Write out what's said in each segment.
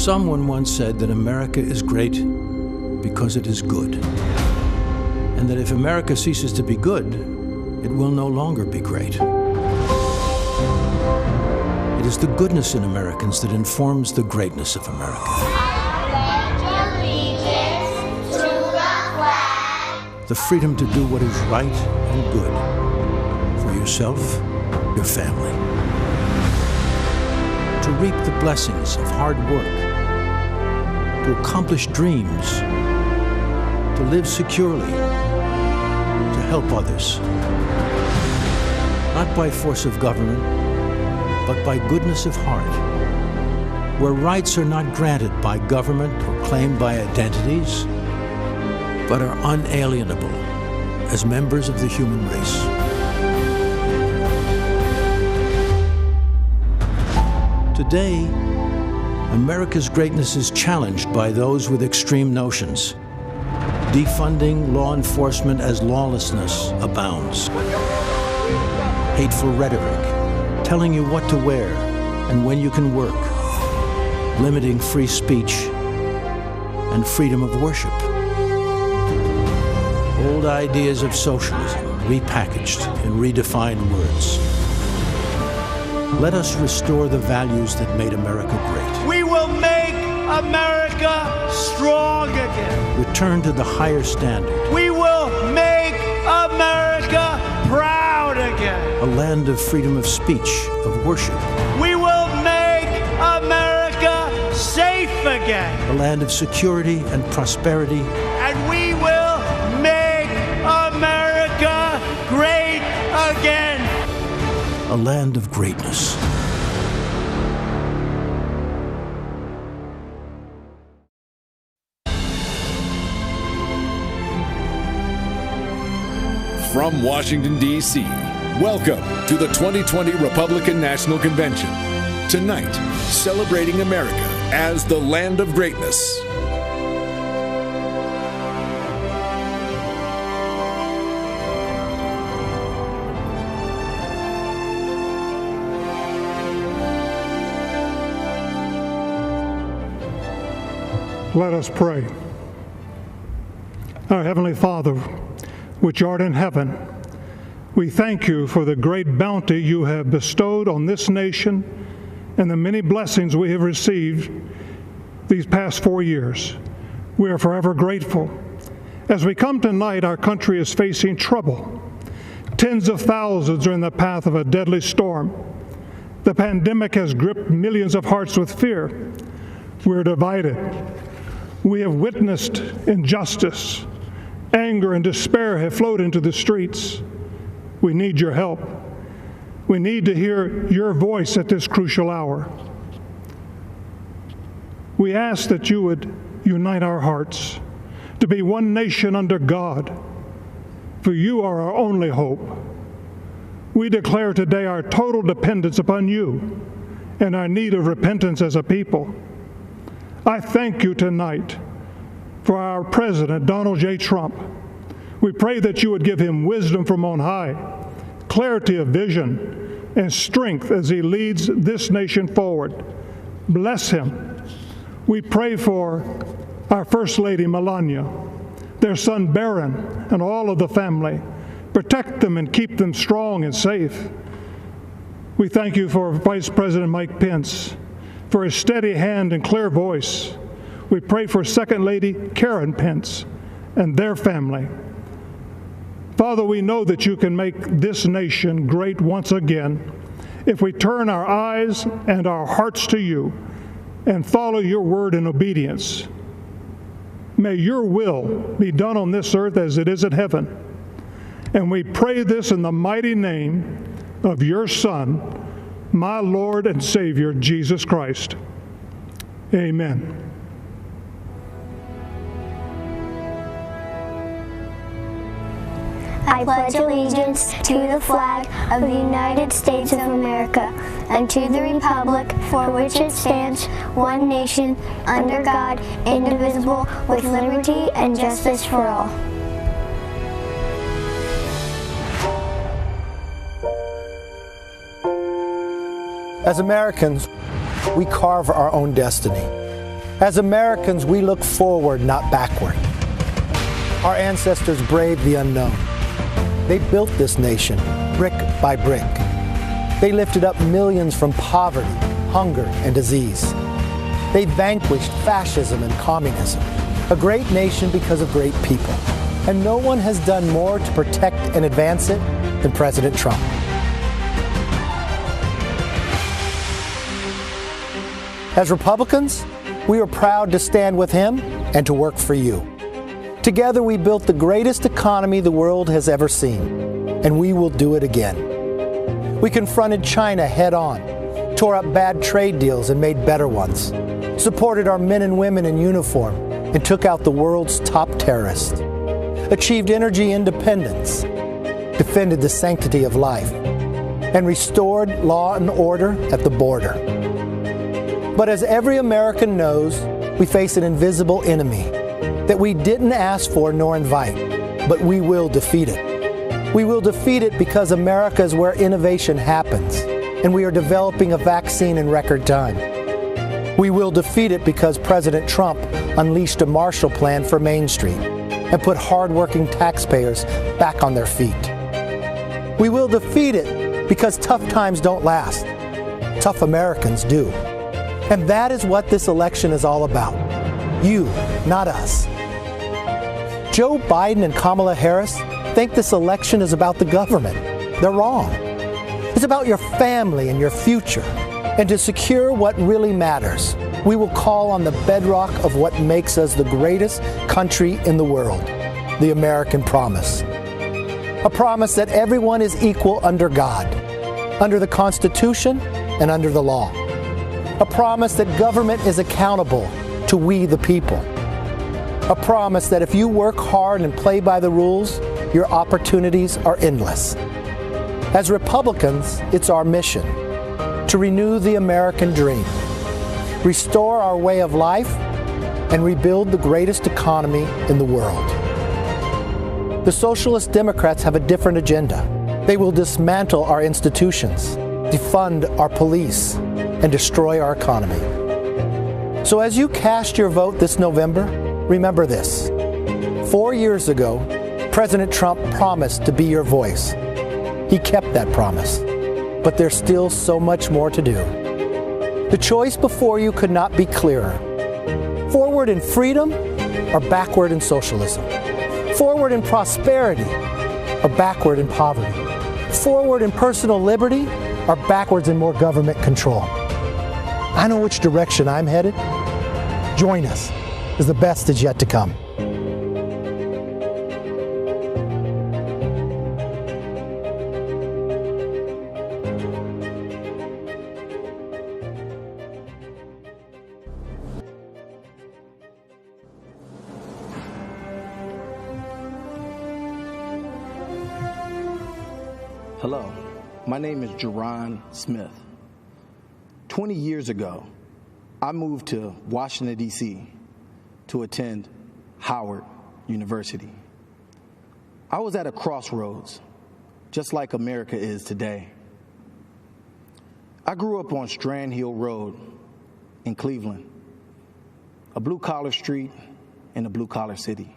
Someone once said that America is great because it is good, and that if America ceases to be good, it will no longer be great. It is the goodness in Americans that informs the greatness of America. I pledge allegiance to the flag. The freedom to do what is right and good for yourself, your family. To reap the blessings of hard work, to accomplish dreams, to live securely, to help others. Not by force of government, but by goodness of heart, where rights are not granted by government or claimed by identities, but are unalienable as members of the human race. Today, America's greatness is challenged by those with extreme notions. Defunding law enforcement as lawlessness abounds. Hateful rhetoric, telling you what to wear and when you can work, limiting free speech and freedom of worship. Old ideas of socialism repackaged in redefined words. Let us restore the values that made America great. We will make America strong again. Return to the higher standard. We will make America proud again. A land of freedom of speech, of worship. We will make America safe again. A land of security and prosperity. And we will make America great again. A land of greatness. From Washington, D.C., welcome to the 2020 Republican National Convention. Tonight, celebrating America as the land of greatness. Let us pray. Our Heavenly Father, which art in heaven, we thank you for the great bounty you have bestowed on this nation and the many blessings we have received these past 4 years. We are forever grateful. As we come tonight, our country is facing trouble. Tens of thousands are in the path of a deadly storm. The pandemic has gripped millions of hearts with fear. We're divided. We have witnessed injustice. Anger and despair have flowed into the streets. We need your help. We need to hear your voice at this crucial hour. We ask that you would unite our hearts to be one nation under God, for you are our only hope. We declare today our total dependence upon you and our need of repentance as a people. I thank you tonight for our President, Donald J. Trump. We pray that you would give him wisdom from on high, clarity of vision, and strength as he leads this nation forward. Bless him. We pray for our First Lady, Melania, their son, Barron, and all of the family. Protect them and keep them strong and safe. We thank you for Vice President Mike Pence, for his steady hand and clear voice. We pray for Second Lady Karen Pence and their family. Father, we know that you can make this nation great once again if we turn our eyes and our hearts to you and follow your word in obedience. May your will be done on this earth as it is in heaven. And we pray this in the mighty name of your Son, my Lord and Savior, Jesus Christ. Amen. I pledge allegiance to the flag of the United States of America and to the republic for which it stands, one nation, under God, indivisible, with liberty and justice for all. As Americans, we carve our own destiny. As Americans, we look forward, not backward. Our ancestors braved the unknown. They built this nation, brick by brick. They lifted up millions from poverty, hunger, and disease. They vanquished fascism and communism. A great nation because of great people. And no one has done more to protect and advance it than President Trump. As Republicans, we are proud to stand with him and to work for you. Together, we built the greatest economy the world has ever seen, and we will do it again. We confronted China head on, tore up bad trade deals and made better ones, supported our men and women in uniform, and took out the world's top terrorists, achieved energy independence, defended the sanctity of life, and restored law and order at the border. But as every American knows, we face an invisible enemy that we didn't ask for nor invite, but we will defeat it. We will defeat it because America is where innovation happens, and we are developing a vaccine in record time. We will defeat it because President Trump unleashed a Marshall Plan for Main Street and put hardworking taxpayers back on their feet. We will defeat it because tough times don't last. Tough Americans do. And that is what this election is all about. You, not us. Joe Biden and Kamala Harris think this election is about the government. They're wrong. It's about your family and your future. And to secure what really matters, we will call on the bedrock of what makes us the greatest country in the world, the American promise. A promise that everyone is equal under God, under the Constitution and under the law. A promise that government is accountable to we the people. A promise that if you work hard and play by the rules, your opportunities are endless. As Republicans, it's our mission to renew the American dream, restore our way of life, and rebuild the greatest economy in the world. The Socialist Democrats have a different agenda. They will dismantle our institutions, defund our police, and destroy our economy. So as you cast your vote this November, remember this. 4 years ago, President Trump promised to be your voice. He kept that promise, but there's still so much more to do. The choice before you could not be clearer. Forward in freedom or backward in socialism. Forward in prosperity or backward in poverty. Forward in personal liberty or backwards in more government control. I know which direction I'm headed. Join us, as the best is yet to come. Hello, my name is Jerron Smith. 20 years ago, I moved to Washington, D.C. to attend Howard University. I was at a crossroads, just like America is today. I grew up on Strand Hill Road in Cleveland, a blue-collar street in a blue-collar city.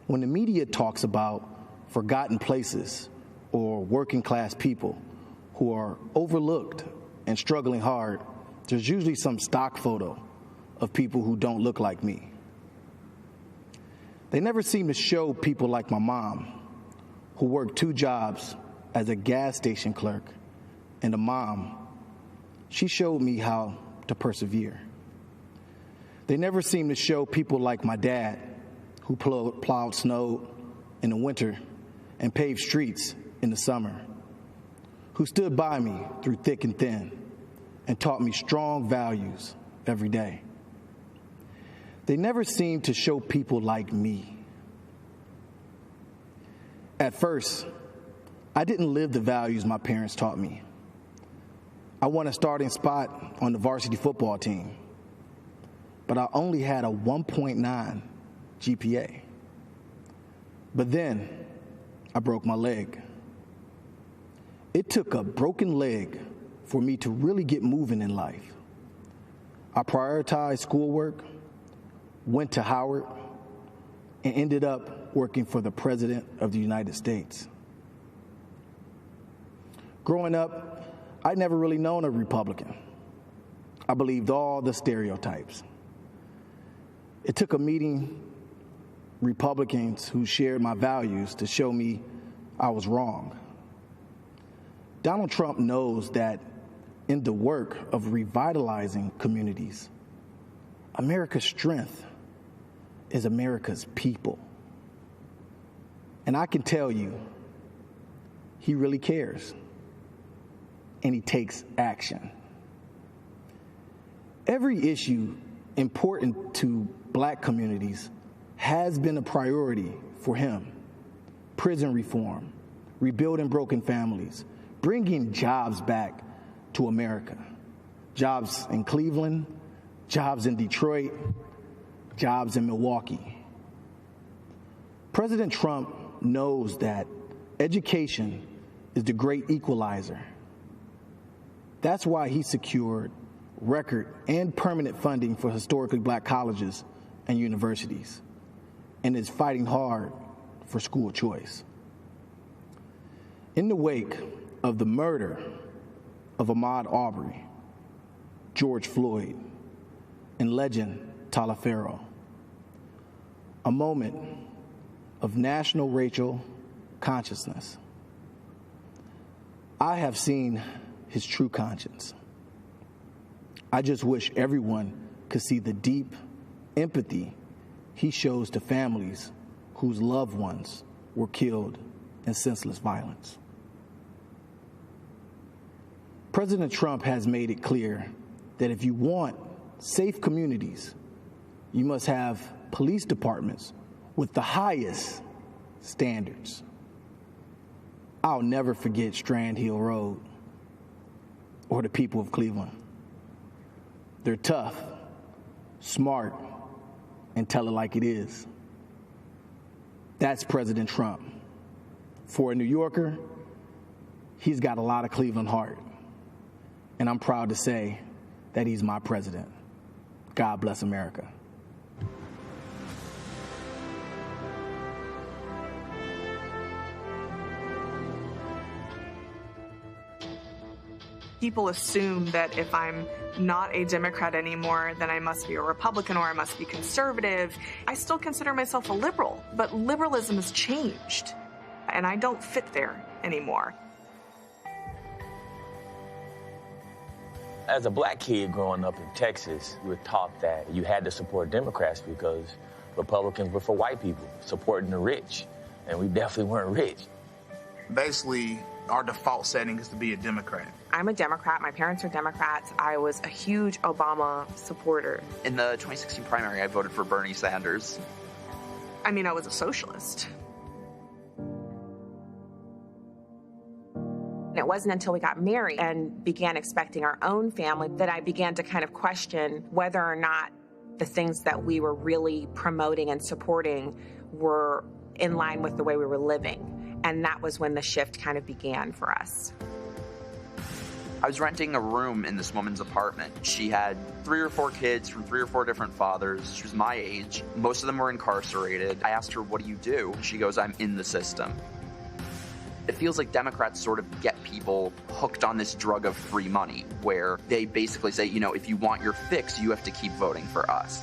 When the media talks about forgotten places or working-class people who are overlooked and struggling hard, there's usually some stock photo of people who don't look like me. They never seem to show people like my mom, who worked 2 jobs as a gas station clerk, and a mom. She showed me how to persevere. They never seem to show people like my dad, who plowed snow in the winter and paved streets in the summer, who stood by me through thick and thin and taught me strong values every day. They never seem to show people like me. At first, I didn't live the values my parents taught me. I won a starting spot on the varsity football team, but I only had a 1.9 GPA. But then I broke my leg. It took a broken leg for me to really get moving in life. I prioritized schoolwork, went to Howard, and ended up working for the President of the United States. Growing up, I'd never really known a Republican. I believed all the stereotypes. It took a meeting Republicans who shared my values to show me I was wrong. Donald Trump knows that in the work of revitalizing communities, America's strength is America's people. And I can tell you, he really cares, and he takes action. Every issue important to Black communities has been a priority for him. Prison reform, rebuilding broken families, bringing jobs back to America. Jobs in Cleveland, jobs in Detroit, jobs in Milwaukee. President Trump knows that education is the great equalizer. That's why he secured record and permanent funding for historically Black colleges and universities, and is fighting hard for school choice. In the wake of the murder of Ahmaud Arbery, George Floyd, and legend Taliaferro, a moment of national racial consciousness, I have seen his true conscience. I just wish everyone could see the deep empathy he shows to families whose loved ones were killed in senseless violence. President Trump has made it clear that if you want safe communities, you must have police departments with the highest standards. I'll never forget Strand Hill Road or the people of Cleveland. They're tough, smart, and tell it like it is. That's President Trump. For a New Yorker, he's got a lot of Cleveland heart. And I'm proud to say that he's my president. God bless America. People assume that if I'm not a Democrat anymore, then I must be a Republican or I must be conservative. I still consider myself a liberal, but liberalism has changed, and I don't fit there anymore. As a Black kid growing up in Texas, we were taught that you had to support Democrats because Republicans were for white people, supporting the rich, and we definitely weren't rich. Basically, our default setting is to be a Democrat. I'm a Democrat. My parents are Democrats. I was a huge Obama supporter. In the 2016 primary, I voted for Bernie Sanders. I mean, I was a socialist. It wasn't until we got married and began expecting our own family that I began to kind of question whether or not the things that we were really promoting and supporting were in line with the way we were living. And that was when the shift kind of began for us. I was renting a room in this woman's apartment. She had 3 or 4 kids from 3 or 4 different fathers. She was my age. Most of them were incarcerated. I asked her, "What do you do?" She goes, "I'm in the system." It feels like Democrats sort of get people hooked on this drug of free money, where they basically say, you know, if you want your fix, you have to keep voting for us.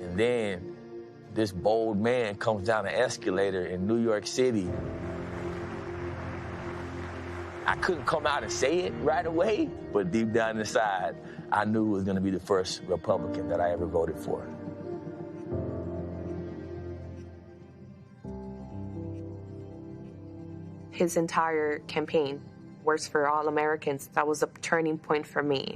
And then this bold man comes down an escalator in New York City. I couldn't come out and say it right away, but deep down inside, I knew it was going to be the first Republican that I ever voted for. His entire campaign, Works for All Americans, that was a turning point for me.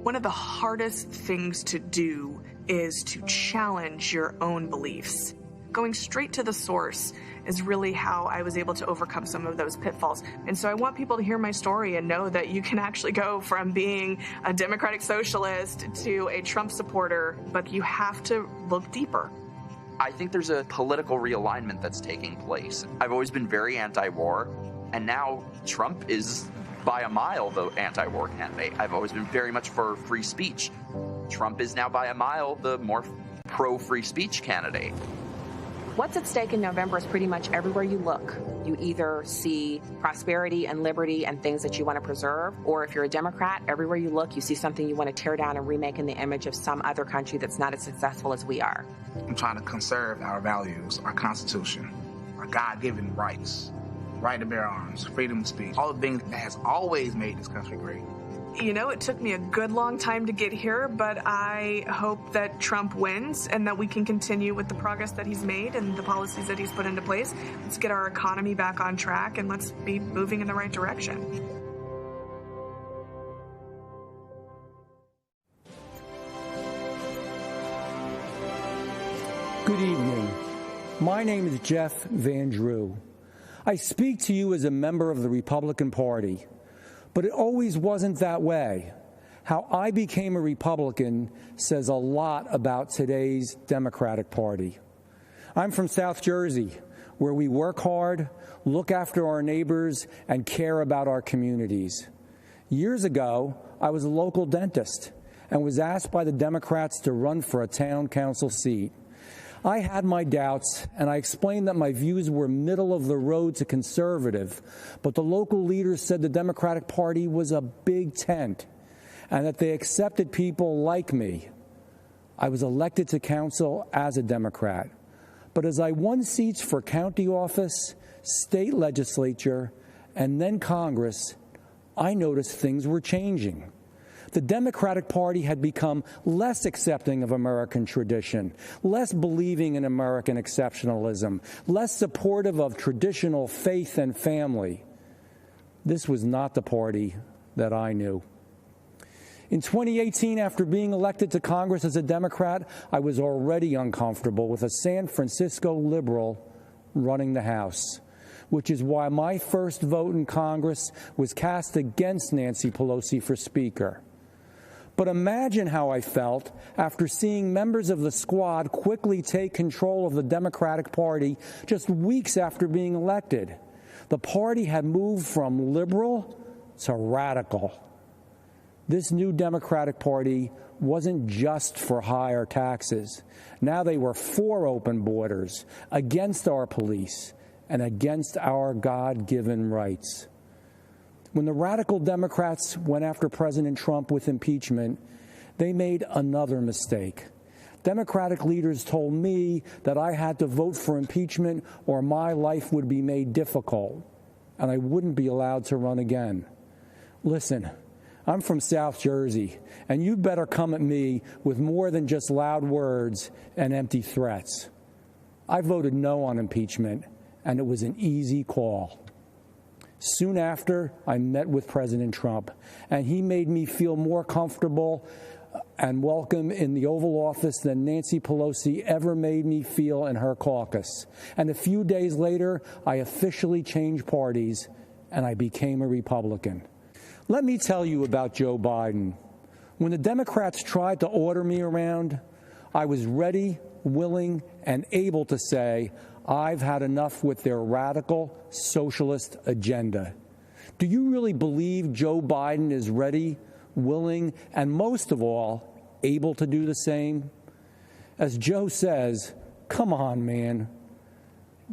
One of the hardest things to do is to challenge your own beliefs. Going straight to the source is really how I was able to overcome some of those pitfalls. And so I want people to hear my story and know that you can actually go from being a Democratic socialist to a Trump supporter, but you have to look deeper. I think there's a political realignment that's taking place. I've always been very anti-war, and now Trump is by a mile the anti-war candidate. I've always been very much for free speech. Trump is now by a mile the more pro-free speech candidate. What's at stake in November is pretty much everywhere you look. You either see prosperity and liberty and things that you want to preserve, or if you're a Democrat, everywhere you look, you see something you want to tear down and remake in the image of some other country that's not as successful as we are. I'm trying to conserve our values, our Constitution, our God-given rights, right to bear arms, freedom of speech, all the things that has always made this country great. You know, it took me a good long time to get here, but I hope that Trump wins and that we can continue with the progress that he's made and the policies that he's put into place. Let's get our economy back on track and let's be moving in the right direction. Good evening. My name is Jeff Van Drew. I speak to you as a member of the Republican Party. But it always wasn't that way. How I became a Republican says a lot about today's Democratic Party. I'm from South Jersey, where we work hard, look after our neighbors, and care about our communities. Years ago, I was a local dentist and was asked by the Democrats to run for a town council seat. I had my doubts, and I explained that my views were middle of the road to conservative, but the local leaders said the Democratic Party was a big tent and that they accepted people like me. I was elected to council as a Democrat, but as I won seats for county office, state legislature, and then Congress, I noticed things were changing. The Democratic Party had become less accepting of American tradition, less believing in American exceptionalism, less supportive of traditional faith and family. This was not the party that I knew. In 2018, after being elected to Congress as a Democrat, I was already uncomfortable with a San Francisco liberal running the House, which is why my first vote in Congress was cast against Nancy Pelosi for Speaker. But imagine how I felt after seeing members of the squad quickly take control of the Democratic Party just weeks after being elected. The party had moved from liberal to radical. This new Democratic Party wasn't just for higher taxes. Now they were for open borders, against our police, and against our God-given rights. When the radical Democrats went after President Trump with impeachment, they made another mistake. Democratic leaders told me that I had to vote for impeachment or my life would be made difficult, and I wouldn't be allowed to run again. Listen, I'm from South Jersey, and you'd better come at me with more than just loud words and empty threats. I voted no on impeachment, and it was an easy call. Soon after, I met with President Trump, and he made me feel more comfortable and welcome in the Oval Office than Nancy Pelosi ever made me feel in her caucus. And a few days later, I officially changed parties, and I became a Republican. Let me tell you about Joe Biden. When the Democrats tried to order me around, I was ready, willing, and able to say, I've had enough with their radical socialist agenda. Do you really believe Joe Biden is ready, willing, and most of all, able to do the same? As Joe says, come on, man.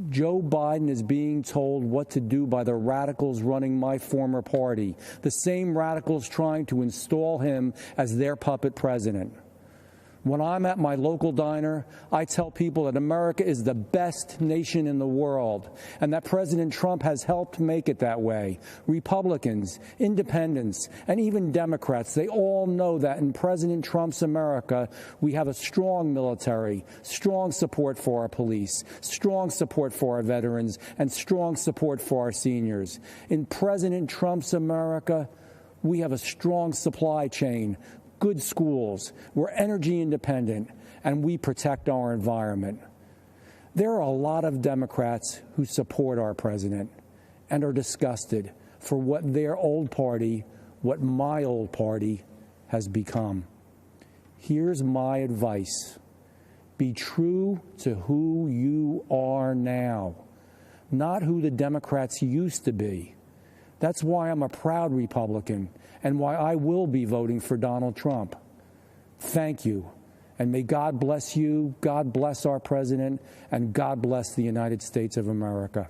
Joe Biden is being told what to do by the radicals running my former party, the same radicals trying to install him as their puppet president. When I'm at my local diner, I tell people that America is the best nation in the world and that President Trump has helped make it that way. Republicans, independents, and even Democrats, they all know that in President Trump's America, we have a strong military, strong support for our police, strong support for our veterans, and strong support for our seniors. In President Trump's America, we have a strong supply chain, good schools, we're energy independent, and we protect our environment. There are a lot of Democrats who support our president and are disgusted for what their old party, what my old party, has become. Here's my advice. Be true to who you are now, not who the Democrats used to be. That's why I'm a proud Republican and why I will be voting for Donald Trump. Thank you. And may God bless you, God bless our president, and God bless the United States of America.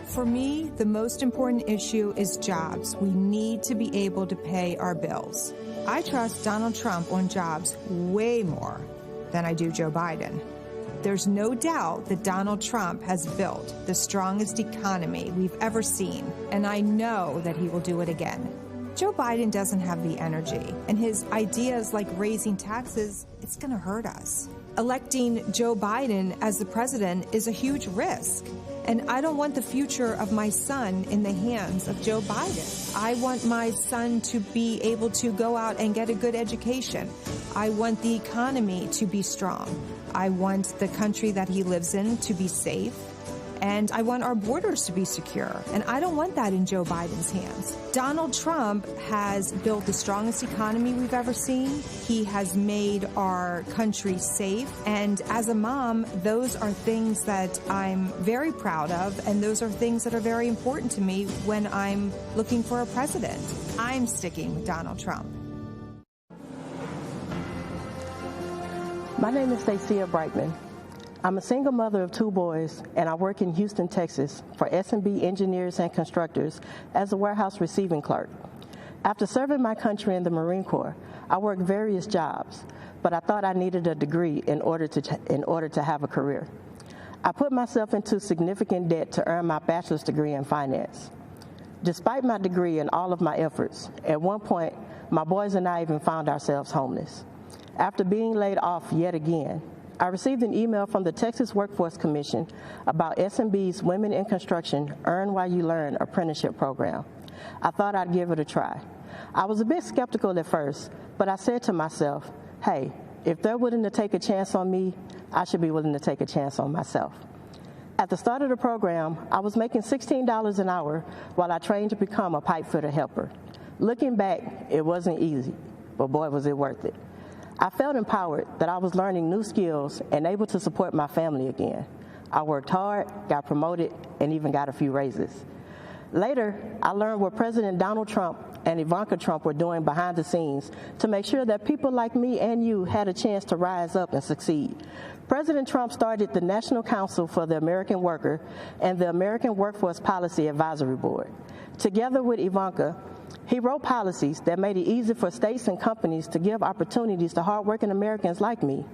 For me, the most important issue is jobs. We need to be able to pay our bills. I trust Donald Trump on jobs way more than I do Joe Biden. There's no doubt that Donald Trump has built the strongest economy we've ever seen, and I know that he will do it again. Joe Biden doesn't have the energy, and his ideas like raising taxes, it's going to hurt us. Electing Joe Biden as the president is a huge risk, and I don't want the future of my son in the hands of Joe Biden. I want my son to be able to go out and get a good education. I want the economy to be strong. I want the country that he lives in to be safe, and I want our borders to be secure, and I don't want that in Joe Biden's hands. Donald Trump has built the strongest economy we've ever seen. He has made our country safe, and as a mom, those are things that I'm very proud of, and those are things that are very important to me when I'm looking for a president. I'm sticking with Donald Trump. My name is Stacia Brightman. I'm a single mother of 2 boys, and I work in Houston, Texas for S&B Engineers and Constructors as a warehouse receiving clerk. After serving my country in the Marine Corps, I worked various jobs, but I thought I needed a degree in order to have a career. I put myself into significant debt to earn my bachelor's degree in finance. Despite my degree and all of my efforts, at one point, my boys and I even found ourselves homeless. After being laid off yet again, I received an email from the Texas Workforce Commission about S&B's Women in Construction Earn While You Learn apprenticeship program. I thought I'd give it a try. I was a bit skeptical at first, but I said to myself, hey, if they're willing to take a chance on me, I should be willing to take a chance on myself. At the start of the program, I was making $16 an hour while I trained to become a pipe fitter helper. Looking back, it wasn't easy, but boy, was it worth it. I felt empowered that I was learning new skills and able to support my family again. I worked hard, got promoted, and even got a few raises. Later, I learned what President Donald Trump and Ivanka Trump were doing behind the scenes to make sure that people like me and you had a chance to rise up and succeed. President Trump started the National Council for the American Worker and the American Workforce Policy Advisory Board. Together with Ivanka, he wrote policies that made it easy for states and companies to give opportunities to hardworking Americans like me.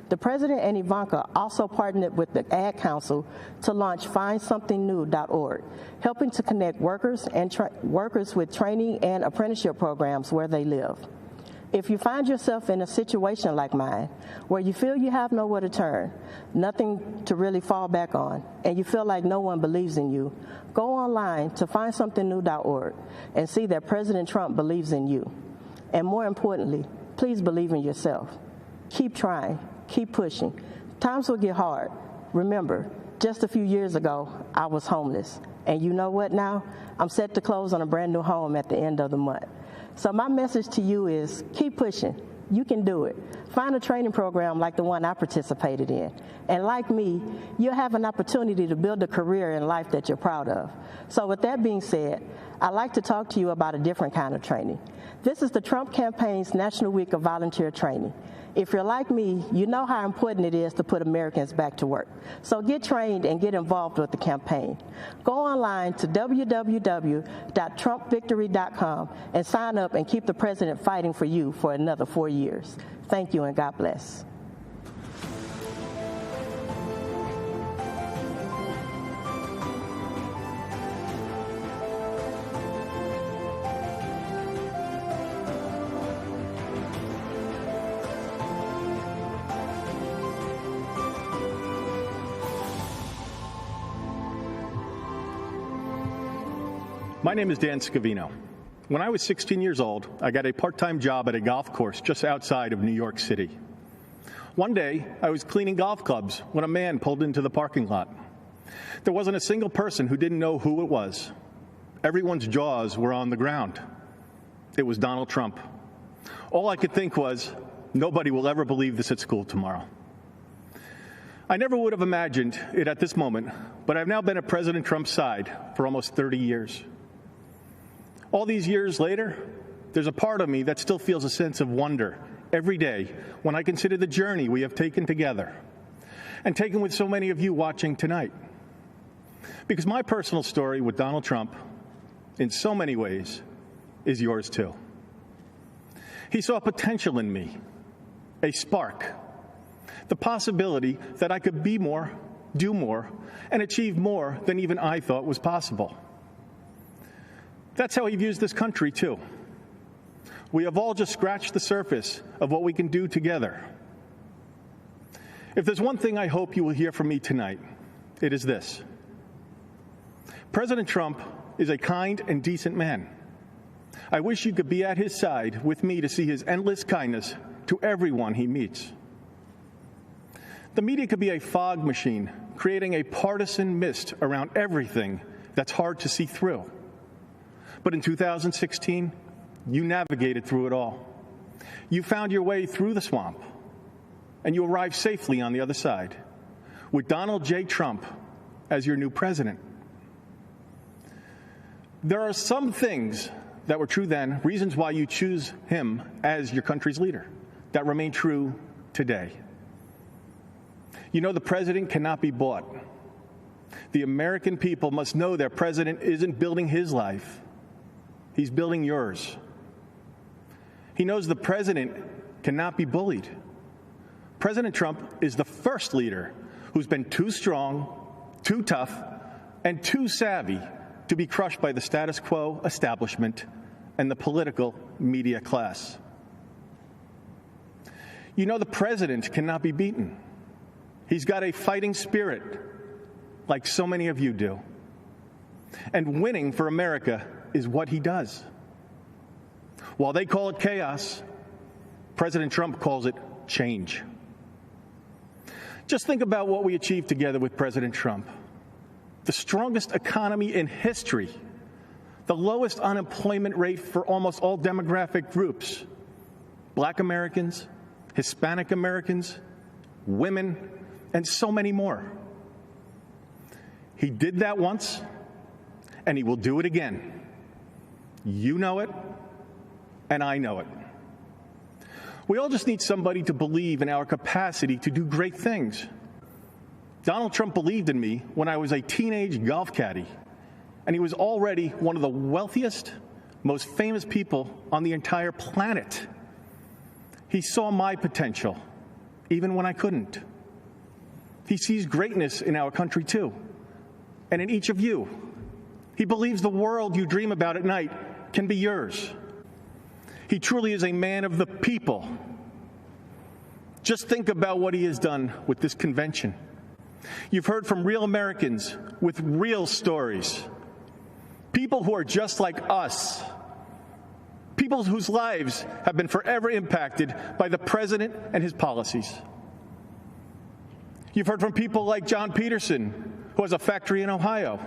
The President and Ivanka also partnered with the Ad Council to launch FindSomethingNew.org, helping to connect workers and workers with training and apprenticeship programs where they live. If you find yourself in a situation like mine, where you feel you have nowhere to turn, nothing to really fall back on, and you feel like no one believes in you, go online to FindSomethingNew.org and see that President Trump believes in you. And more importantly, please believe in yourself. Keep trying, keep pushing. Times will get hard. Remember, just a few years ago, I was homeless. And you know what now? I'm set to close on a brand new home at the end of the month. So my message to you is keep pushing. You can do it. Find a training program like the one I participated in. And like me, you'll have an opportunity to build a career in life that you're proud of. So with that being said, I'd like to talk to you about a different kind of training. This is the Trump campaign's National Week of Volunteer Training. If you're like me, you know how important it is to put Americans back to work. So get trained and get involved with the campaign. Go online to www.trumpvictory.com and sign up and keep the president fighting for you for another 4 years. Thank you and God bless. My name is Dan Scavino. When I was 16 years old, I got a part-time job at a golf course just outside of New York City. One day, I was cleaning golf clubs when a man pulled into the parking lot. There wasn't a single person who didn't know who it was. Everyone's jaws were on the ground. It was Donald Trump. All I could think was, nobody will ever believe this at school tomorrow. I never would have imagined it at this moment, but I've now been at President Trump's side for almost 30 years. All these years later, there's a part of me that still feels a sense of wonder every day when I consider the journey we have taken together and taken with so many of you watching tonight. Because my personal story with Donald Trump, in so many ways, is yours too. He saw potential in me, a spark, the possibility that I could be more, do more, and achieve more than even I thought was possible. That's how he views this country, too. We have all just scratched the surface of what we can do together. If there's one thing I hope you will hear from me tonight, it is this. President Trump is a kind and decent man. I wish you could be at his side with me to see his endless kindness to everyone he meets. The media could be a fog machine, creating a partisan mist around everything that's hard to see through. But in 2016, you navigated through it all. You found your way through the swamp, and you arrived safely on the other side, with Donald J. Trump as your new president. There are some things that were true then, reasons why you choose him as your country's leader, that remain true today. You know, the president cannot be bought. The American people must know their president isn't building his life. He's building yours. He knows the president cannot be bullied. President Trump is the first leader who's been too strong, too tough, and too savvy to be crushed by the status quo establishment and the political media class. You know, the president cannot be beaten. He's got a fighting spirit, like so many of you do. And winning for America is what he does. While they call it chaos, President Trump calls it change. Just think about what we achieved together with President Trump. The strongest economy in history, the lowest unemployment rate for almost all demographic groups, Black Americans, Hispanic Americans, women, and so many more. He did that once, and he will do it again. You know it, and I know it. We all just need somebody to believe in our capacity to do great things. Donald Trump believed in me when I was a teenage golf caddy, and he was already one of the wealthiest, most famous people on the entire planet. He saw my potential, even when I couldn't. He sees greatness in our country, too, and in each of you. He believes the world you dream about at night can be yours. He truly is a man of the people. Just think about what he has done with this convention. You've heard from real Americans with real stories. People who are just like us. People whose lives have been forever impacted by the president and his policies. You've heard from people like John Peterson, who has a factory in Ohio.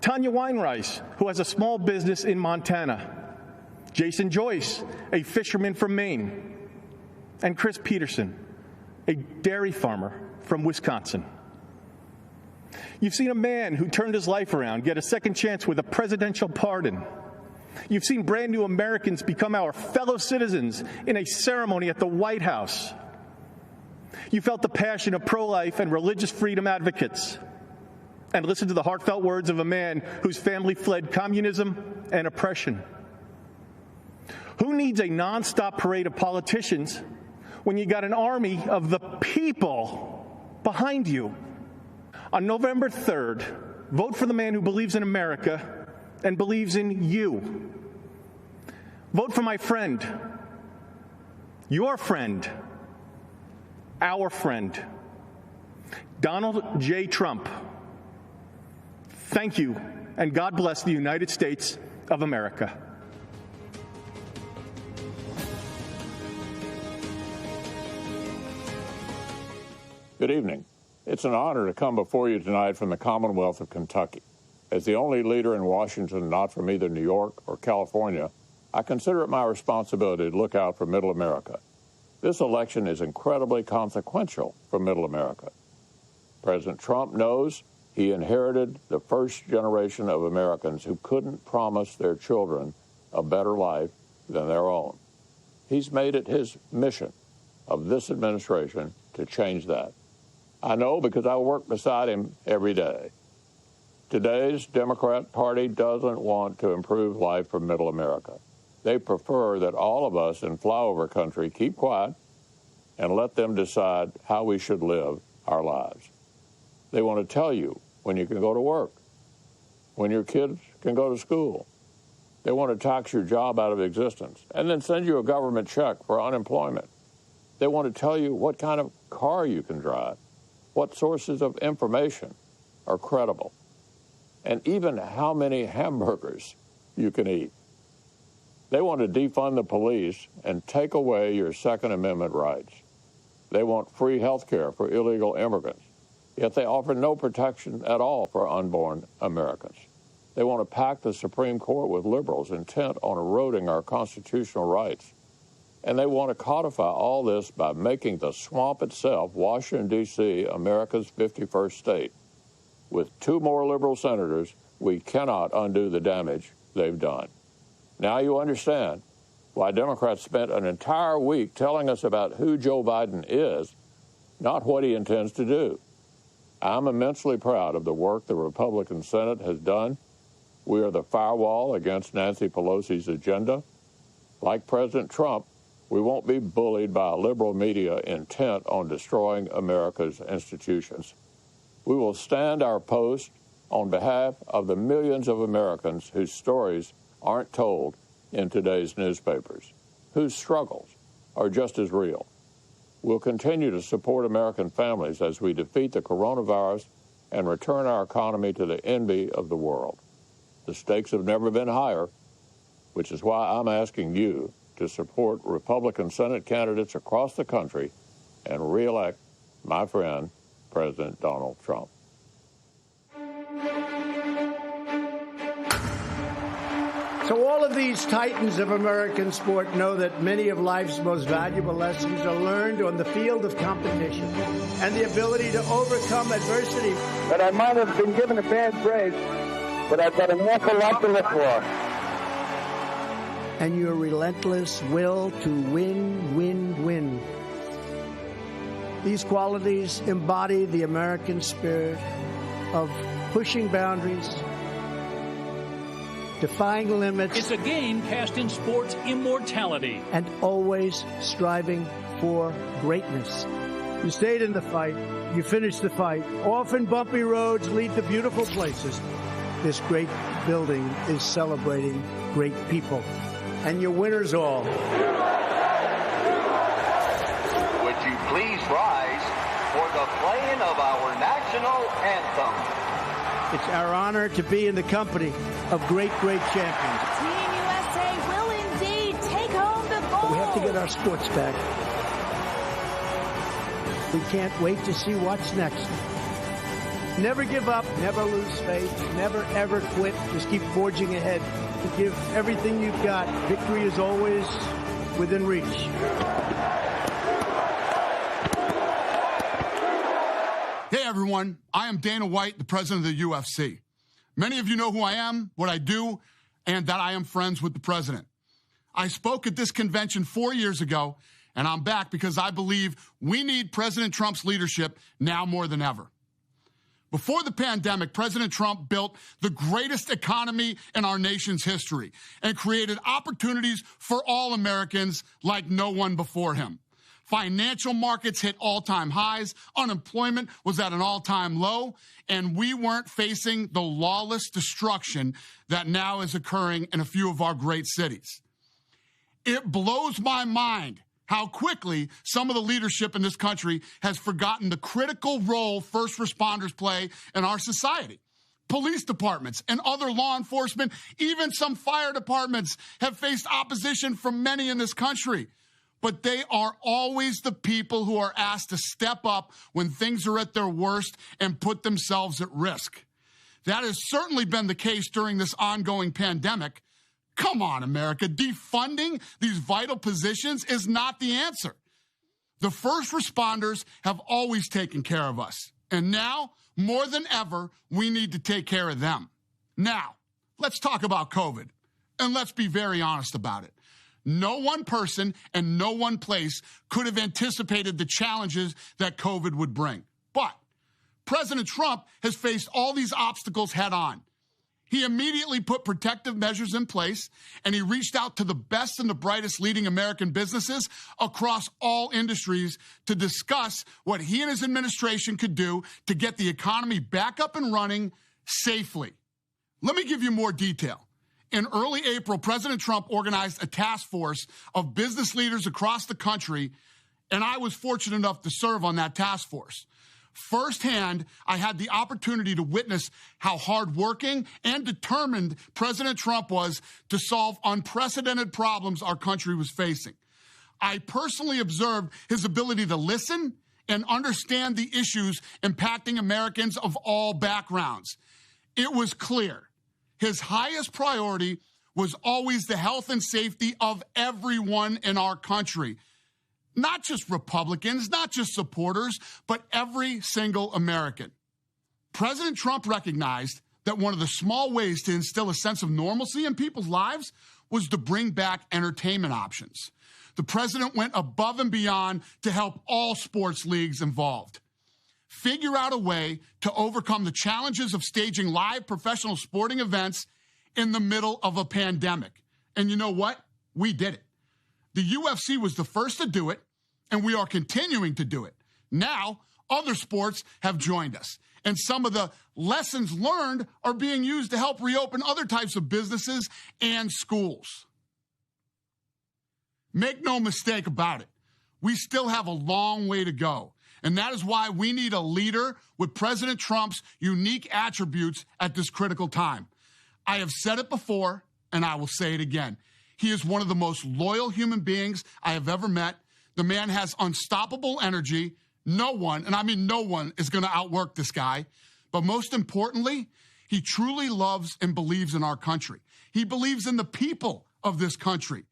Tanya Weinreich, who has a small business in Montana. Jason Joyce, a fisherman from Maine. And Chris Peterson, a dairy farmer from Wisconsin. You've seen a man who turned his life around get a second chance with a presidential pardon. You've seen brand new Americans become our fellow citizens in a ceremony at the White House. You felt the passion of pro-life and religious freedom advocates, and listened to the heartfelt words of a man whose family fled communism and oppression. Who needs a nonstop parade of politicians when you got an army of the people behind you? On November 3rd, vote for the man who believes in America and believes in you. Vote for my friend, your friend, our friend, Donald J. Trump. Thank you, and God bless the United States of America. Good evening. It's an honor to come before you tonight from the Commonwealth of Kentucky. As the only leader in Washington not from either New York or California, I consider it my responsibility to look out for Middle America. This election is incredibly consequential for Middle America. President Trump knows he inherited the first generation of Americans who couldn't promise their children a better life than their own. He's made it his mission of this administration to change that. I know because I work beside him every day. Today's Democrat Party doesn't want to improve life for middle America. They prefer that all of us in flyover country keep quiet and let them decide how we should live our lives. They want to tell you when you can go to work, when your kids can go to school. They want to tax your job out of existence and then send you a government check for unemployment. They want to tell you what kind of car you can drive, what sources of information are credible, and even how many hamburgers you can eat. They want to defund the police and take away your Second Amendment rights. They want free health care for illegal immigrants, yet they offer no protection at all for unborn Americans. They want to pack the Supreme Court with liberals intent on eroding our constitutional rights. And they want to codify all this by making the swamp itself, Washington, D.C., America's 51st state. With 2 more liberal senators, we cannot undo the damage they've done. Now you understand why Democrats spent an entire week telling us about who Joe Biden is, not what he intends to do. I'm immensely proud of the work the Republican Senate has done. We are the firewall against Nancy Pelosi's agenda. Like President Trump, we won't be bullied by a liberal media intent on destroying America's institutions. We will stand our post on behalf of the millions of Americans whose stories aren't told in today's newspapers, whose struggles are just as real. We'll continue to support American families as we defeat the coronavirus and return our economy to the envy of the world. The stakes have never been higher, which is why I'm asking you to support Republican Senate candidates across the country and re-elect my friend, President Donald Trump. So all of these titans of American sport know that many of life's most valuable lessons are learned on the field of competition and the ability to overcome adversity. But I might have been given a bad grade, but I've got an awful lot to live for. And your relentless will to win, win, win. These qualities embody the American spirit of pushing boundaries, defying limits. It's a game cast in sports immortality. And always striving for greatness. You stayed in the fight. You finished the fight. Often bumpy roads lead to beautiful places. This great building is celebrating great people. And your winners all. Would you please rise for the playing of our national anthem? It's our honor to be in the company of great, great champions. Team USA will indeed take home the gold. We have to get our sports back. We can't wait to see what's next. Never give up, never lose faith, never ever quit. Just keep forging ahead. To give everything you've got. Victory is always within reach. Hey everyone, I am Dana White, the president of the UFC. Many of you know who I am, what I do, and that I am friends with the president. I spoke at this convention 4 years ago, and I'm back because I believe we need President Trump's leadership now more than ever. Before the pandemic, President Trump built the greatest economy in our nation's history and created opportunities for all Americans like no one before him. Financial markets hit all-time highs, unemployment was at an all-time low, and we weren't facing the lawless destruction that now is occurring in a few of our great cities. It blows my mind how quickly some of the leadership in this country has forgotten the critical role first responders play in our society. Police departments and other law enforcement, even some fire departments, have faced opposition from many in this country. But they are always the people who are asked to step up when things are at their worst and put themselves at risk. That has certainly been the case during this ongoing pandemic. Come on, America. Defunding these vital positions is not the answer. The first responders have always taken care of us. And now, more than ever, we need to take care of them. Now, let's talk about COVID. And let's be very honest about it. No one person and no one place could have anticipated the challenges that COVID would bring. But President Trump has faced all these obstacles head on. He immediately put protective measures in place, and he reached out to the best and the brightest leading American businesses across all industries to discuss what he and his administration could do to get the economy back up and running safely. Let me give you more detail. In early April, President Trump organized a task force of business leaders across the country, and I was fortunate enough to serve on that task force. Firsthand, I had the opportunity to witness how hardworking and determined President Trump was to solve unprecedented problems our country was facing. I personally observed his ability to listen and understand the issues impacting Americans of all backgrounds. It was clear his highest priority was always the health and safety of everyone in our country. Not just Republicans, not just supporters, but every single American. President Trump recognized that one of the small ways to instill a sense of normalcy in people's lives was to bring back entertainment options. The president went above and beyond to help all sports leagues involved figure out a way to overcome the challenges of staging live professional sporting events in the middle of a pandemic. And you know what? We did it. The UFC was the first to do it, and we are continuing to do it. Now, other sports have joined us, and some of the lessons learned are being used to help reopen other types of businesses and schools. Make no mistake about it, we still have a long way to go, and that is why we need a leader with President Trump's unique attributes at this critical time. I have said it before, and I will say it again. He is one of the most loyal human beings I have ever met. The man has unstoppable energy. No one, and I mean no one, is going to outwork this guy. But most importantly, he truly loves and believes in our country. He believes in the people of this country.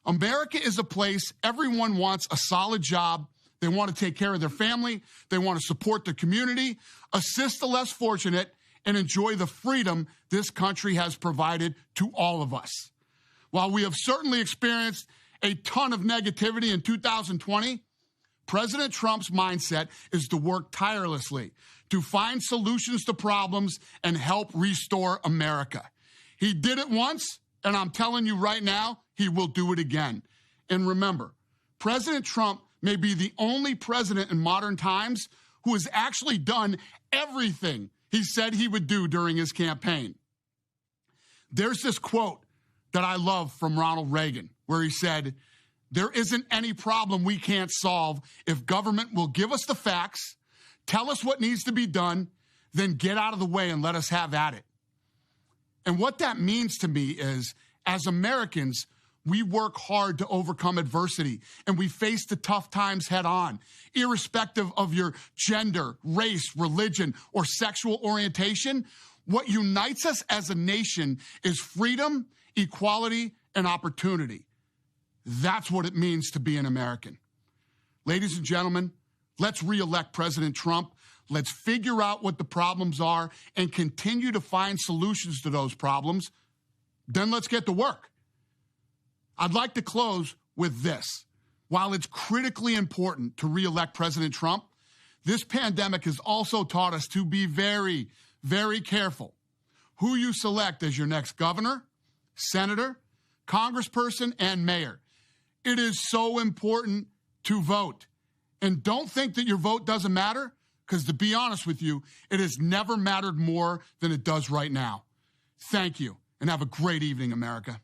America is a place everyone wants a solid job. They want to take care of their family. They want to support their community, assist the less fortunate, and enjoy the freedom this country has provided to all of us. While we have certainly experienced a ton of negativity in 2020, President Trump's mindset is to work tirelessly to find solutions to problems and help restore America. He did it once, and I'm telling you right now, he will do it again. And remember, President Trump may be the only president in modern times who has actually done everything he said he would do during his campaign. There's this quote that I love from Ronald Reagan, where he said, "There isn't any problem we can't solve if government will give us the facts, tell us what needs to be done, then get out of the way and let us have at it." And what that means to me is, as Americans, we work hard to overcome adversity, and we face the tough times head on, irrespective of your gender, race, religion, or sexual orientation. What unites us as a nation is freedom, equality, and opportunity. That's what it means to be an American. Ladies and gentlemen, let's re-elect President Trump. Let's figure out what the problems are and continue to find solutions to those problems. Then let's get to work. I'd like to close with this. While it's critically important to re-elect President Trump, this pandemic has also taught us to be very, very careful who you select as your next governor, senator, congressperson, and mayor. It is so important to vote. And don't think that your vote doesn't matter, because to be honest with you, it has never mattered more than it does right now. Thank you, and have a great evening, America.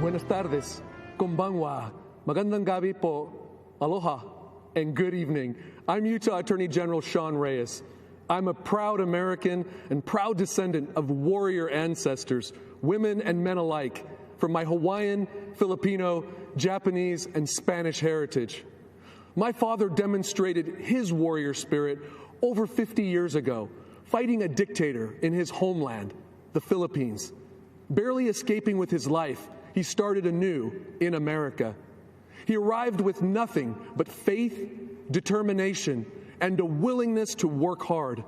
Buenas tardes, konbanwa, magandang gabi po, aloha, and good evening. I'm Utah Attorney General Sean Reyes. I'm a proud American and proud descendant of warrior ancestors, women and men alike, from my Hawaiian, Filipino, Japanese, and Spanish heritage. My father demonstrated his warrior spirit over 50 years ago, fighting a dictator in his homeland, the Philippines. Barely escaping with his life, he started anew in America. He arrived with nothing but faith, determination, and a willingness to work hard.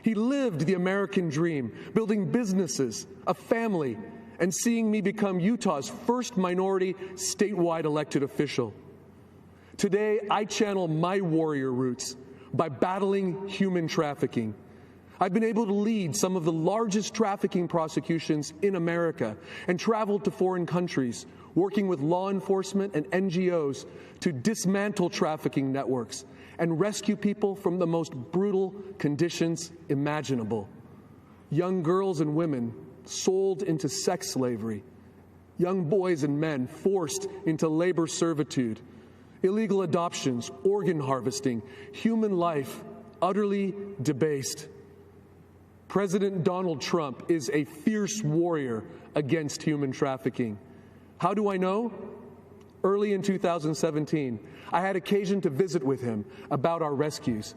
He lived the American dream, building businesses, a family, and seeing me become Utah's first minority statewide elected official. Today, I channel my warrior roots by battling human trafficking. I've been able to lead some of the largest trafficking prosecutions in America and traveled to foreign countries, working with law enforcement and NGOs to dismantle trafficking networks and rescue people from the most brutal conditions imaginable. Young girls and women sold into sex slavery, young boys and men forced into labor servitude, illegal adoptions, organ harvesting, human life utterly debased. President Donald Trump is a fierce warrior against human trafficking. How do I know? Early in 2017, I had occasion to visit with him about our rescues.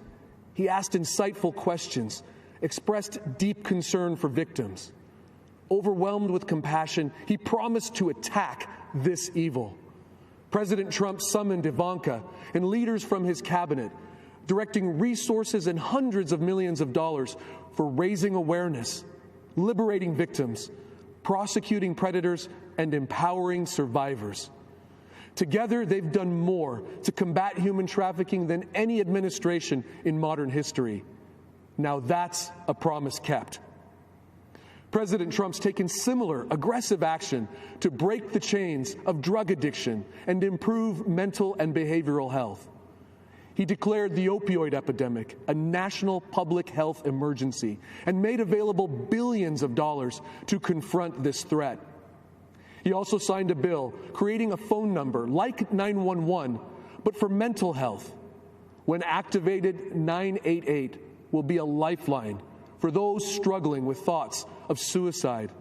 He asked insightful questions, expressed deep concern for victims. Overwhelmed with compassion, he promised to attack this evil. President Trump summoned Ivanka and leaders from his cabinet, directing resources and hundreds of millions of dollars for raising awareness, liberating victims, prosecuting predators, and empowering survivors. Together, they've done more to combat human trafficking than any administration in modern history. Now that's a promise kept. President Trump's taken similar aggressive action to break the chains of drug addiction and improve mental and behavioral health. He declared the opioid epidemic a national public health emergency and made available billions of dollars to confront this threat. He also signed a bill creating a phone number like 911, but for mental health. When activated, 988 will be a lifeline for those struggling with thoughts of suicide,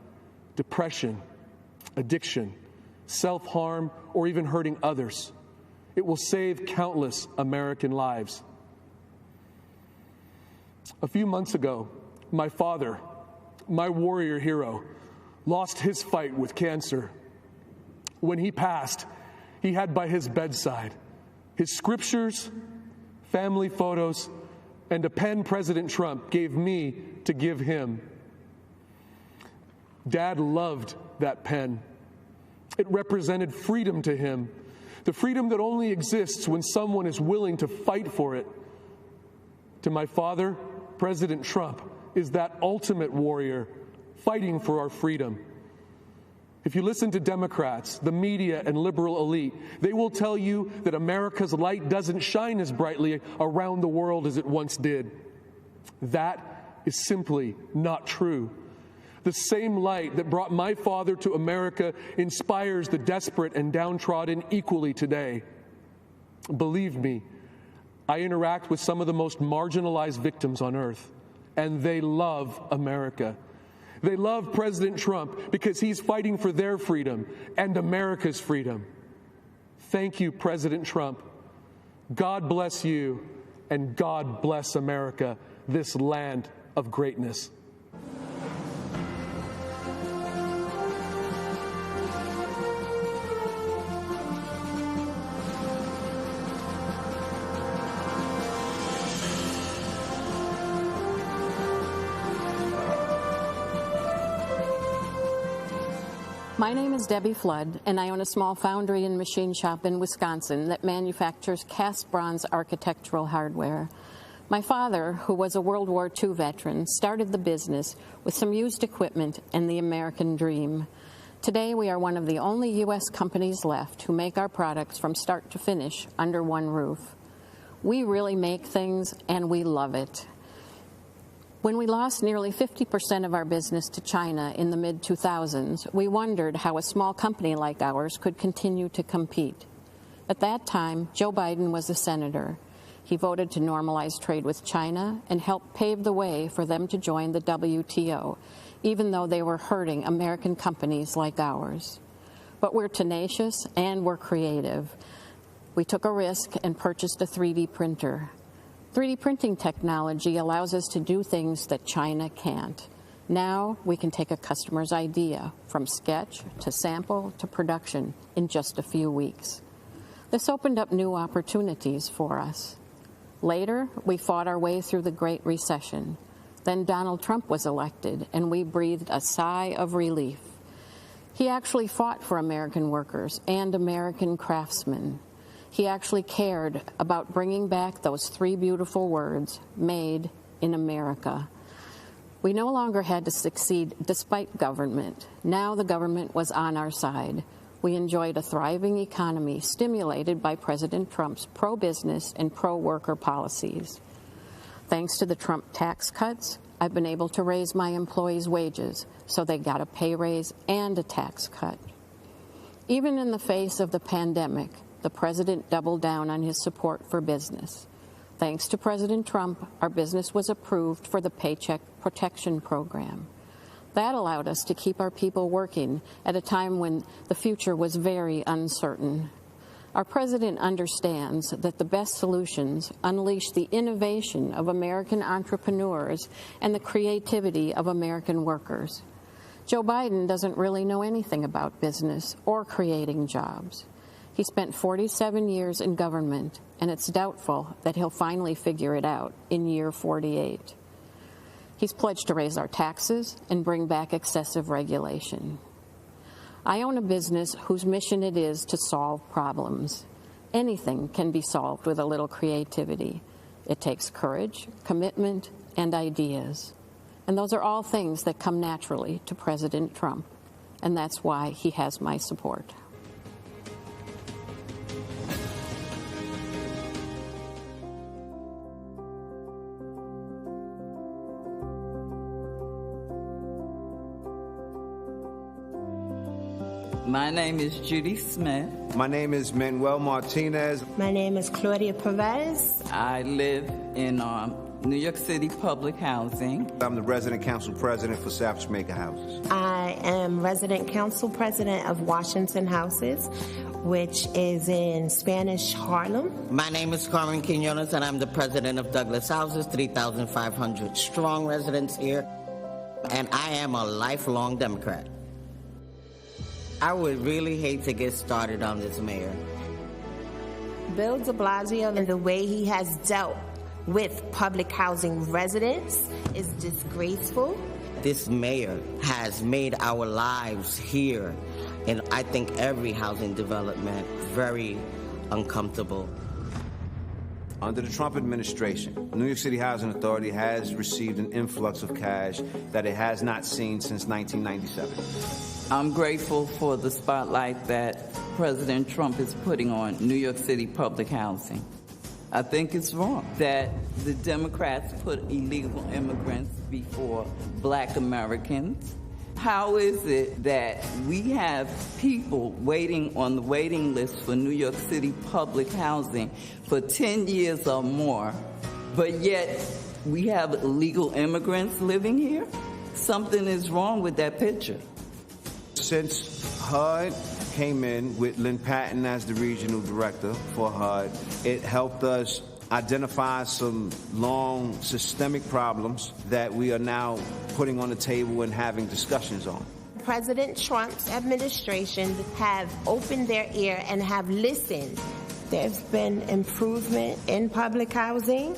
depression, addiction, self-harm, or even hurting others. It will save countless American lives. A few months ago, my father, my warrior hero, lost his fight with cancer. When he passed, he had by his bedside his scriptures, family photos, and a pen President Trump gave me to give him. Dad loved that pen. It represented freedom to him, the freedom that only exists when someone is willing to fight for it. To my father, President Trump is that ultimate warrior fighting for our freedom. If you listen to Democrats, the media, and liberal elite, they will tell you that America's light doesn't shine as brightly around the world as it once did. That is simply not true. The same light that brought my father to America inspires the desperate and downtrodden equally today. Believe me, I interact with some of the most marginalized victims on earth, and they love America. They love President Trump because he's fighting for their freedom and America's freedom. Thank you, President Trump. God bless you, and God bless America, this land of greatness. My name is Debbie Flood, and I own a small foundry and machine shop in Wisconsin that manufactures cast bronze architectural hardware. My father, who was a World War II veteran, started the business with some used equipment and the American dream. Today, we are one of the only U.S. companies left who make our products from start to finish under one roof. We really make things, and we love it. When we lost nearly 50% of our business to China in the mid-2000s, we wondered how a small company like ours could continue to compete. At that time, Joe Biden was a senator. He voted to normalize trade with China and helped pave the way for them to join the WTO, even though they were hurting American companies like ours. But we're tenacious and we're creative. We took a risk and purchased a 3D printer. 3D printing technology allows us to do things that China can't. Now we can take a customer's idea from sketch to sample to production in just a few weeks. This opened up new opportunities for us. Later, we fought our way through the Great Recession. Then Donald Trump was elected, and we breathed a sigh of relief. He actually fought for American workers and American craftsmen. He actually cared about bringing back those three beautiful words, made in America. We no longer had to succeed despite government. Now the government was on our side. We enjoyed a thriving economy stimulated by President Trump's pro-business and pro-worker policies. Thanks to the Trump tax cuts, I've been able to raise my employees' wages, so they got a pay raise and a tax cut. Even in the face of the pandemic, the president doubled down on his support for business. Thanks to President Trump, our business was approved for the Paycheck Protection Program. That allowed us to keep our people working at a time when the future was very uncertain. Our president understands that the best solutions unleash the innovation of American entrepreneurs and the creativity of American workers. Joe Biden doesn't really know anything about business or creating jobs. He spent 47 years in government, and it's doubtful that he'll finally figure it out in year 48. He's pledged to raise our taxes and bring back excessive regulation. I own a business whose mission it is to solve problems. Anything can be solved with a little creativity. It takes courage, commitment, and ideas. And those are all things that come naturally to President Trump. And that's why he has my support. My name is Judy Smith. My name is Manuel Martinez. My name is Claudia Perez. I live in New York City Public Housing. I'm the resident council president for South Jamaica Houses. I am resident council president of Washington Houses, which is in Spanish Harlem. My name is Carmen Quinones, and I'm the president of Douglas Houses, 3,500 strong residents here. And I am a lifelong Democrat. I would really hate to get started on this mayor. Bill de Blasio and the way he has dealt with public housing residents is disgraceful. This mayor has made our lives here, and I think every housing development, very uncomfortable. Under the Trump administration, New York City Housing Authority has received an influx of cash that it has not seen since 1997. I'm grateful for the spotlight that President Trump is putting on New York City public housing. I think it's wrong that the Democrats put illegal immigrants before Black Americans. How is it that we have people waiting on the waiting list for New York City public housing for 10 years or more, but yet we have illegal immigrants living here? Something is wrong with that picture. Since HUD came in with Lynn Patton as the regional director for HUD, it helped us identify some long systemic problems that we are now putting on the table and having discussions on. President Trump's administration have opened their ear and have listened. There's been improvement in public housing.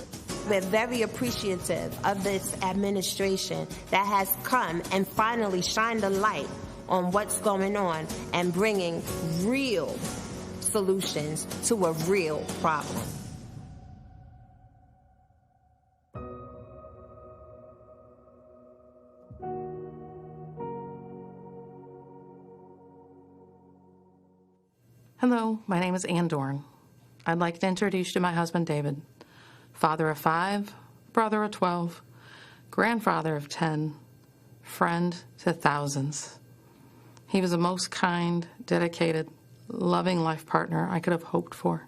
We're very appreciative of this administration that has come and finally shined a light on what's going on and bringing real solutions to a real problem. Hello, my name is Ann Dorn. I'd like to introduce you to my husband, David, father of 5, brother of 12, grandfather of 10, friend to thousands. He was the most kind, dedicated, loving life partner I could have hoped for.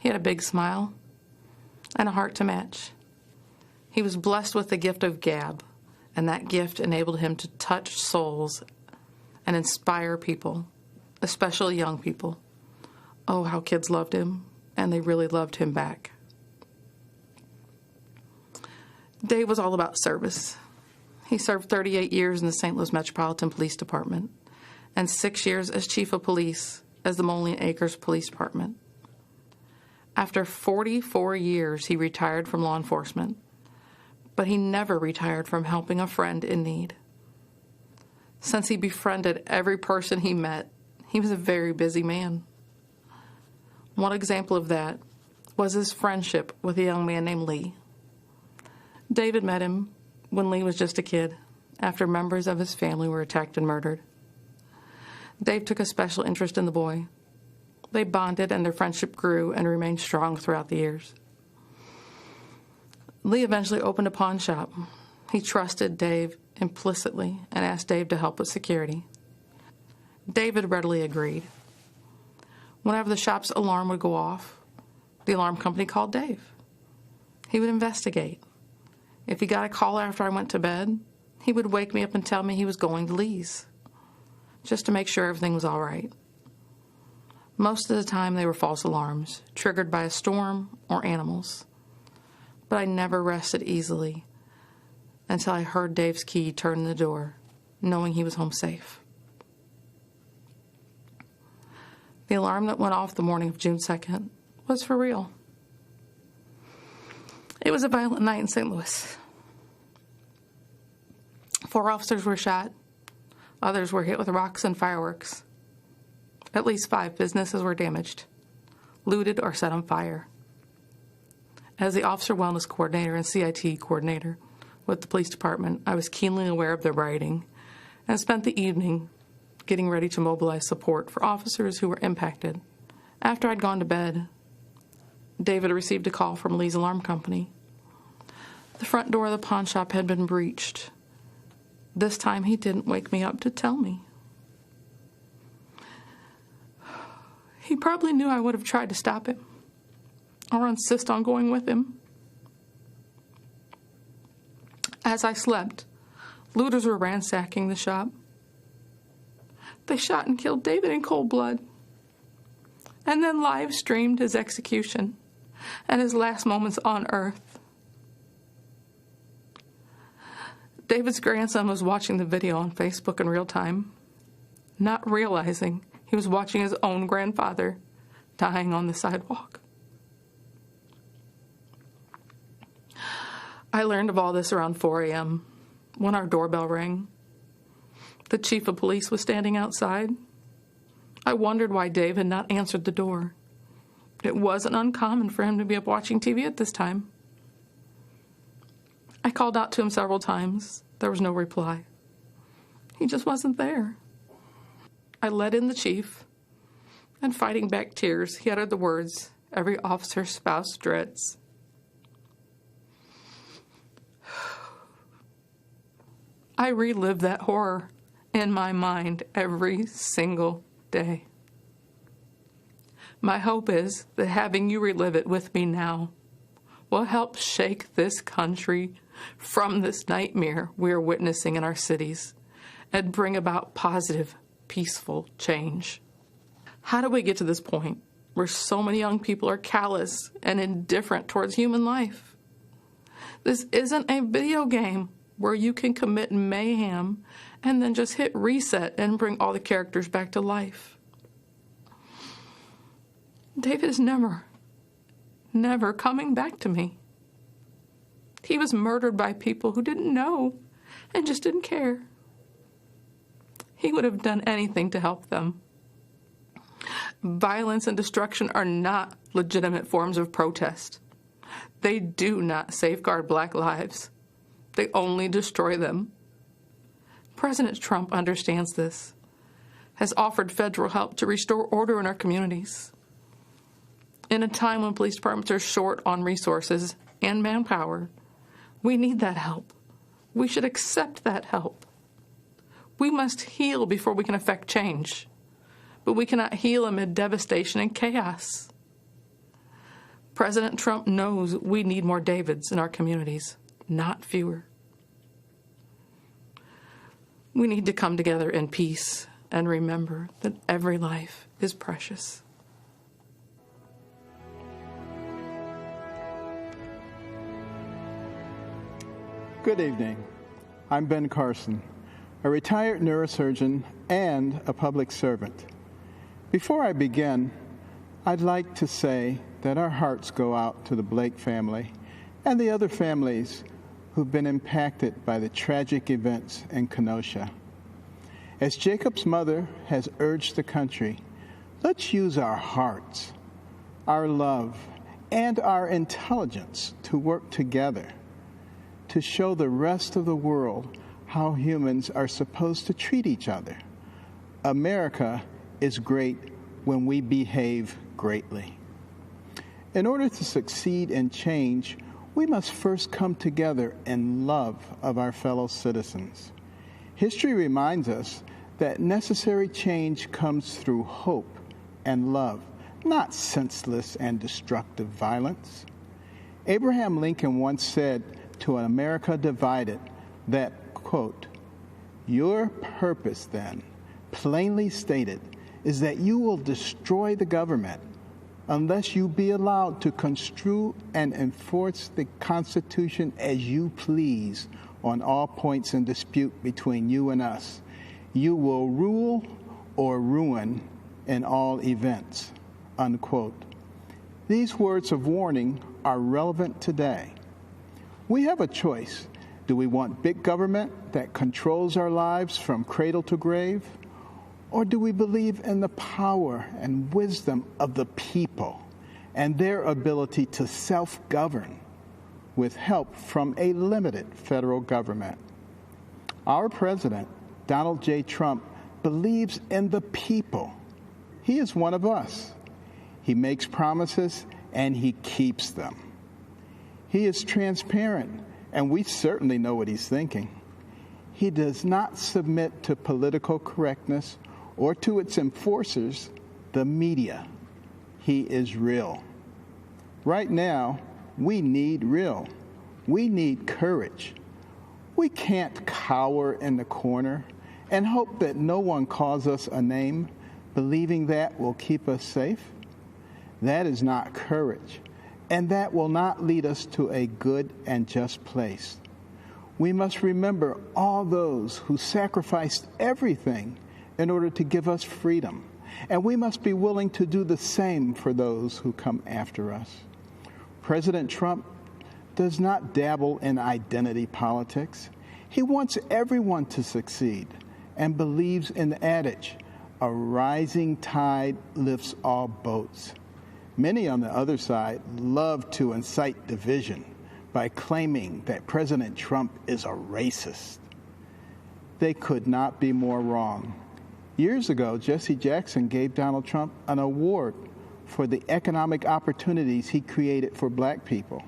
He had a big smile and a heart to match. He was blessed with the gift of gab, and that gift enabled him to touch souls and inspire people, especially young people. Oh, how kids loved him, and they really loved him back. Dave was all about service. He served 38 years in the St. Louis Metropolitan Police Department and 6 years as chief of police as the Moline Acres Police Department. After 44 years, he retired from law enforcement, but he never retired from helping a friend in need. Since he befriended every person he met, he was a very busy man. One example of that was his friendship with a young man named Lee. David met him when Lee was just a kid, after members of his family were attacked and murdered. Dave took a special interest in the boy. They bonded, and their friendship grew and remained strong throughout the years. Lee eventually opened a pawn shop. He trusted Dave implicitly and asked Dave to help with security. David readily agreed. Whenever the shop's alarm would go off, the alarm company called Dave. He would investigate. If he got a call after I went to bed, he would wake me up and tell me he was going to Lee's, just to make sure everything was all right. Most of the time, they were false alarms, triggered by a storm or animals. But I never rested easily until I heard Dave's key turn in the door, knowing he was home safe. The alarm that went off the morning of June 2nd was for real. It was a violent night in St. Louis. 4 officers were shot. Others were hit with rocks and fireworks. At least 5 businesses were damaged, looted, or set on fire. As the Officer Wellness Coordinator and CIT Coordinator with the police department, I was keenly aware of the rioting and spent the evening getting ready to mobilize support for officers who were impacted. After I'd gone to bed, David received a call from Lee's alarm company. The front door of the pawn shop had been breached. This time he didn't wake me up to tell me. He probably knew I would have tried to stop him or insist on going with him. As I slept, looters were ransacking the shop. They shot and killed David in cold blood and then live streamed his execution and his last moments on earth. David's grandson was watching the video on Facebook in real time, not realizing he was watching his own grandfather dying on the sidewalk. I learned of all this around 4 a.m. when our doorbell rang. The chief of police was standing outside. I wondered why Dave had not answered the door. It wasn't uncommon for him to be up watching TV at this time. I called out to him several times. There was no reply. He just wasn't there. I let in the chief, and fighting back tears, he uttered the words every officer's spouse dreads. I relive that horror in my mind every single day. My hope is that having you relive it with me now will help shake this country from this nightmare we are witnessing in our cities and bring about positive, peaceful change. How do we get to this point where so many young people are callous and indifferent towards human life? This isn't a video game where you can commit mayhem and then just hit reset and bring all the characters back to life. David is never coming back to me. He was murdered by people who didn't know and just didn't care. He would have done anything to help them. Violence and destruction are not legitimate forms of protest. They do not safeguard Black lives. They only destroy them. President Trump understands this, has offered federal help to restore order in our communities. In a time when police departments are short on resources and manpower, we need that help. We should accept that help. We must heal before we can affect change, but we cannot heal amid devastation and chaos. President Trump knows we need more Davids in our communities, not fewer. We need to come together in peace and remember that every life is precious. Good evening. I'm Ben Carson, a retired neurosurgeon and a public servant. Before I begin, I'd like to say that our hearts go out to the Blake family and the other families who've been impacted by the tragic events in Kenosha. As Jacob's mother has urged the country, let's use our hearts, our love, and our intelligence to work together to show the rest of the world how humans are supposed to treat each other. America is great when we behave greatly. In order to succeed and change, we must first come together in love of our fellow citizens. History reminds us that necessary change comes through hope and love, not senseless and destructive violence. Abraham Lincoln once said to an America divided that, quote, "Your purpose then, plainly stated, is that you will destroy the government unless you be allowed to construe and enforce the Constitution as you please on all points in dispute between you and us. You will rule or ruin in all events," unquote. These words of warning are relevant today. We have a choice. Do we want big government that controls our lives from cradle to grave? Or do we believe in the power and wisdom of the people and their ability to self-govern with help from a limited federal government? Our president, Donald J. Trump, believes in the people. He is one of us. He makes promises and he keeps them. He is transparent, and we certainly know what he's thinking. He does not submit to political correctness or to its enforcers, the media. He is real. Right now, we need real. We need courage. We can't cower in the corner and hope that no one calls us a name, believing that will keep us safe. That is not courage, and that will not lead us to a good and just place. We must remember all those who sacrificed everything in order to give us freedom, and we must be willing to do the same for those who come after us. President Trump does not dabble in identity politics. He wants everyone to succeed and believes in the adage, "A rising tide lifts all boats." Many on the other side love to incite division by claiming that President Trump is a racist. They could not be more wrong. Years ago, Jesse Jackson gave Donald Trump an award for the economic opportunities he created for black people.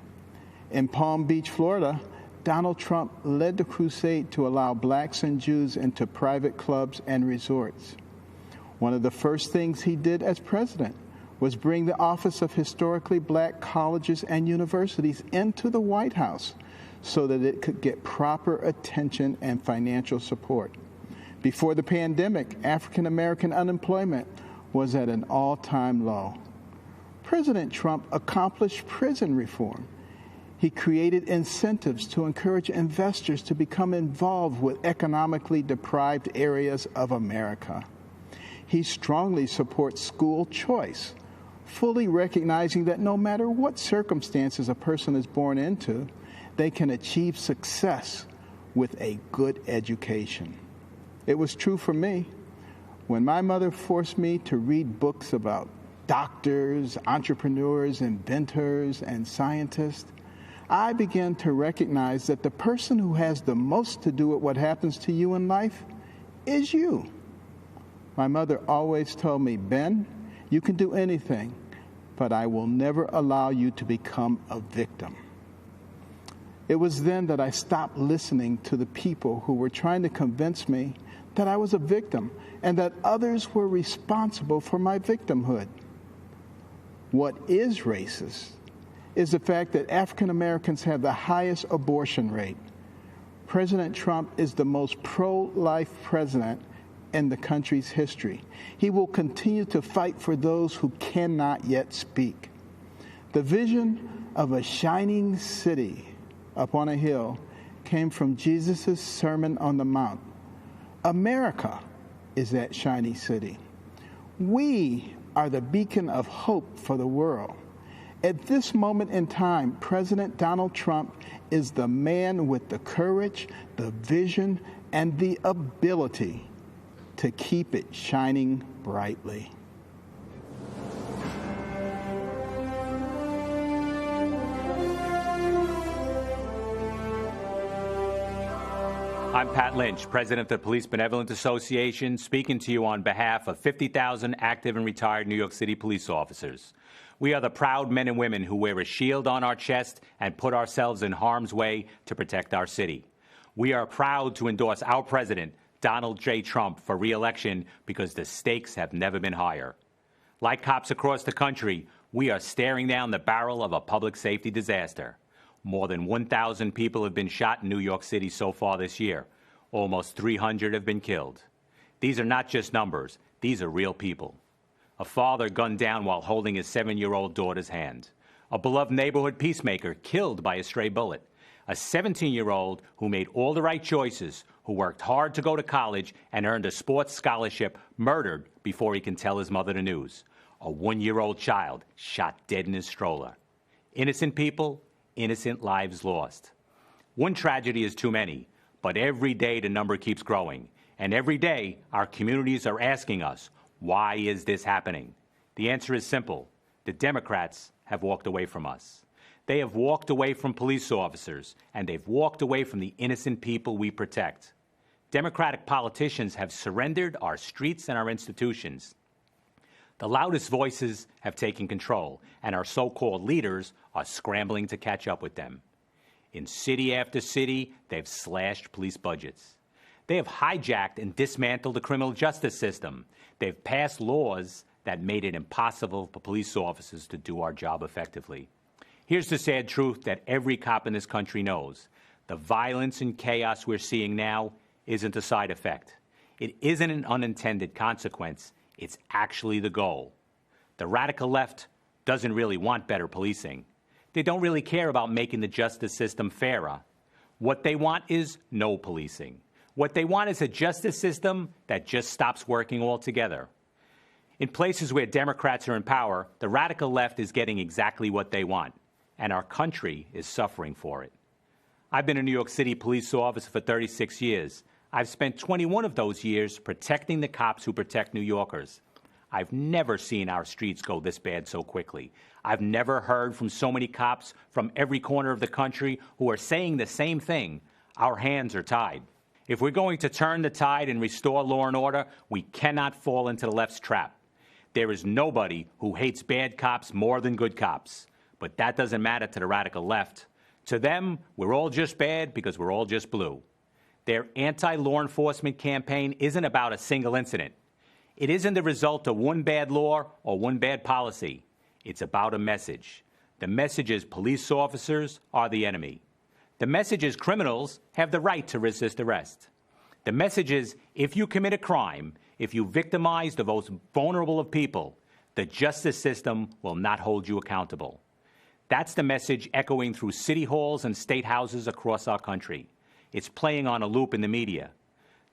In Palm Beach, Florida, Donald Trump led the crusade to allow blacks and Jews into private clubs and resorts. One of the first things he did as president was bring the Office of Historically Black Colleges and Universities into the White House so that it could get proper attention and financial support. Before the pandemic, African American unemployment was at an all-time low. President Trump accomplished prison reform. He created incentives to encourage investors to become involved with economically deprived areas of America. He strongly supports school choice, fully recognizing that no matter what circumstances a person is born into, they can achieve success with a good education. It was true for me. When my mother forced me to read books about doctors, entrepreneurs, inventors, and scientists, I began to recognize that the person who has the most to do with what happens to you in life is you. My mother always told me, "Ben, you can do anything, but I will never allow you to become a victim." It was then that I stopped listening to the people who were trying to convince me that I was a victim and that others were responsible for my victimhood. What is racist is the fact that African Americans have the highest abortion rate. President Trump is the most pro-life president in the country's history. He will continue to fight for those who cannot yet speak. The vision of a shining city up on a hill came from Jesus' Sermon on the Mount. America is that shiny city. We are the beacon of hope for the world. At this moment in time, President Donald Trump is the man with the courage, the vision, and the ability to keep it shining brightly. I'm Pat Lynch, president of the Police Benevolent Association, speaking to you on behalf of 50,000 active and retired New York City police officers. We are the proud men and women who wear a shield on our chest and put ourselves in harm's way to protect our city. We are proud to endorse our president, Donald J. Trump, for re-election because the stakes have never been higher. Like cops across the country, we are staring down the barrel of a public safety disaster. More than 1,000 people have been shot in New York City so far this year. Almost 300 have been killed. These are not just numbers. These are real people. A father gunned down while holding his 7-year-old daughter's hand. A beloved neighborhood peacemaker killed by a stray bullet. A 17-year-old who made all the right choices, who worked hard to go to college and earned a sports scholarship, murdered before he can tell his mother the news. A 1-year-old child shot dead in his stroller. Innocent people, innocent lives lost. One tragedy is too many, but every day the number keeps growing. And every day our communities are asking us, why is this happening? The answer is simple. The Democrats have walked away from us. They have walked away from police officers, and they've walked away from the innocent people we protect. Democratic politicians have surrendered our streets and our institutions. The loudest voices have taken control, and our so-called leaders are scrambling to catch up with them. In city after city, they've slashed police budgets. They have hijacked and dismantled the criminal justice system. They've passed laws that made it impossible for police officers to do our job effectively. Here's the sad truth that every cop in this country knows. The violence and chaos we're seeing now isn't a side effect. It isn't an unintended consequence. It's actually the goal. The radical left doesn't really want better policing. They don't really care about making the justice system fairer. What they want is no policing. What they want is a justice system that just stops working altogether. In places where Democrats are in power, the radical left is getting exactly what they want, and our country is suffering for it. I've been a New York City police officer for 36 years. I've spent 21 of those years protecting the cops who protect New Yorkers. I've never seen our streets go this bad so quickly. I've never heard from so many cops from every corner of the country who are saying the same thing. Our hands are tied. If we're going to turn the tide and restore law and order, we cannot fall into the left's trap. There is nobody who hates bad cops more than good cops. But that doesn't matter to the radical left. To them, we're all just bad because we're all just blue. Their anti-law enforcement campaign isn't about a single incident. It isn't the result of one bad law or one bad policy. It's about a message. The message is police officers are the enemy. The message is criminals have the right to resist arrest. The message is if you commit a crime, if you victimize the most vulnerable of people, the justice system will not hold you accountable. That's the message echoing through city halls and state houses across our country. It's playing on a loop in the media.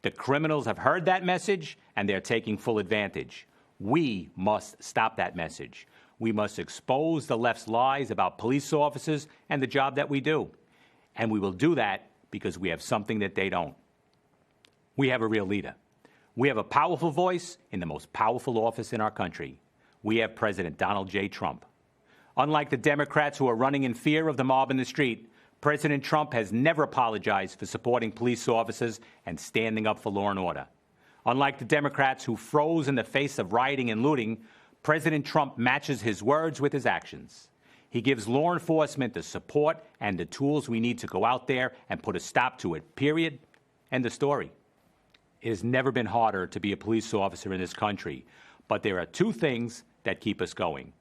The criminals have heard that message, and they're taking full advantage. We must stop that message. We must expose the left's lies about police officers and the job that we do. And we will do that because we have something that they don't. We have a real leader. We have a powerful voice in the most powerful office in our country. We have President Donald J. Trump. Unlike the Democrats who are running in fear of the mob in the street, President Trump has never apologized for supporting police officers and standing up for law and order. Unlike the Democrats who froze in the face of rioting and looting, President Trump matches his words with his actions. He gives law enforcement the support and the tools we need to go out there and put a stop to it, period. End of story. It has never been harder to be a police officer in this country, but there are two things that keep us going.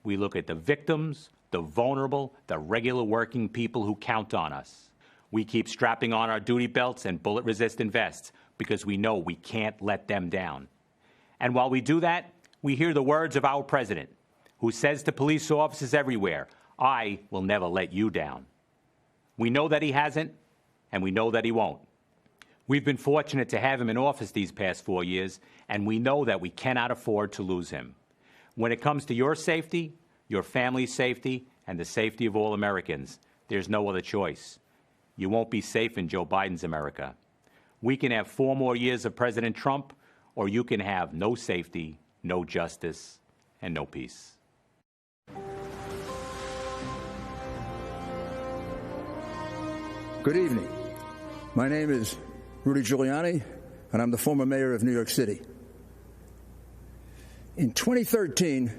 We look at the victims, the vulnerable, the regular working people who count on us. We keep strapping on our duty belts and bullet-resistant vests because we know we can't let them down. And while we do that, we hear the words of our president, who says to police officers everywhere, I will never let you down. We know that he hasn't, and we know that he won't. We've been fortunate to have him in office these past 4 years, and we know that we cannot afford to lose him. When it comes to your safety, your family's safety, and the safety of all Americans, there's no other choice. You won't be safe in Joe Biden's America. We can have 4 more years of President Trump, or you can have no safety, no justice, and no peace. Good evening. My name is Rudy Giuliani, and I'm the former mayor of New York City. In 2013,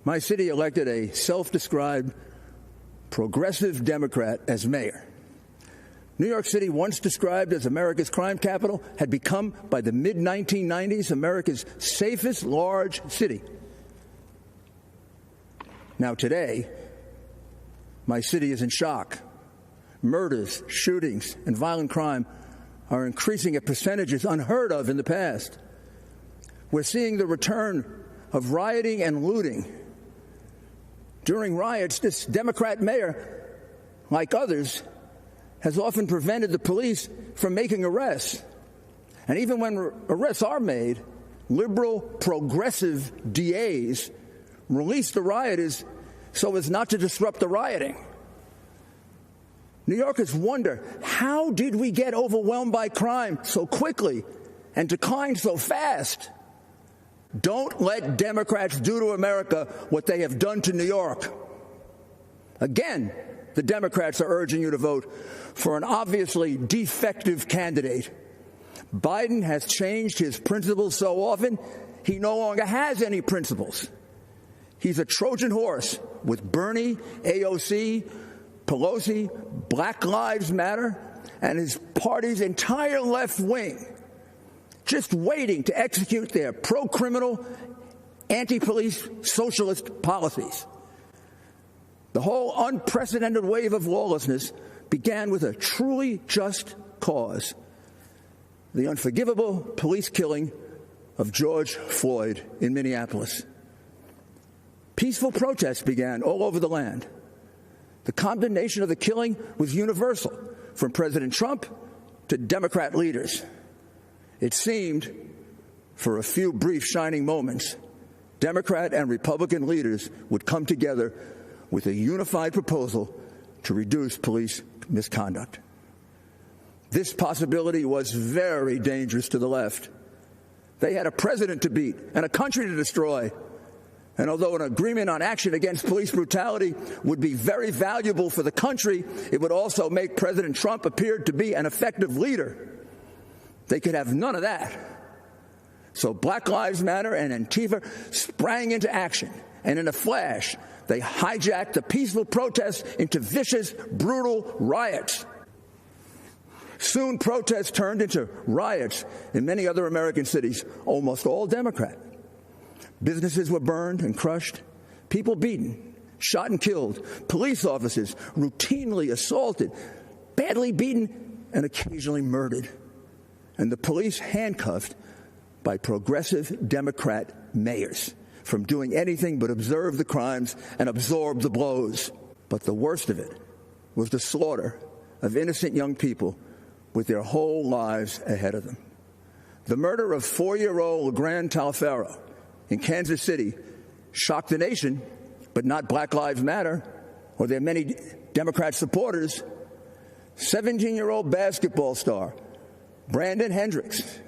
my city elected a self-described progressive Democrat as mayor. New York City, once described as America's crime capital, had become, by the mid-1990s, America's safest large city. Now today, my city is in shock. Murders, shootings, and violent crime are increasing at percentages unheard of in the past. We're seeing the return of rioting and looting. During riots, this Democrat mayor, like others, has often prevented the police from making arrests. And even when arrests are made, liberal, progressive DAs release the rioters so as not to disrupt the rioting. New Yorkers wonder, how did we get overwhelmed by crime so quickly and decline so fast? Don't let Democrats do to America what they have done to New York. Again, the Democrats are urging you to vote for an obviously defective candidate. Biden has changed his principles so often, he no longer has any principles. He's a Trojan horse with Bernie, AOC, Pelosi, Black Lives Matter, and his party's entire left wing, just waiting to execute their pro-criminal, anti-police socialist policies. The whole unprecedented wave of lawlessness began with a truly just cause: the unforgivable police killing of George Floyd in Minneapolis. Peaceful protests began all over the land. The condemnation of the killing was universal, from President Trump to Democrat leaders. It seemed, for a few brief shining moments, Democrat and Republican leaders would come together with a unified proposal to reduce police misconduct. This possibility was very dangerous to the left. They had a president to beat and a country to destroy. And although an agreement on action against police brutality would be very valuable for the country, it would also make President Trump appear to be an effective leader. They could have none of that. So Black Lives Matter and Antifa sprang into action, and in a flash, they hijacked the peaceful protests into vicious, brutal riots. Soon, protests turned into riots in many other American cities, almost all Democrat. Businesses were burned and crushed, people beaten, shot and killed, police officers routinely assaulted, badly beaten, and occasionally murdered, and the police handcuffed by progressive Democrat mayors from doing anything but observe the crimes and absorb the blows. But the worst of it was the slaughter of innocent young people with their whole lives ahead of them. The murder of 4-year-old LeGrand Talfaro in Kansas City shocked the nation, but not Black Lives Matter or their many Democrat supporters. 17-year-old basketball star Brandon Hendricks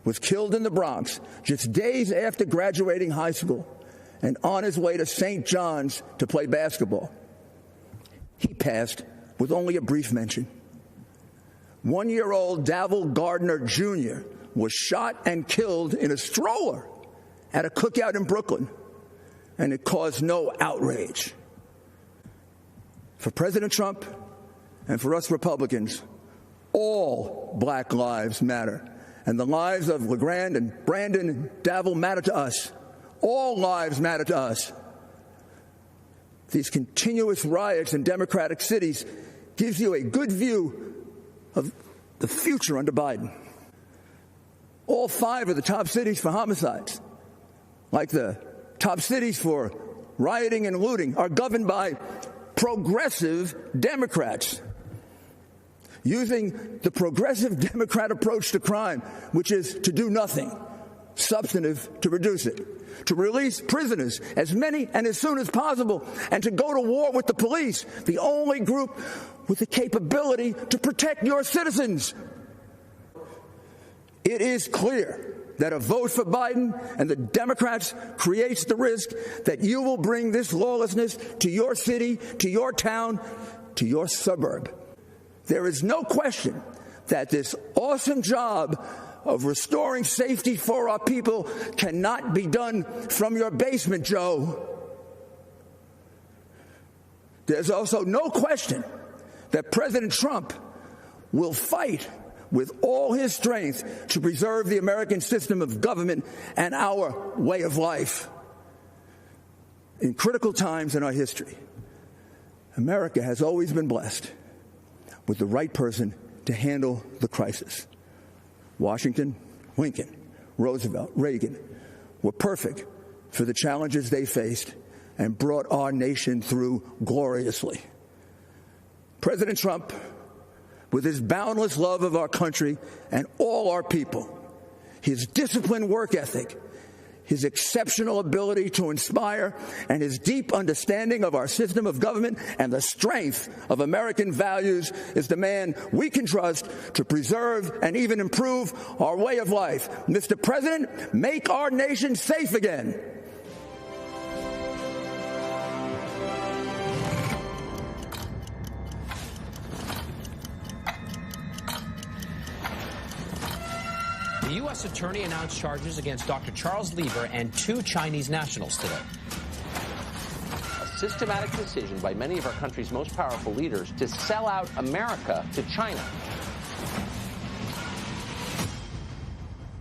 was killed in the Bronx just days after graduating high school and on his way to St. John's to play basketball. He passed with only a brief mention. 1-year-old Davil Gardner Jr. was shot and killed in a stroller at a cookout in Brooklyn, and it caused no outrage. For President Trump and for us Republicans, all Black lives matter, and the lives of LeGrand and Brandon and Davil matter to us. All lives matter to us. These continuous riots in Democratic cities gives you a good view of the future under Biden. All 5 of the top cities for homicides, like the top cities for rioting and looting, are governed by progressive Democrats. using the progressive Democrat approach to crime, which is to do nothing substantive to reduce it, to release prisoners, as many and as soon as possible, and to go to war with the police, the only group with the capability to protect your citizens. It is clear that a vote for Biden and the Democrats creates the risk that you will bring this lawlessness to your city, to your town, to your suburb. There is no question that this awesome job of restoring safety for our people cannot be done from your basement, Joe. There's also no question that President Trump will fight with all his strength to preserve the American system of government and our way of life. In critical times in our history, America has always been blessed with the right person to handle the crisis. Washington, Lincoln, Roosevelt, Reagan were perfect for the challenges they faced and brought our nation through gloriously. President Trump, with his boundless love of our country and all our people, his disciplined work ethic, his exceptional ability to inspire, and his deep understanding of our system of government and the strength of American values, is the man we can trust to preserve and even improve our way of life. Mr. President, make our nation safe again. The U.S. attorney announced charges against Dr. Charles Lieber and 2 Chinese nationals today. A systematic decision by many of our country's most powerful leaders to sell out America to China.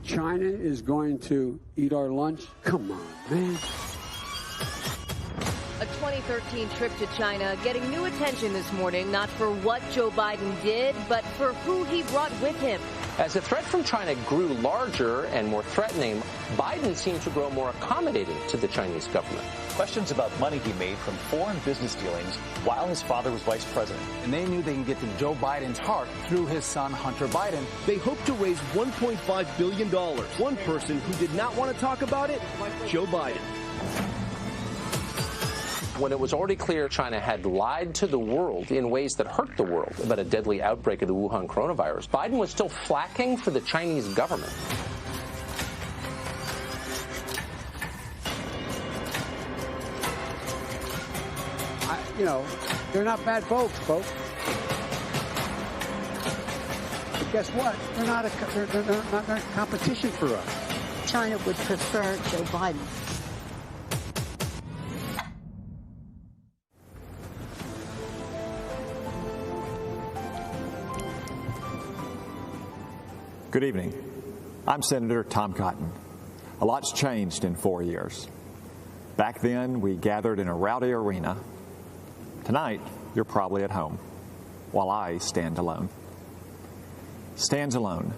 China is going to eat our lunch? Come on, man. A 2013 trip to China getting new attention this morning, not for what Joe Biden did, but for who he brought with him. As the threat from China grew larger and more threatening, Biden seemed to grow more accommodating to the Chinese government. Questions about money he made from foreign business dealings while his father was vice president. And they knew they can get to Joe Biden's heart through his son, Hunter Biden. They hope to raise $1.5 billion. One person who did not want to talk about it, Joe Biden. When it was already clear China had lied to the world in ways that hurt the world about a deadly outbreak of the Wuhan coronavirus, Biden was still flacking for the Chinese government. They're not bad folks. But guess what? They're not a competition for us. China would prefer Joe Biden. Good evening. I'm Senator Tom Cotton. A lot's changed in 4 years. Back then, we gathered in a rowdy arena. Tonight, you're probably at home, while I stand alone. Stands alone.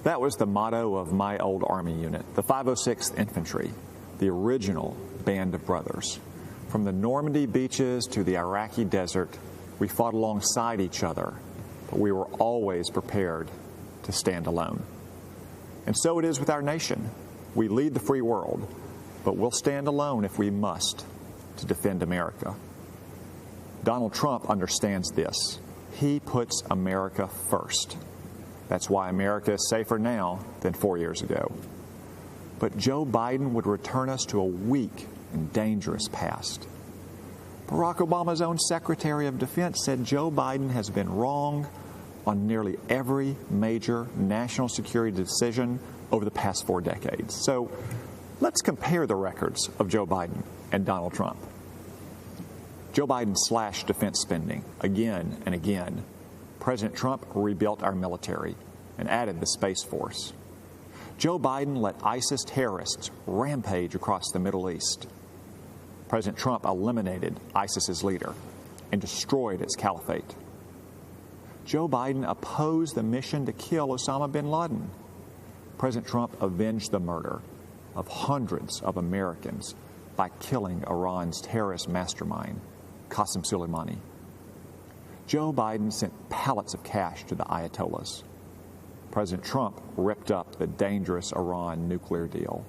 That was the motto of my old Army unit, the 506th Infantry, the original band of brothers. From the Normandy beaches to the Iraqi desert, we fought alongside each other, but we were always prepared to stand alone. And so it is with our nation. We lead the free world, but we'll stand alone if we must to defend America. Donald Trump understands this. He puts America first. That's why America is safer now than 4 years ago. But Joe Biden would return us to a weak and dangerous past. Barack Obama's own Secretary of Defense said Joe Biden has been wrong on nearly every major national security decision over the past 4 decades. So let's compare the records of Joe Biden and Donald Trump. Joe Biden slashed defense spending again and again. President Trump rebuilt our military and added the Space Force. Joe Biden let ISIS terrorists rampage across the Middle East. President Trump eliminated ISIS's leader and destroyed its caliphate. Joe Biden opposed the mission to kill Osama bin Laden. President Trump avenged the murder of hundreds of Americans by killing Iran's terrorist mastermind, Qasem Soleimani. Joe Biden sent pallets of cash to the Ayatollahs. President Trump ripped up the dangerous Iran nuclear deal.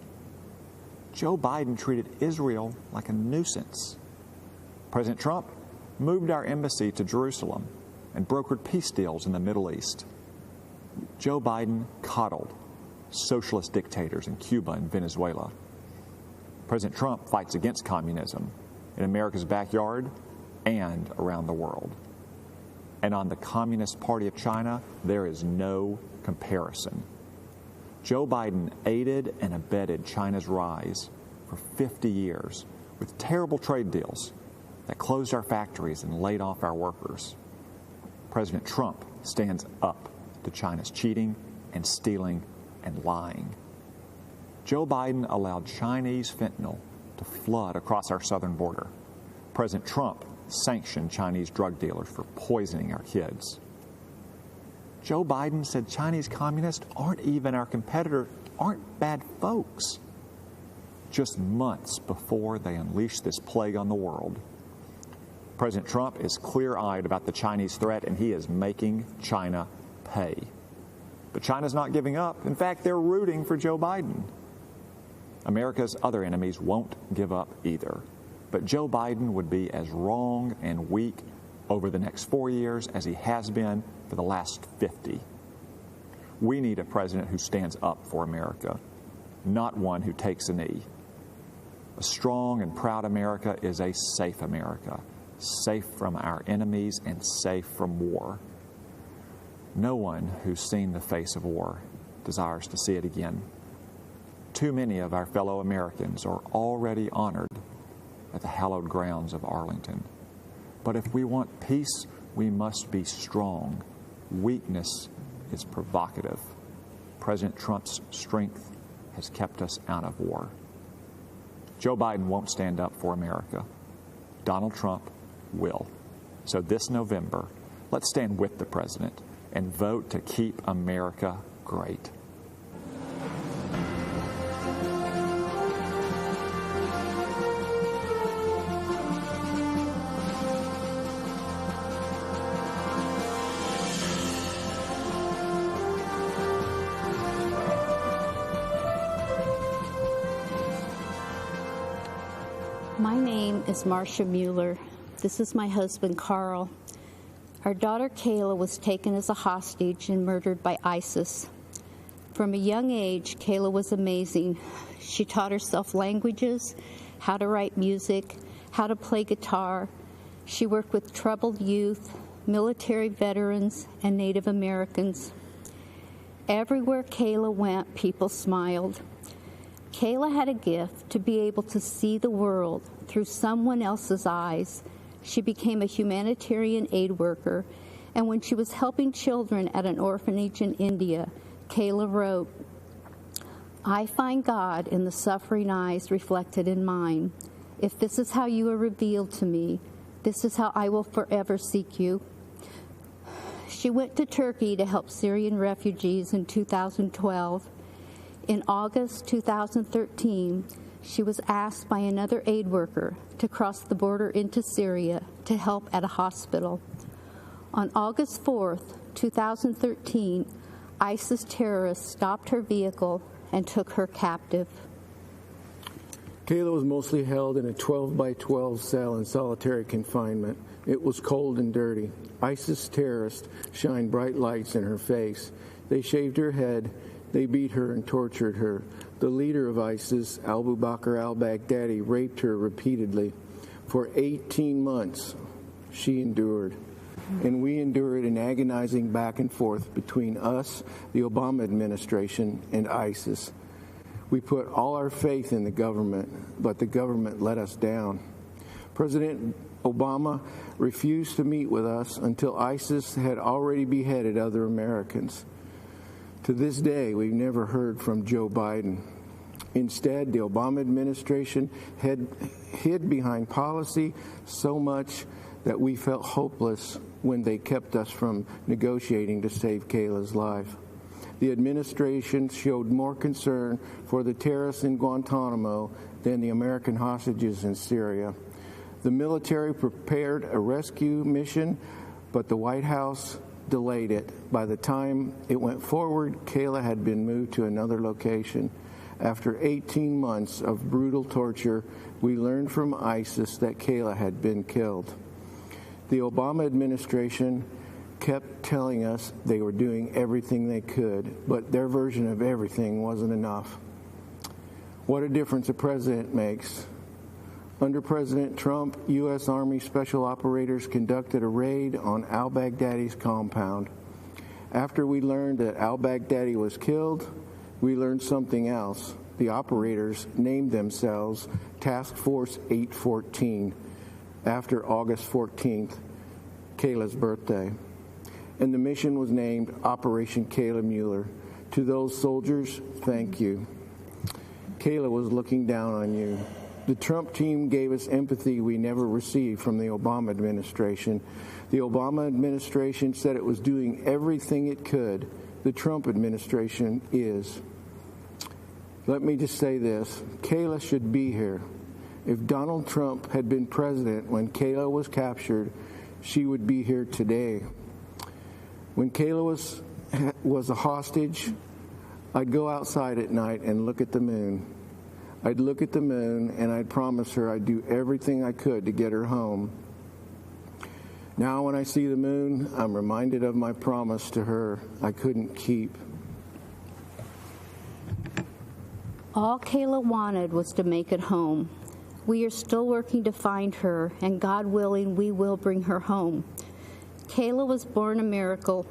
Joe Biden treated Israel like a nuisance. President Trump moved our embassy to Jerusalem and brokered peace deals in the Middle East. Joe Biden coddled socialist dictators in Cuba and Venezuela. President Trump fights against communism in America's backyard and around the world. And on the Communist Party of China, there is no comparison. Joe Biden aided and abetted China's rise for 50 years with terrible trade deals that closed our factories and laid off our workers. President Trump stands up to China's cheating and stealing and lying. Joe Biden allowed Chinese fentanyl to flood across our southern border. President Trump sanctioned Chinese drug dealers for poisoning our kids. Joe Biden said Chinese communists aren't even our competitor, aren't bad folks. Just months before they unleashed this plague on the world. President Trump is clear-eyed about the Chinese threat, and he is making China pay. But China's not giving up. In fact, they're rooting for Joe Biden. America's other enemies won't give up either. But Joe Biden would be as wrong and weak over the next 4 years as he has been for the last 50. We need a president who stands up for America, not one who takes a knee. A strong and proud America is a safe America, safe from our enemies and safe from war. No one who's seen the face of war desires to see it again. Too many of our fellow Americans are already honored at the hallowed grounds of Arlington. But if we want peace, we must be strong. Weakness is provocative. President Trump's strength has kept us out of war. Joe Biden won't stand up for America. Donald Trump will. So this November, let's stand with the president and vote to keep America great. My name is Marsha Mueller. This is my husband, Carl. Our daughter, Kayla, was taken as a hostage and murdered by ISIS. From a young age, Kayla was amazing. She taught herself languages, how to write music, how to play guitar. She worked with troubled youth, military veterans, and Native Americans. Everywhere Kayla went, people smiled. Kayla had a gift to be able to see the world through someone else's eyes. She became a humanitarian aid worker, and when she was helping children at an orphanage in India, Kayla wrote, "I find God in the suffering eyes reflected in mine. If this is how you are revealed to me, this is how I will forever seek you." She went to Turkey to help Syrian refugees in 2012. In August 2013, she was asked by another aid worker to cross the border into Syria to help at a hospital. On August 4th, 2013, ISIS terrorists stopped her vehicle and took her captive. Kayla was mostly held in a 12 by 12 cell in solitary confinement. It was cold and dirty. ISIS terrorists shined bright lights in her face. They shaved her head. They beat her and tortured her. The leader of ISIS, Abu Bakr al-Baghdadi, raped her repeatedly. For 18 months, she endured. And we endured an agonizing back and forth between us, the Obama administration, and ISIS. We put all our faith in the government, but the government let us down. President Obama refused to meet with us until ISIS had already beheaded other Americans. To this day, we've never heard from Joe Biden. Instead, the Obama administration hid behind policy so much that we felt hopeless when they kept us from negotiating to save Kayla's life. The administration showed more concern for the terrorists in Guantanamo than the American hostages in Syria. The military prepared a rescue mission but the White House delayed it. By the time it went forward, Kayla had been moved to another location. After 18 months of brutal torture, we learned from ISIS that Kayla had been killed. The Obama administration kept telling us they were doing everything they could, but their version of everything wasn't enough. What a difference a president makes. Under President Trump, U.S. Army Special Operators conducted a raid on al-Baghdadi's compound. After we learned that al-Baghdadi was killed, we learned something else. The operators named themselves Task Force 814 after August 14th, Kayla's birthday. And the mission was named Operation Kayla Mueller. To those soldiers, thank you. Kayla was looking down on you. The Trump team gave us empathy we never received from the Obama administration. The Obama administration said it was doing everything it could. The Trump administration is. Let me just say this. Kayla should be here. If Donald Trump had been president when Kayla was captured, she would be here today. When Kayla was a hostage, I'd go outside at night and look at the moon. I'd look at the moon and I'd promise her I'd do everything I could to get her home. Now when I see the moon, I'm reminded of my promise to her I couldn't keep. All Kayla wanted was to make it home. We are still working to find her, and God willing, we will bring her home. Kayla was born a miracle.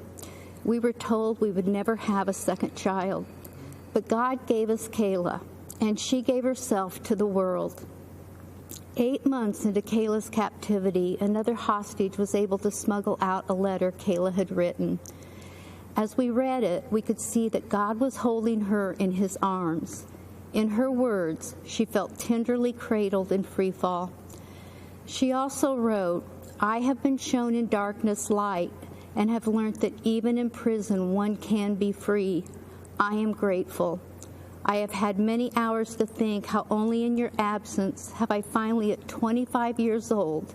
We were told we would never have a second child, but God gave us Kayla, and she gave herself to the world. 8 months into Kayla's captivity, another hostage was able to smuggle out a letter Kayla had written. As we read it, we could see that God was holding her in his arms. In her words, she felt tenderly cradled in free fall. She also wrote, "I have been shown in darkness light and have learned that even in prison one can be free. I am grateful. I have had many hours to think how only in your absence have I finally, at 25 years old,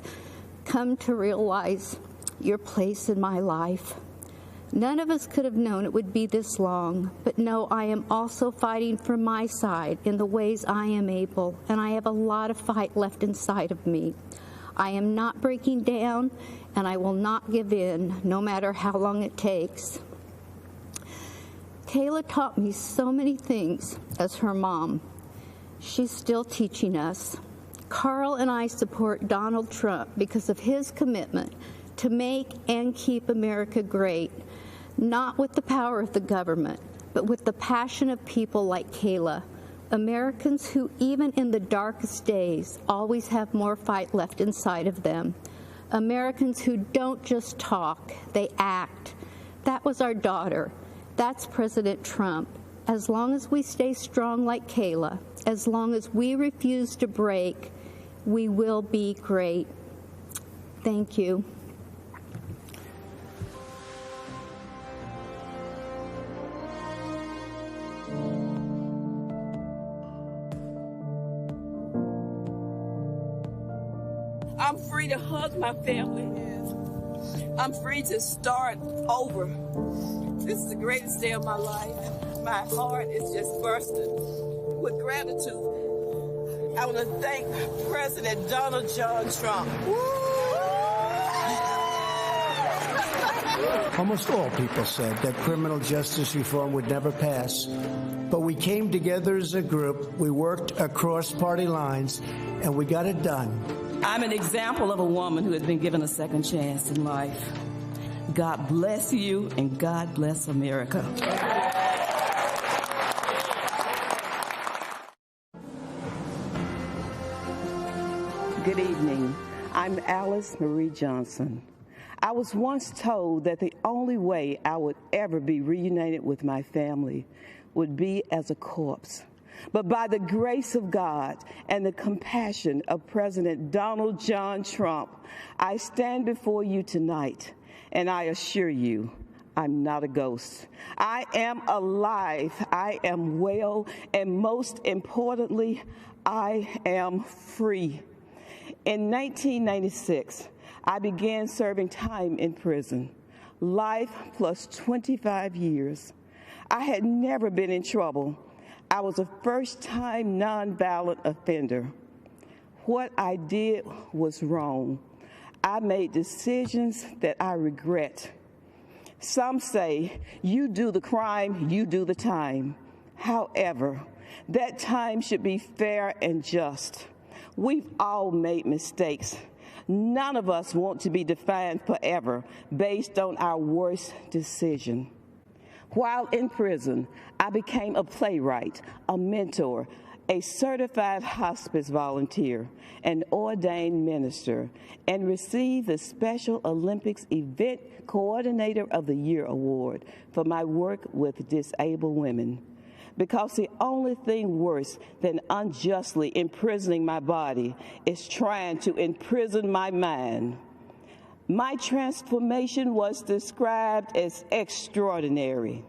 come to realize your place in my life. None of us could have known it would be this long, but no, I am also fighting for my side in the ways I am able, and I have a lot of fight left inside of me. I am not breaking down, and I will not give in, no matter how long it takes." Kayla taught me so many things as her mom. She's still teaching us. Carl and I support Donald Trump because of his commitment to make and keep America great, not with the power of the government, but with the passion of people like Kayla, Americans who, even in the darkest days, always have more fight left inside of them. Americans who don't just talk, they act. That was our daughter. That's President Trump. As long as we stay strong like Kayla, as long as we refuse to break, we will be great. Thank you. I'm free to hug my family. I'm free to start over. This is the greatest day of my life. My heart is just bursting with gratitude. I want to thank President Donald John Trump. Almost all people said that criminal justice reform would never pass. But we came together as a group, we worked across party lines, and we got it done. I'm an example of a woman who has been given a second chance in life. God bless you, and God bless America. Good evening. I'm Alice Marie Johnson. I was once told that the only way I would ever be reunited with my family would be as a corpse. But by the grace of God and the compassion of President Donald John Trump, I stand before you tonight, and I assure you, I'm not a ghost. I am alive, I am well, and most importantly, I am free. In 1996, I began serving time in prison, life plus 25 years. I had never been in trouble. I was a first-time nonviolent offender. What I did was wrong. I made decisions that I regret. Some say, you do the crime, you do the time. However, that time should be fair and just. We've all made mistakes. None of us want to be defined forever based on our worst decision. While in prison, I became a playwright, a mentor, a certified hospice volunteer, an ordained minister, and received the Special Olympics Event Coordinator of the Year award for my work with disabled women. Because the only thing worse than unjustly imprisoning my body is trying to imprison my mind. My transformation was described as extraordinary.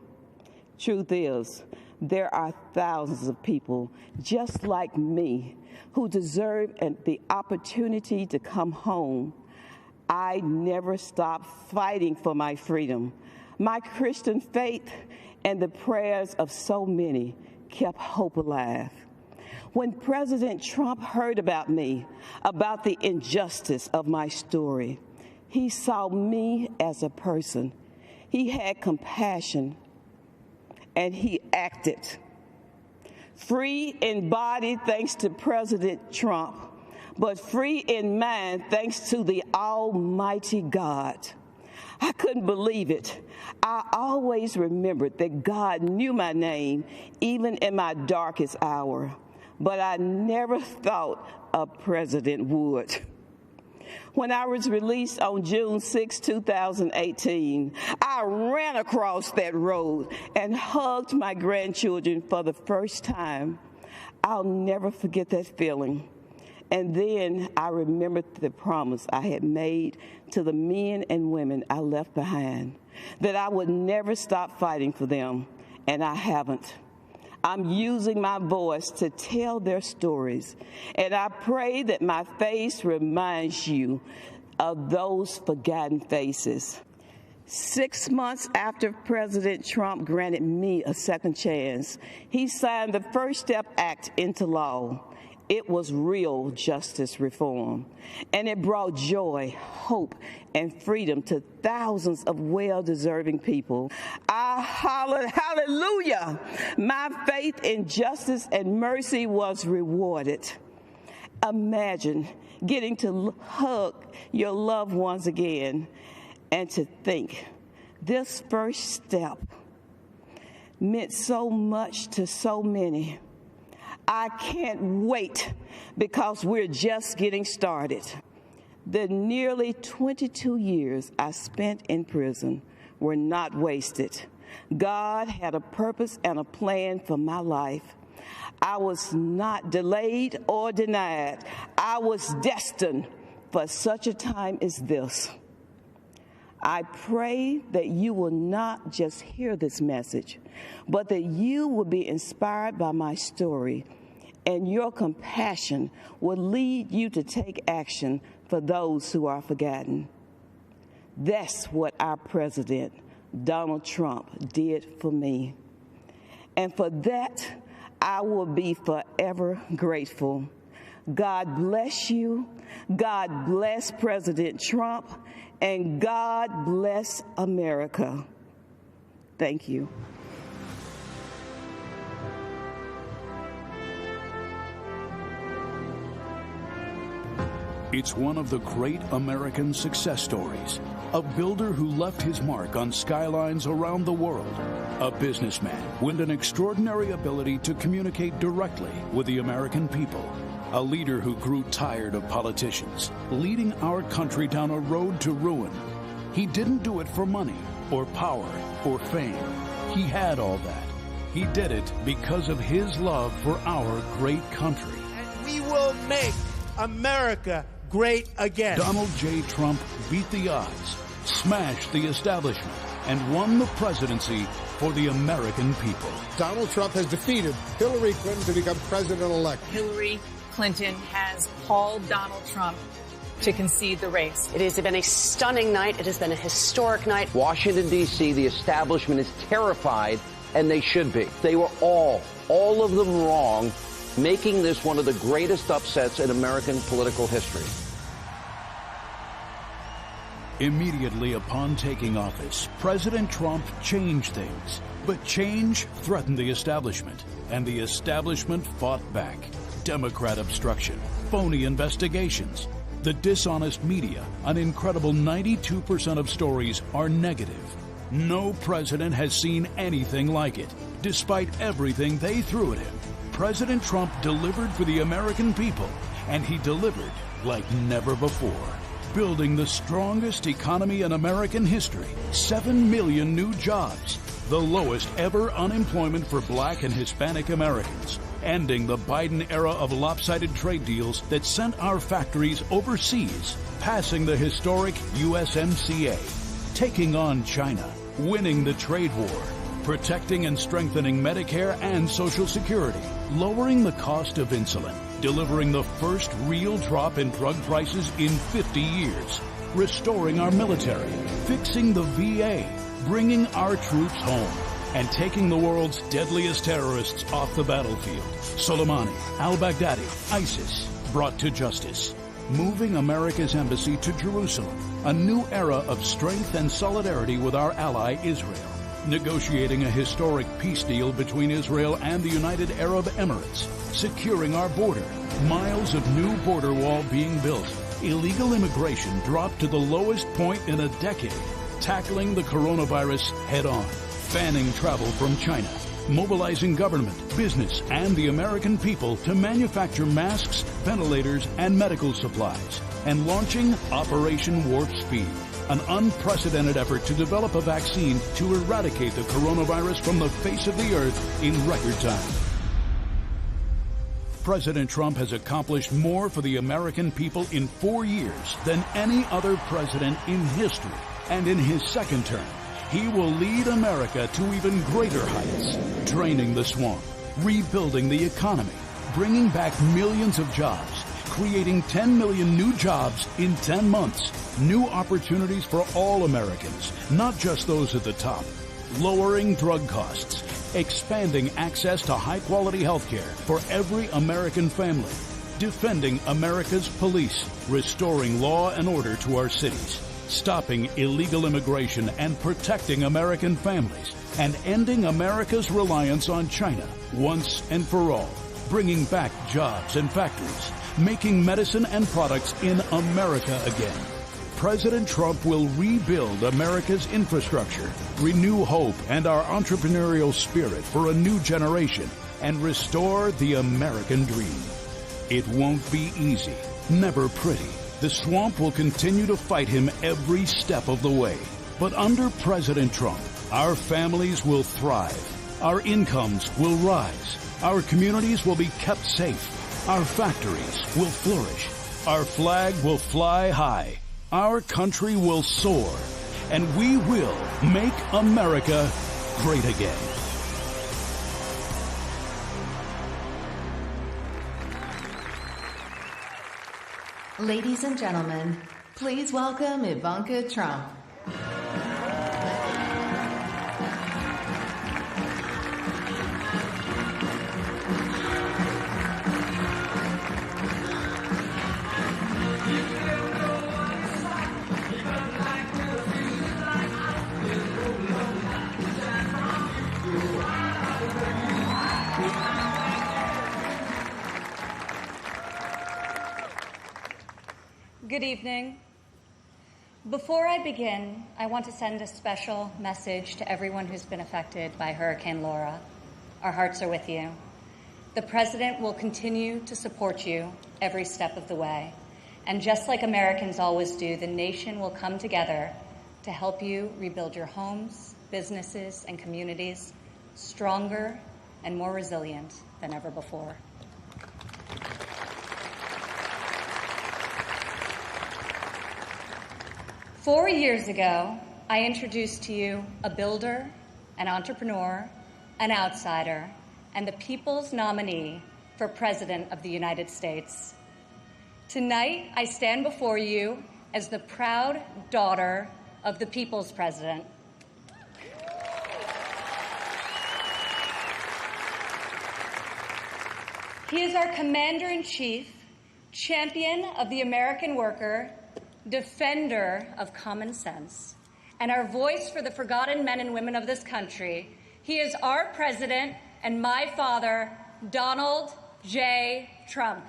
Truth is, there are thousands of people just like me who deserve the opportunity to come home. I never stopped fighting for my freedom. My Christian faith and the prayers of so many kept hope alive. When President Trump heard about me, about the injustice of my story, he saw me as a person. He had compassion, and he acted. Free in body thanks to President Trump, but free in mind thanks to the Almighty God. I couldn't believe it. I always remembered that God knew my name, even in my darkest hour, but I never thought a president would. When I was released on June 6, 2018, I ran across that road and hugged my grandchildren for the first time. I'll never forget that feeling. And then I remembered the promise I had made to the men and women I left behind, that I would never stop fighting for them, and I haven't. I'm using my voice to tell their stories, and I pray that my face reminds you of those forgotten faces. 6 months after President Trump granted me a second chance, he signed the First Step Act into law. It was real justice reform, and it brought joy, hope, and freedom to thousands of well-deserving people. I hollered, hallelujah! My faith in justice and mercy was rewarded. Imagine getting to hug your loved ones again and to think this first step meant so much to so many. I can't wait because we're just getting started. The nearly 22 years I spent in prison were not wasted. God had a purpose and a plan for my life. I was not delayed or denied. I was destined for such a time as this. I pray that you will not just hear this message, but that you will be inspired by my story, and your compassion will lead you to take action for those who are forgotten. That's what our president, Donald Trump, did for me. And for that, I will be forever grateful. God bless you. God bless President Trump. And God bless America. Thank you. It's one of the great American success stories. A builder who left his mark on skylines around the world. A businessman with an extraordinary ability to communicate directly with the American people. A leader who grew tired of politicians, leading our country down a road to ruin. He didn't do it for money or power or fame. He had all that. He did it because of his love for our great country. And we will make America great again. Donald J. Trump beat the odds, smashed the establishment, and won the presidency for the American people. Donald Trump has defeated Hillary Clinton to become president-elect. Hillary Clinton has called Donald Trump to concede the race. It has been a stunning night. It has been a historic night. Washington, D.C., the establishment is terrified, and they should be. They were all of them wrong, making this one of the greatest upsets in American political history. Immediately upon taking office, President Trump changed things. But change threatened the establishment, and the establishment fought back. Democrat obstruction, phony investigations, the dishonest media. An incredible 92% of stories are negative. No president has seen anything like it. Despite everything they threw at him, President Trump delivered for the American people, and he delivered like never before. Building the strongest economy in American history, 7 million new jobs, the lowest ever unemployment for Black and Hispanic Americans, ending the Biden era of lopsided trade deals that sent our factories overseas, passing the historic USMCA, taking on China, winning the trade war, protecting and strengthening Medicare and Social Security, lowering the cost of insulin, delivering the first real drop in drug prices in 50 years, restoring our military, fixing the VA, bringing our troops home, and taking the world's deadliest terrorists off the battlefield. Soleimani, al-Baghdadi, ISIS, brought to justice. Moving America's embassy to Jerusalem, a new era of strength and solidarity with our ally Israel. Negotiating a historic peace deal between Israel and the United Arab Emirates. Securing our border. Miles of new border wall being built. Illegal immigration dropped to the lowest point in a decade. Tackling the coronavirus head-on. Banning travel from China. Mobilizing government, business, and the American people to manufacture masks, ventilators, and medical supplies. And launching Operation Warp Speed, an unprecedented effort to develop a vaccine to eradicate the coronavirus from the face of the earth in record time. President Trump has accomplished more for the American people in 4 years than any other president in history. And in his second term, he will lead America to even greater heights, draining the swamp, rebuilding the economy, bringing back millions of jobs, creating 10 million new jobs in 10 months, new opportunities for all Americans, not just those at the top, lowering drug costs, expanding access to high-quality health care for every American family, defending America's police, restoring law and order to our cities, stopping illegal immigration and protecting American families, and ending America's reliance on China once and for all, bringing back jobs and factories, making medicine and products in America again. President Trump will rebuild America's infrastructure, renew hope and our entrepreneurial spirit for a new generation, and restore the American dream. It won't be easy, never pretty. The swamp will continue to fight him every step of the way. But under President Trump, our families will thrive. Our incomes will rise. Our communities will be kept safe. Our factories will flourish. Our flag will fly high. Our country will soar. And we will make America great again. Ladies and gentlemen, please welcome Ivanka Trump. Good evening. Before I begin, I want to send a special message to everyone who's been affected by Hurricane Laura. Our hearts are with you. The President will continue to support you every step of the way. And just like Americans always do, the nation will come together to help you rebuild your homes, businesses, and communities stronger and more resilient than ever before. Four years ago, I introduced to you a builder, an entrepreneur, an outsider, and the people's nominee for President of the United States. Tonight, I stand before you as the proud daughter of the people's president. He is our commander-in-chief, champion of the American worker, defender of common sense, and our voice for the forgotten men and women of this country. He is our president and my father, Donald J. Trump.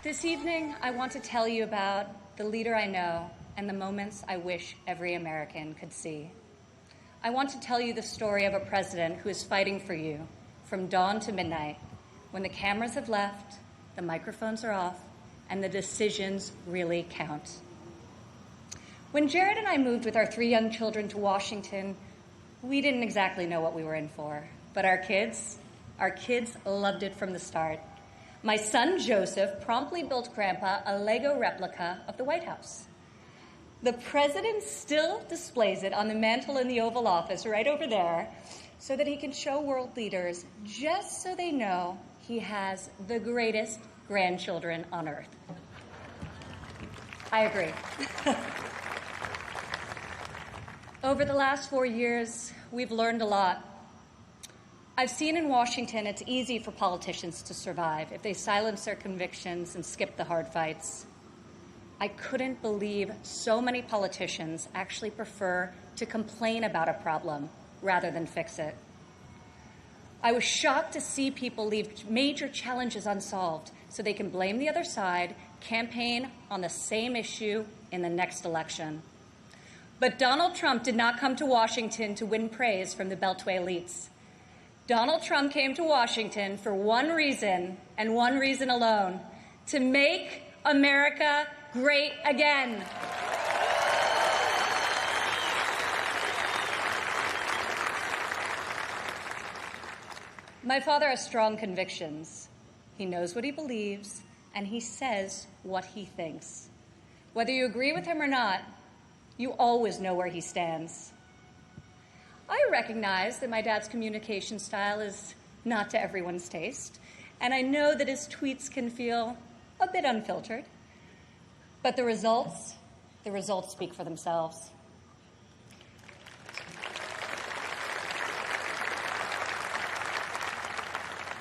This evening, I want to tell you about the leader I know and the moments I wish every American could see. I want to tell you the story of a president who is fighting for you from dawn to midnight, when the cameras have left, the microphones are off, and the decisions really count. When Jared and I moved with our 3 young children to Washington, we didn't exactly know what we were in for, but our kids loved it from the start. My son, Joseph, promptly built Grandpa a Lego replica of the White House. The president still displays it on the mantle in the Oval Office right over there so that he can show world leaders, just so they know he has the greatest grandchildren on earth. I agree. Over the last 4 years, we've learned a lot. I've seen in Washington it's easy for politicians to survive if they silence their convictions and skip the hard fights. I couldn't believe so many politicians actually prefer to complain about a problem rather than fix it. I was shocked to see people leave major challenges unsolved so they can blame the other side, campaign on the same issue in the next election. But Donald Trump did not come to Washington to win praise from the Beltway elites. Donald Trump came to Washington for one reason, and one reason alone: to make America great again. My father has strong convictions. He knows what he believes, and he says what he thinks. Whether you agree with him or not, you always know where he stands. I recognize that my dad's communication style is not to everyone's taste, and I know that his tweets can feel a bit unfiltered. But the results speak for themselves.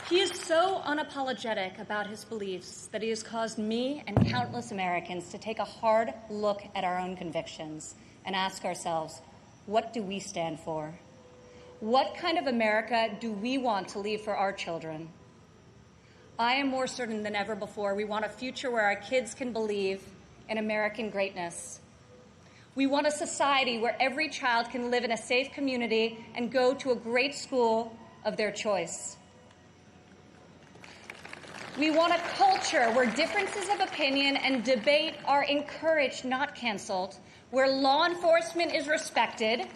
He is so unapologetic about his beliefs that he has caused me and countless Americans to take a hard look at our own convictions and ask ourselves, what do we stand for? What kind of America do we want to leave for our children? I am more certain than ever before we want a future where our kids can believe in American greatness. We want a society where every child can live in a safe community and go to a great school of their choice. We want a culture where differences of opinion and debate are encouraged, not canceled, where law enforcement is respected,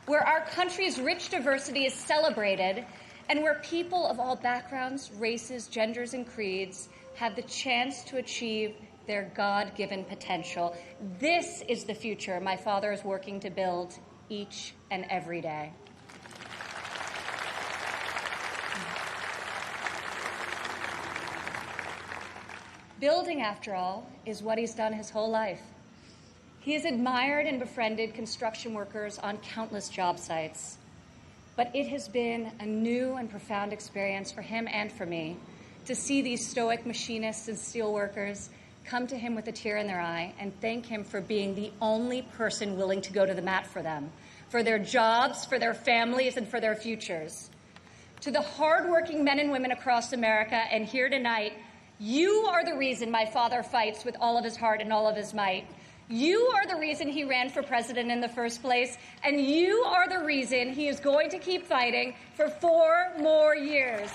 where our country's rich diversity is celebrated, and where people of all backgrounds, races, genders, and creeds have the chance to achieve their God-given potential. This is the future my father is working to build each and every day. Building, after all, is what he's done his whole life. He has admired and befriended construction workers on countless job sites. But it has been a new and profound experience for him and for me to see these stoic machinists and steelworkers come to him with a tear in their eye and thank him for being the only person willing to go to the mat for them, for their jobs, for their families, and for their futures. To the hardworking men and women across America and here tonight, you are the reason my father fights with all of his heart and all of his might. You are the reason he ran for president in the first place, and you are the reason he is going to keep fighting for 4 more years.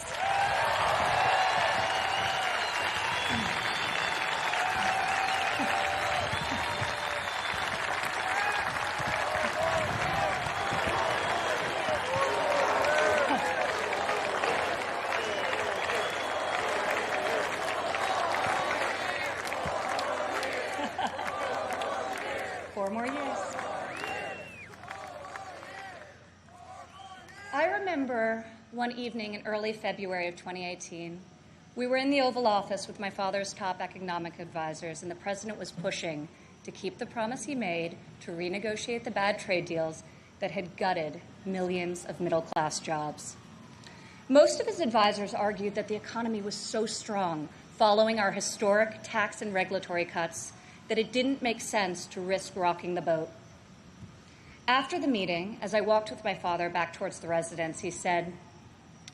remember one evening in early February of 2018, we were in the Oval Office with my father's top economic advisors, and the president was pushing to keep the promise he made to renegotiate the bad trade deals that had gutted millions of middle-class jobs. Most of his advisors argued that the economy was so strong following our historic tax and regulatory cuts that it didn't make sense to risk rocking the boat. After the meeting, as I walked with my father back towards the residence, he said,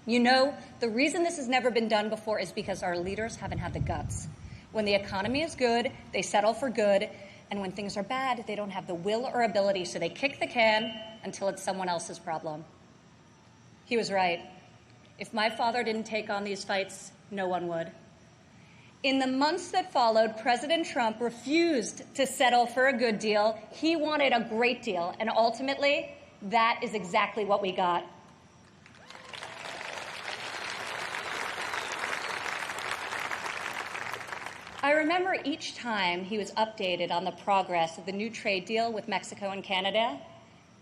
"You know, the reason this has never been done before is because our leaders haven't had the guts. When the economy is good, they settle for good, and when things are bad, they don't have the will or ability, so they kick the can until it's someone else's problem." He was right. If my father didn't take on these fights, no one would. In the months that followed, President Trump refused to settle for a good deal. He wanted a great deal, and ultimately, that is exactly what we got. I remember each time he was updated on the progress of the new trade deal with Mexico and Canada,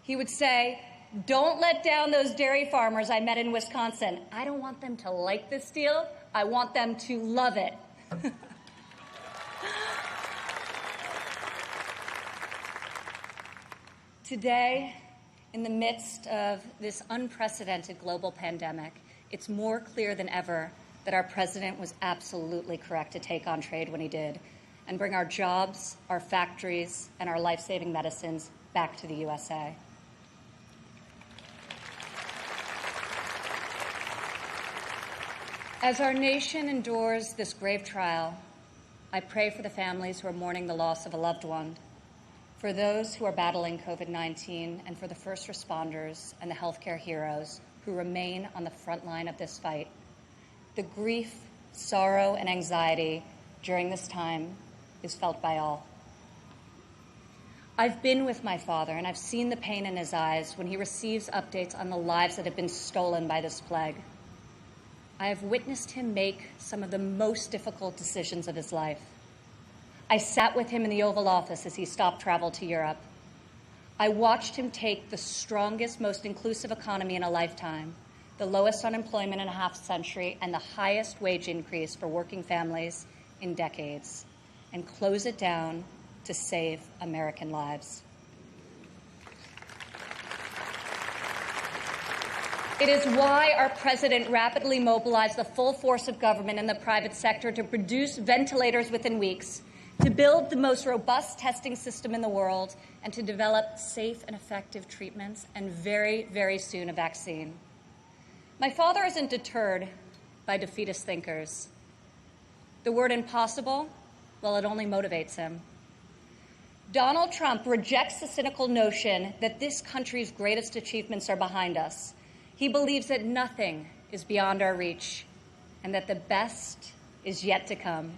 he would say, "Don't let down those dairy farmers I met in Wisconsin. I don't want them to like this deal. I want them to love it." Today, in the midst of this unprecedented global pandemic, it's more clear than ever that our president was absolutely correct to take on trade when he did and bring our jobs, our factories, and our life-saving medicines back to the USA. As our nation endures this grave trial, I pray for the families who are mourning the loss of a loved one, for those who are battling COVID-19, and for the first responders and the healthcare heroes who remain on the front line of this fight. The grief, sorrow, and anxiety during this time is felt by all. I've been with my father, and I've seen the pain in his eyes when he receives updates on the lives that have been stolen by this plague. I have witnessed him make some of the most difficult decisions of his life. I sat with him in the Oval Office as he stopped travel to Europe. I watched him take the strongest, most inclusive economy in a lifetime, the lowest unemployment in a half century, and the highest wage increase for working families in decades, and close it down to save American lives. It is why our president rapidly mobilized the full force of government and the private sector to produce ventilators within weeks, to build the most robust testing system in the world, and to develop safe and effective treatments, and very, very soon a vaccine. My father isn't deterred by defeatist thinkers. The word impossible, well, it only motivates him. Donald Trump rejects the cynical notion that this country's greatest achievements are behind us. He believes that nothing is beyond our reach and that the best is yet to come.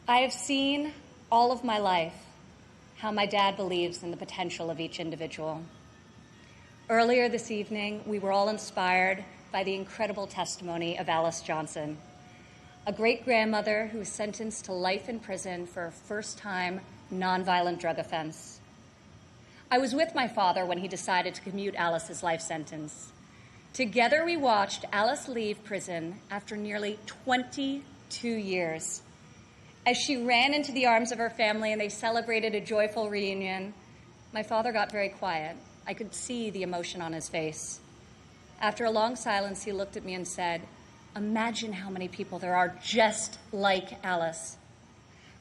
I have seen all of my life how my dad believes in the potential of each individual. Earlier this evening, we were all inspired by the incredible testimony of Alice Johnson, a great-grandmother who was sentenced to life in prison for a first-time nonviolent drug offense. I was with my father when he decided to commute Alice's life sentence. Together, we watched Alice leave prison after nearly 22 years. As she ran into the arms of her family and they celebrated a joyful reunion, my father got very quiet. I could see the emotion on his face. After a long silence, he looked at me and said, "Imagine how many people there are just like Alice."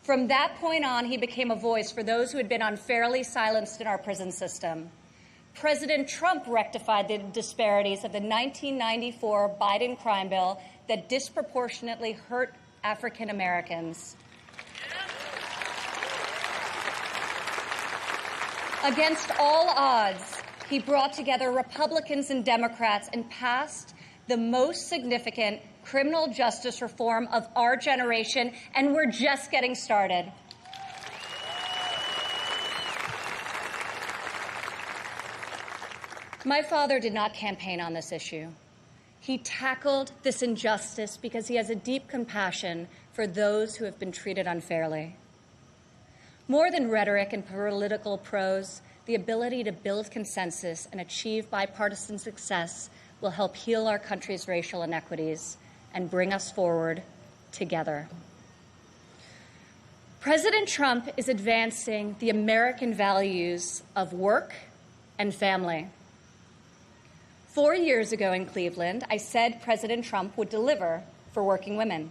From that point on, he became a voice for those who had been unfairly silenced in our prison system. President Trump rectified the disparities of the 1994 Biden crime bill that disproportionately hurt African Americans. Against all odds, he brought together Republicans and Democrats and passed the most significant criminal justice reform of our generation, and we're just getting started. My father did not campaign on this issue. He tackled this injustice because he has a deep compassion for those who have been treated unfairly. More than rhetoric and political prose, the ability to build consensus and achieve bipartisan success will help heal our country's racial inequities and bring us forward together. President Trump is advancing the American values of work and family. 4 years ago in Cleveland, I said President Trump would deliver for working women.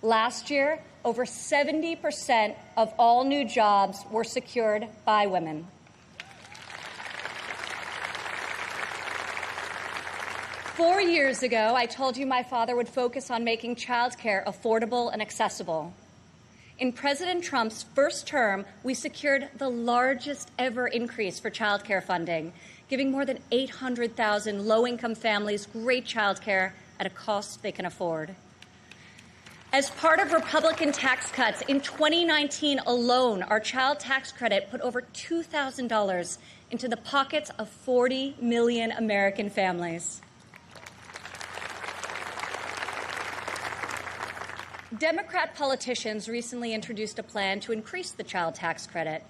Last year, over 70% of all new jobs were secured by women. Four years ago, I told you my father would focus on making childcare affordable and accessible. In President Trump's first term, we secured the largest ever increase for childcare funding, giving more than 800,000 low-income families great childcare at a cost they can afford. As part of Republican tax cuts, in 2019 alone, our child tax credit put over $2,000 into the pockets of 40 million American families. Democrat politicians recently introduced a plan to increase the child tax credit.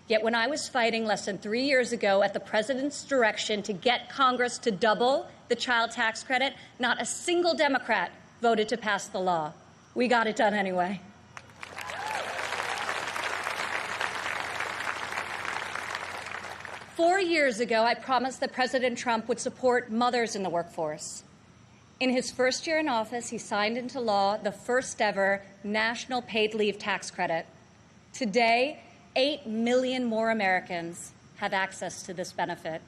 Yet when I was fighting less than 3 years ago at the president's direction to get Congress to double the child tax credit, not a single Democrat voted to pass the law. We got it done anyway. Four years ago, I promised that President Trump would support mothers in the workforce. In his first year in office, he signed into law the first ever national paid leave tax credit. Today, 8 million more Americans have access to this benefit.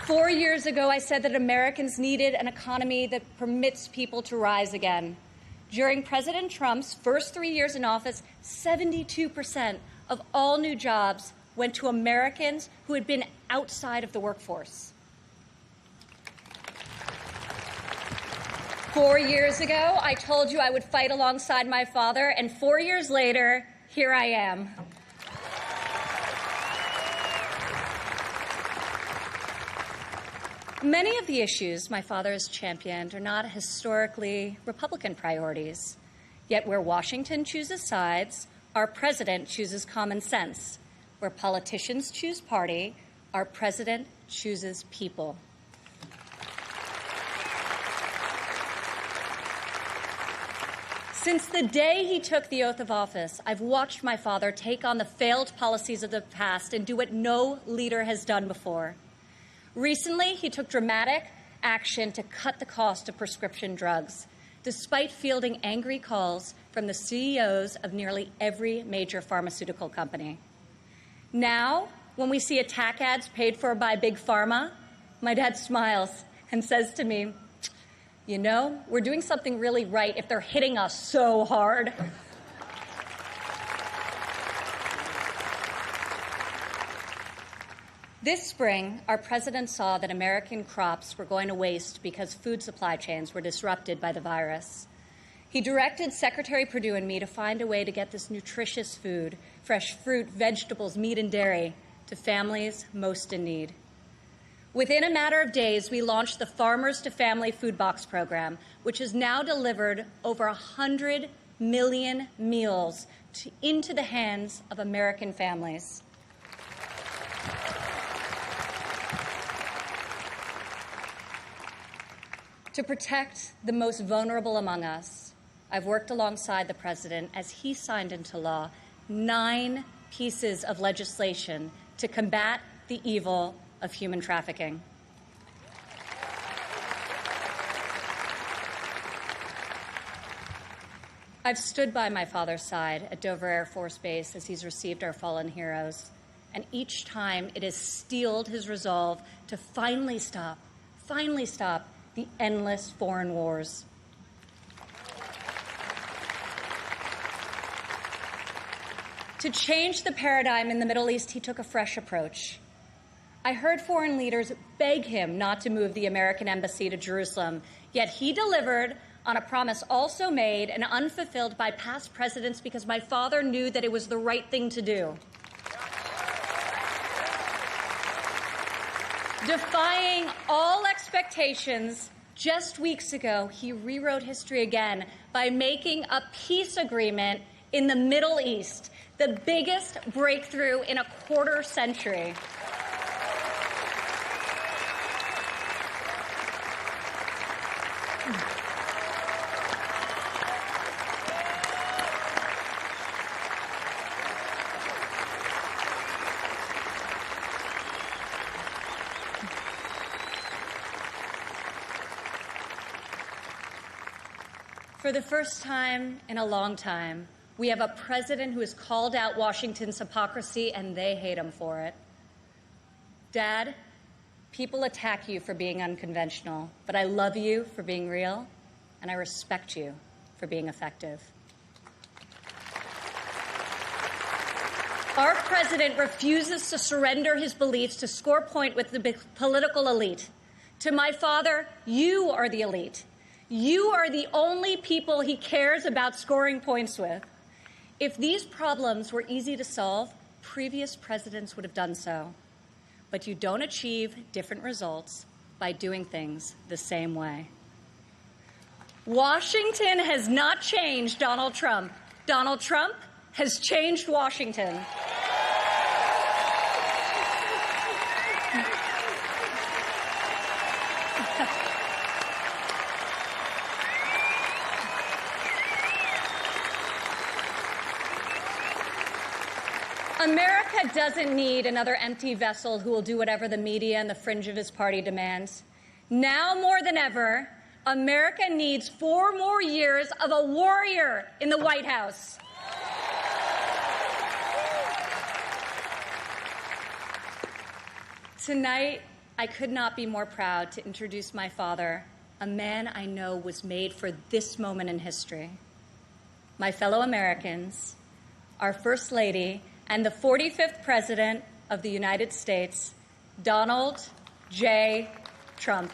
Four years ago, I said that Americans needed an economy that permits people to rise again. During President Trump's first 3 years in office, 72% of all new jobs went to Americans who had been outside of the workforce. 4 years ago, I told you I would fight alongside my father, and 4 years later, here I am. Many of the issues my father has championed are not historically Republican priorities. Yet where Washington chooses sides, our president chooses common sense. Where politicians choose party, our president chooses people. Since the day he took the oath of office, I've watched my father take on the failed policies of the past and do what no leader has done before. Recently, he took dramatic action to cut the cost of prescription drugs, despite fielding angry calls from the CEOs of nearly every major pharmaceutical company. Now, when we see attack ads paid for by Big Pharma, my dad smiles and says to me, "You know, we're doing something really right if they're hitting us so hard." This spring, our president saw that American crops were going to waste because food supply chains were disrupted by the virus. He directed Secretary Perdue and me to find a way to get this nutritious food, fresh fruit, vegetables, meat, and dairy, to families most in need. Within a matter of days, we launched the Farmers to Family Food Box program, which has now delivered over 100 million meals into the hands of American families. To protect the most vulnerable among us, I've worked alongside the president as he signed into law 9 pieces of legislation to combat the evil of human trafficking. I've stood by my father's side at Dover Air Force Base as he's received our fallen heroes, and each time it has steeled his resolve to finally stop the endless foreign wars. To change the paradigm in the Middle East, he took a fresh approach. I heard foreign leaders beg him not to move the American embassy to Jerusalem, yet he delivered on a promise also made and unfulfilled by past presidents because my father knew that it was the right thing to do. Defying all expectations, Just weeks ago, he rewrote history again by making a peace agreement in the Middle East, the biggest breakthrough in a quarter century. For the first time in a long time, we have a president who has called out Washington's hypocrisy, and they hate him for it. Dad, people attack you for being unconventional, but I love you for being real, and I respect you for being effective. Our president refuses to surrender his beliefs to score point with the political elite. To my father, you are the elite. You are the only people he cares about scoring points with. If these problems were easy to solve, previous presidents would have done so. But you don't achieve different results by doing things the same way. Washington has not changed Donald Trump. Donald Trump has changed Washington. America doesn't need another empty vessel who will do whatever the media and the fringe of his party demands. Now more than ever, America needs 4 more years of a warrior in the White House. Tonight, I could not be more proud to introduce my father, a man I know was made for this moment in history. My fellow Americans, our First Lady, and the 45th President of the United States, Donald J. Trump.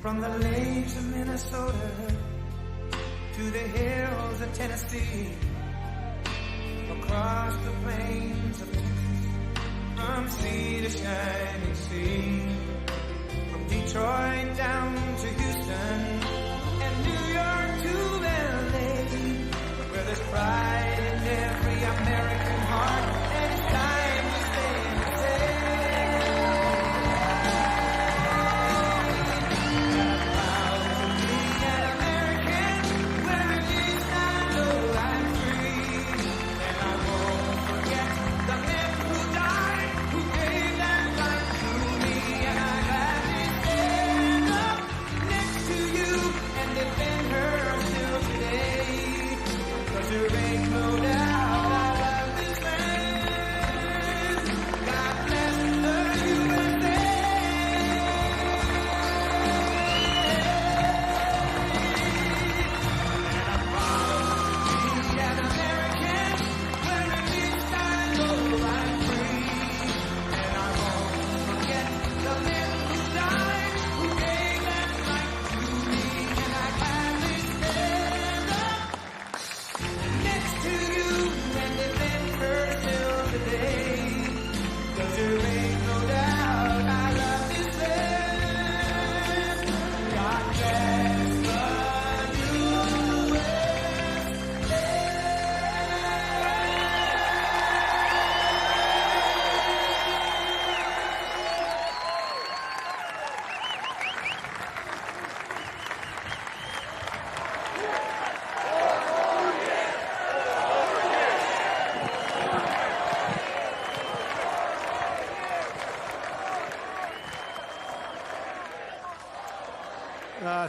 From the lakes of Minnesota to the hills of Tennessee, across the plains of Texas, from sea to shining sea, from Detroit down to Houston and New York to LA, where there's pride in every American heart, and it's time to stand and say,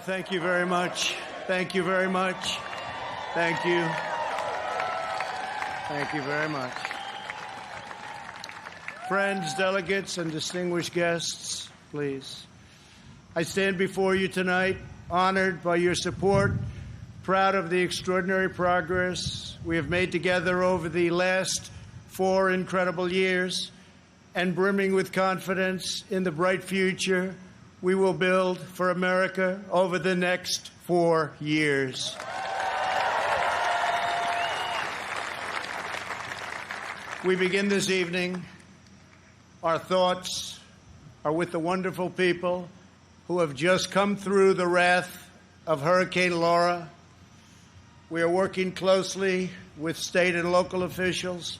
Thank you very much. Thank you very much. Thank you. Thank you very much. Friends, delegates, and distinguished guests, please. I stand before you tonight, honored by your support, proud of the extraordinary progress we have made together over the last 4 incredible years, and brimming with confidence in the bright future we will build for America over the next 4 years. We begin this evening. Our thoughts are with the wonderful people who have just come through the wrath of Hurricane Laura. We are working closely with state and local officials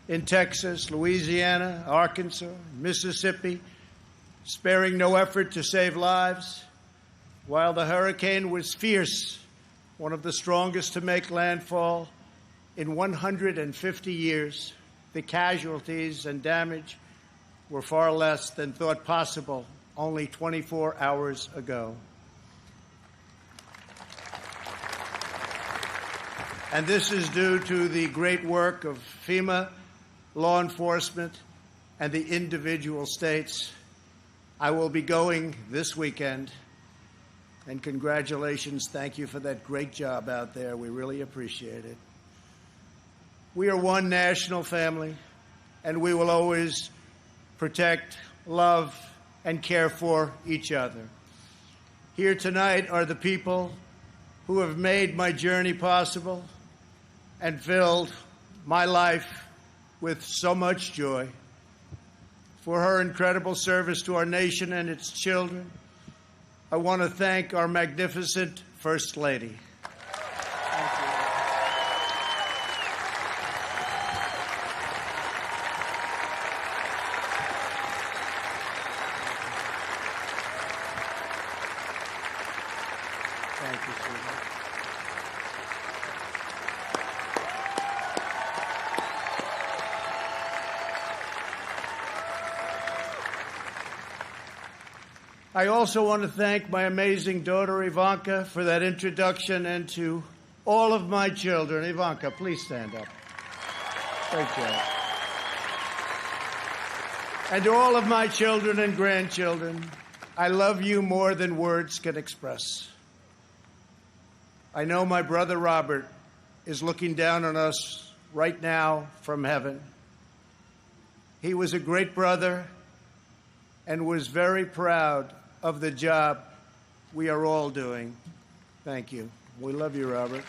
in Texas, Louisiana, Arkansas, Mississippi, sparing no effort to save lives. While the hurricane was fierce, one of the strongest to make landfall in 150 years, the casualties and damage were far less than thought possible only 24 hours ago. And this is due to the great work of FEMA, law enforcement, and the individual states. I will be going this weekend, and congratulations. Thank you for that great job out there. We really appreciate it. We are one national family, and we will always protect, love, and care for each other. Here tonight are the people who have made my journey possible and filled my life with so much joy. For her incredible service to our nation and its children, I want to thank our magnificent First Lady. I also want to thank my amazing daughter, Ivanka, for that introduction, and to all of my children. Ivanka, please stand up. Great job. And to all of my children and grandchildren, I love you more than words can express. I know my brother Robert is looking down on us right now from heaven. He was a great brother and was very proud of the job we are all doing. Thank you. We love you, Robert.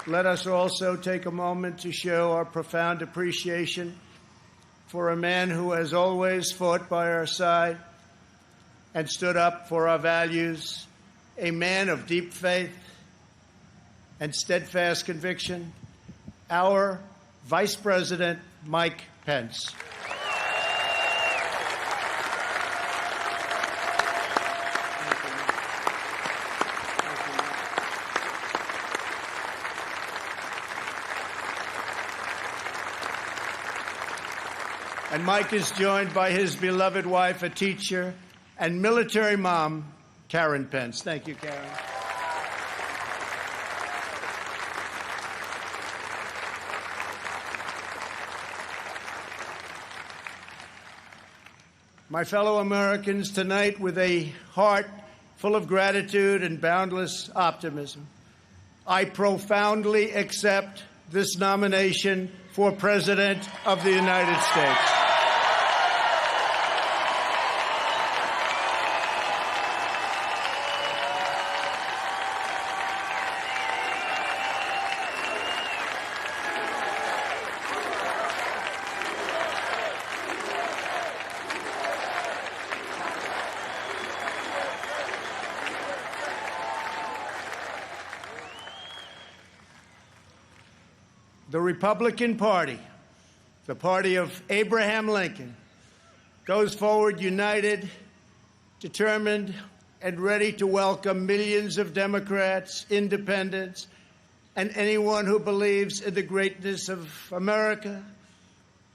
Let us also take a moment to show our profound appreciation for a man who has always fought by our side and stood up for our values, a man of deep faith and steadfast conviction, our Vice President, Mike Pence. And Mike is joined by his beloved wife, a teacher, and military mom, Karen Pence. Thank you, Karen. My fellow Americans, tonight, with a heart full of gratitude and boundless optimism, I profoundly accept this nomination for President of the United States. The Republican Party, the party of Abraham Lincoln, goes forward united, determined, and ready to welcome millions of Democrats, independents, and anyone who believes in the greatness of America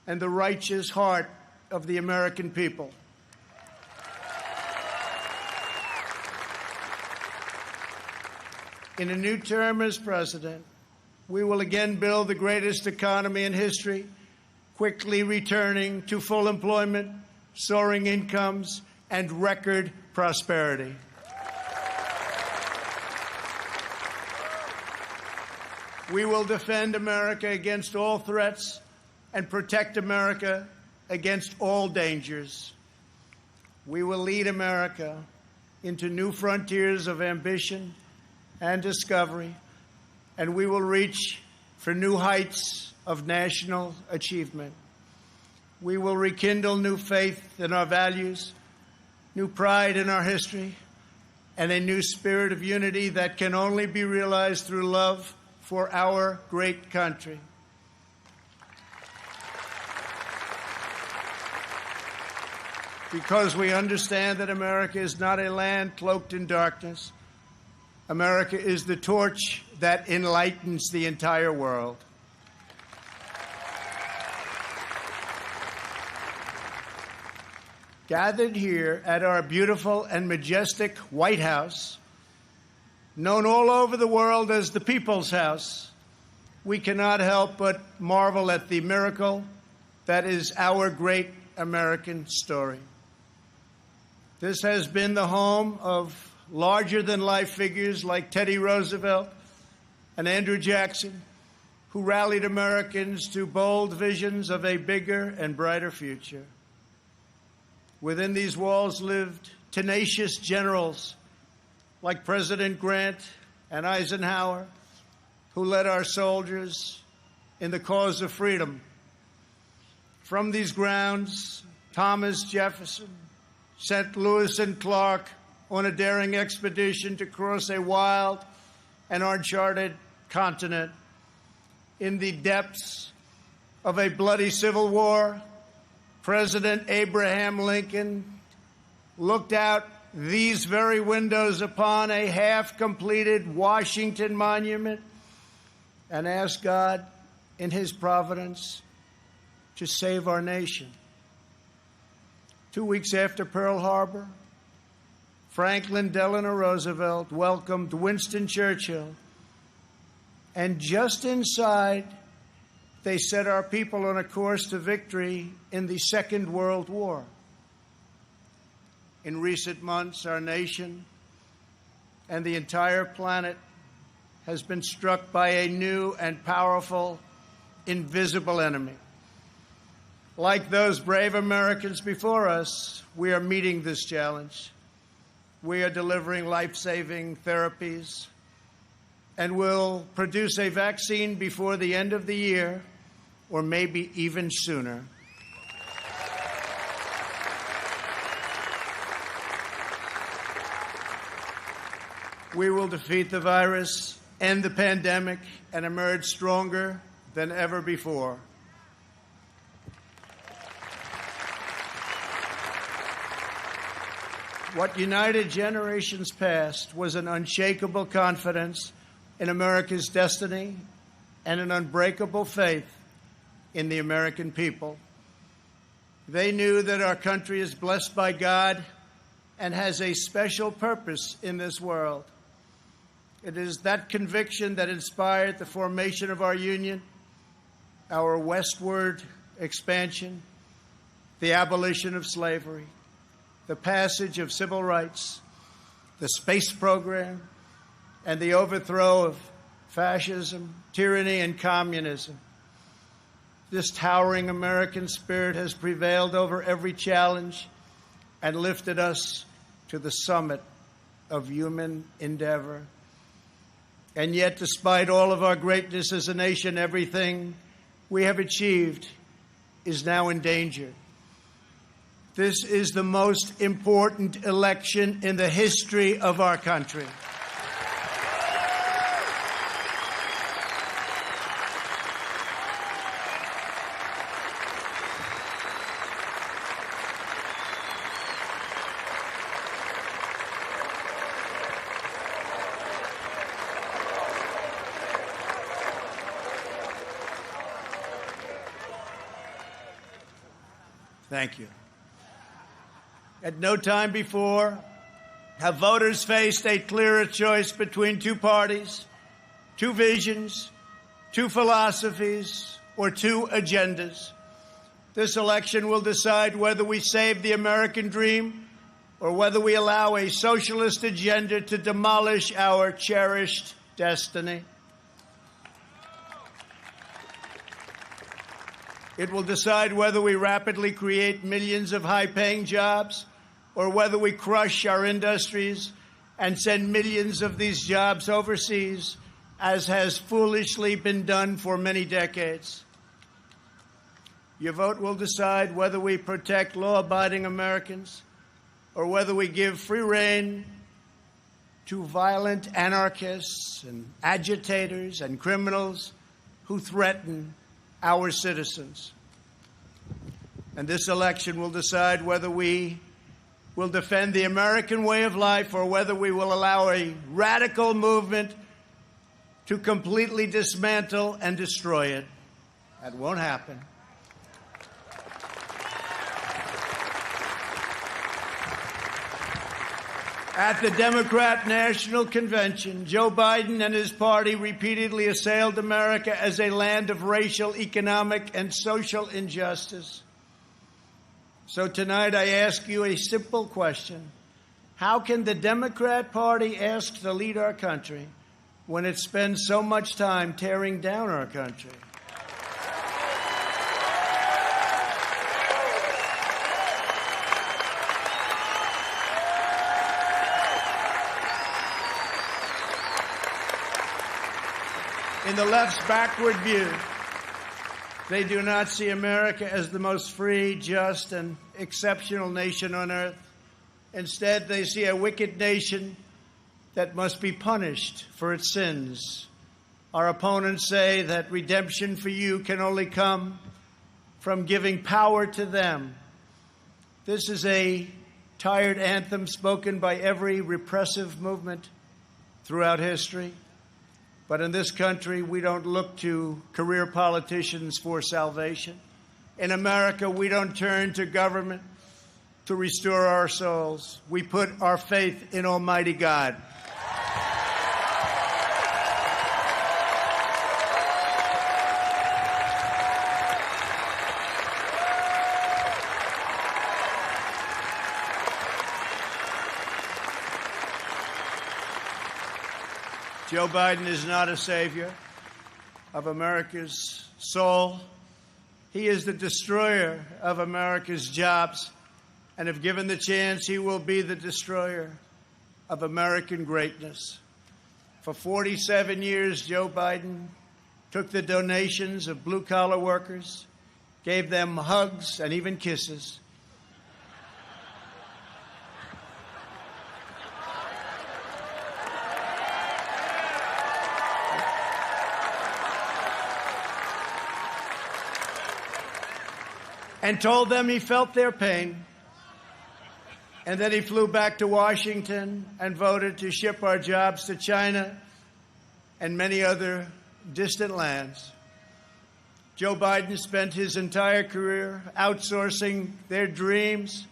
and the righteous heart of the American people. In a new term as president, we will again build the greatest economy in history, quickly returning to full employment, soaring incomes, and record prosperity. We will defend America against all threats and protect America against all dangers. We will lead America into new frontiers of ambition and discovery, and we will reach for new heights of national achievement. We will rekindle new faith in our values, new pride in our history, and a new spirit of unity that can only be realized through love for our great country. Because we understand that America is not a land cloaked in darkness. America is the torch that enlightens the entire world. Gathered here at our beautiful and majestic White House, known all over the world as the People's House, we cannot help but marvel at the miracle that is our great American story. This has been the home of larger-than-life figures like Teddy Roosevelt and Andrew Jackson, who rallied Americans to bold visions of a bigger and brighter future. Within these walls lived tenacious generals like President Grant and Eisenhower, who led our soldiers in the cause of freedom. From these grounds, Thomas Jefferson sent Lewis and Clark on a daring expedition to cross a wild and uncharted continent. In the depths of a bloody civil war, President Abraham Lincoln looked out these very windows upon a half-completed Washington Monument and asked God, in his providence, to save our nation. 2 weeks after Pearl Harbor, Franklin Delano Roosevelt welcomed Winston Churchill, and just inside, they set our people on a course to victory in the Second World War. In recent months, our nation and the entire planet has been struck by a new and powerful, invisible enemy. Like those brave Americans before us, we are meeting this challenge. We are delivering life-saving therapies and will produce a vaccine before the end of the year, or maybe even sooner. We will defeat the virus, end the pandemic, and emerge stronger than ever before. What united generations past was an unshakable confidence in America's destiny and an unbreakable faith in the American people. They knew that our country is blessed by God and has a special purpose in this world. It is that conviction that inspired the formation of our union, our westward expansion, the abolition of slavery, the passage of civil rights, the space program, and the overthrow of fascism, tyranny, and communism. This towering American spirit has prevailed over every challenge and lifted us to the summit of human endeavor. And yet, despite all of our greatness as a nation, everything we have achieved is now in danger. This is the most important election in the history of our country. Thank you. At no time before have voters faced a clearer choice between two parties, two visions, two philosophies, or two agendas. This election will decide whether we save the American dream or whether we allow a socialist agenda to demolish our cherished destiny. It will decide whether we rapidly create millions of high-paying jobs or whether we crush our industries and send millions of these jobs overseas, as has foolishly been done for many decades. Your vote will decide whether we protect law-abiding Americans or whether we give free rein to violent anarchists and agitators and criminals who threaten our citizens. And this election will decide whether we will defend the American way of life or whether we will allow a radical movement to completely dismantle and destroy it. That won't happen. At the Democrat National Convention, Joe Biden and his party repeatedly assailed America as a land of racial, economic, and social injustice. So tonight I ask you a simple question. How can the Democrat Party ask to lead our country when it spends so much time tearing down our country? In the left's backward view, they do not see America as the most free, just, and exceptional nation on earth. Instead, they see a wicked nation that must be punished for its sins. Our opponents say that redemption for you can only come from giving power to them. This is a tired anthem spoken by every repressive movement throughout history. But in this country, we don't look to career politicians for salvation. In America, we don't turn to government to restore our souls. We put our faith in Almighty God. Joe Biden is not a savior of America's soul. He is the destroyer of America's jobs, and if given the chance, he will be the destroyer of American greatness. For 47 years, Joe Biden took the donations of blue-collar workers, gave them hugs and even kisses, and told them he felt their pain. And then he flew back to Washington and voted to ship our jobs to China and many other distant lands. Joe Biden spent his entire career outsourcing their dreams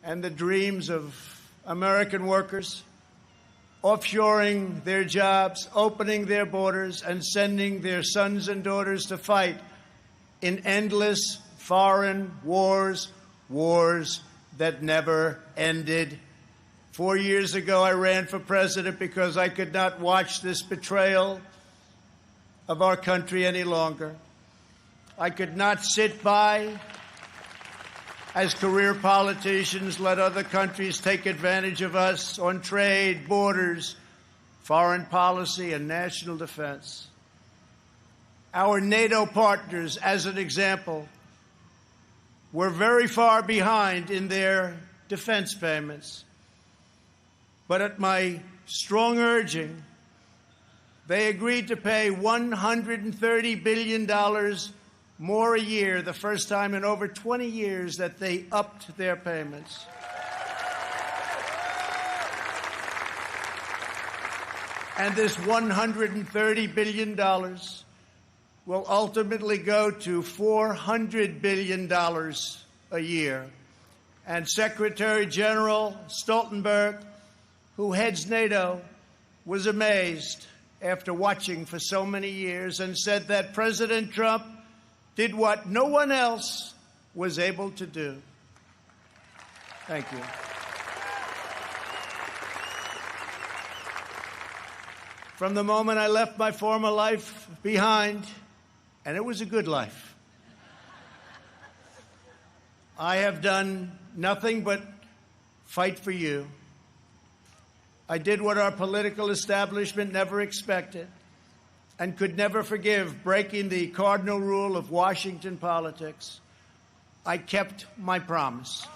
and the dreams of American workers, offshoring their jobs, opening their borders, and sending their sons and daughters to fight in endless foreign wars, wars that never ended. 4 years ago, I ran for president because I could not watch this betrayal of our country any longer. I could not sit by as career politicians let other countries take advantage of us on trade, borders, foreign policy, and national defense. Our NATO partners, as an example, were very far behind in their defense payments. But at my strong urging, they agreed to pay $130 billion more a year, the first time in over 20 years that they upped their payments. And this $130 billion will ultimately go to $400 billion a year. And Secretary General Stoltenberg, who heads NATO, was amazed after watching for so many years and said that President Trump did what no one else was able to do. Thank you. From the moment I left my former life behind, and it was a good life, I have done nothing but fight for you. I did what our political establishment never expected and could never forgive, breaking the cardinal rule of Washington politics. I kept my promise.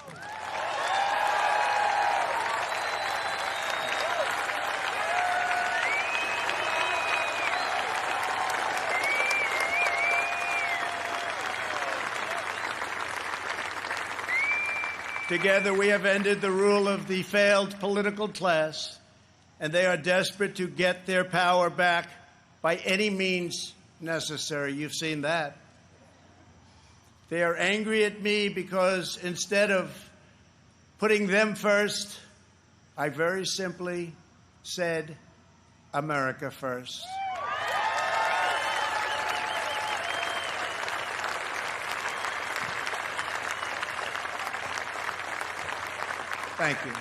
Together, we have ended the rule of the failed political class, and they are desperate to get their power back by any means necessary. You've seen that. They are angry at me because instead of putting them first, I very simply said, America first. Thank you.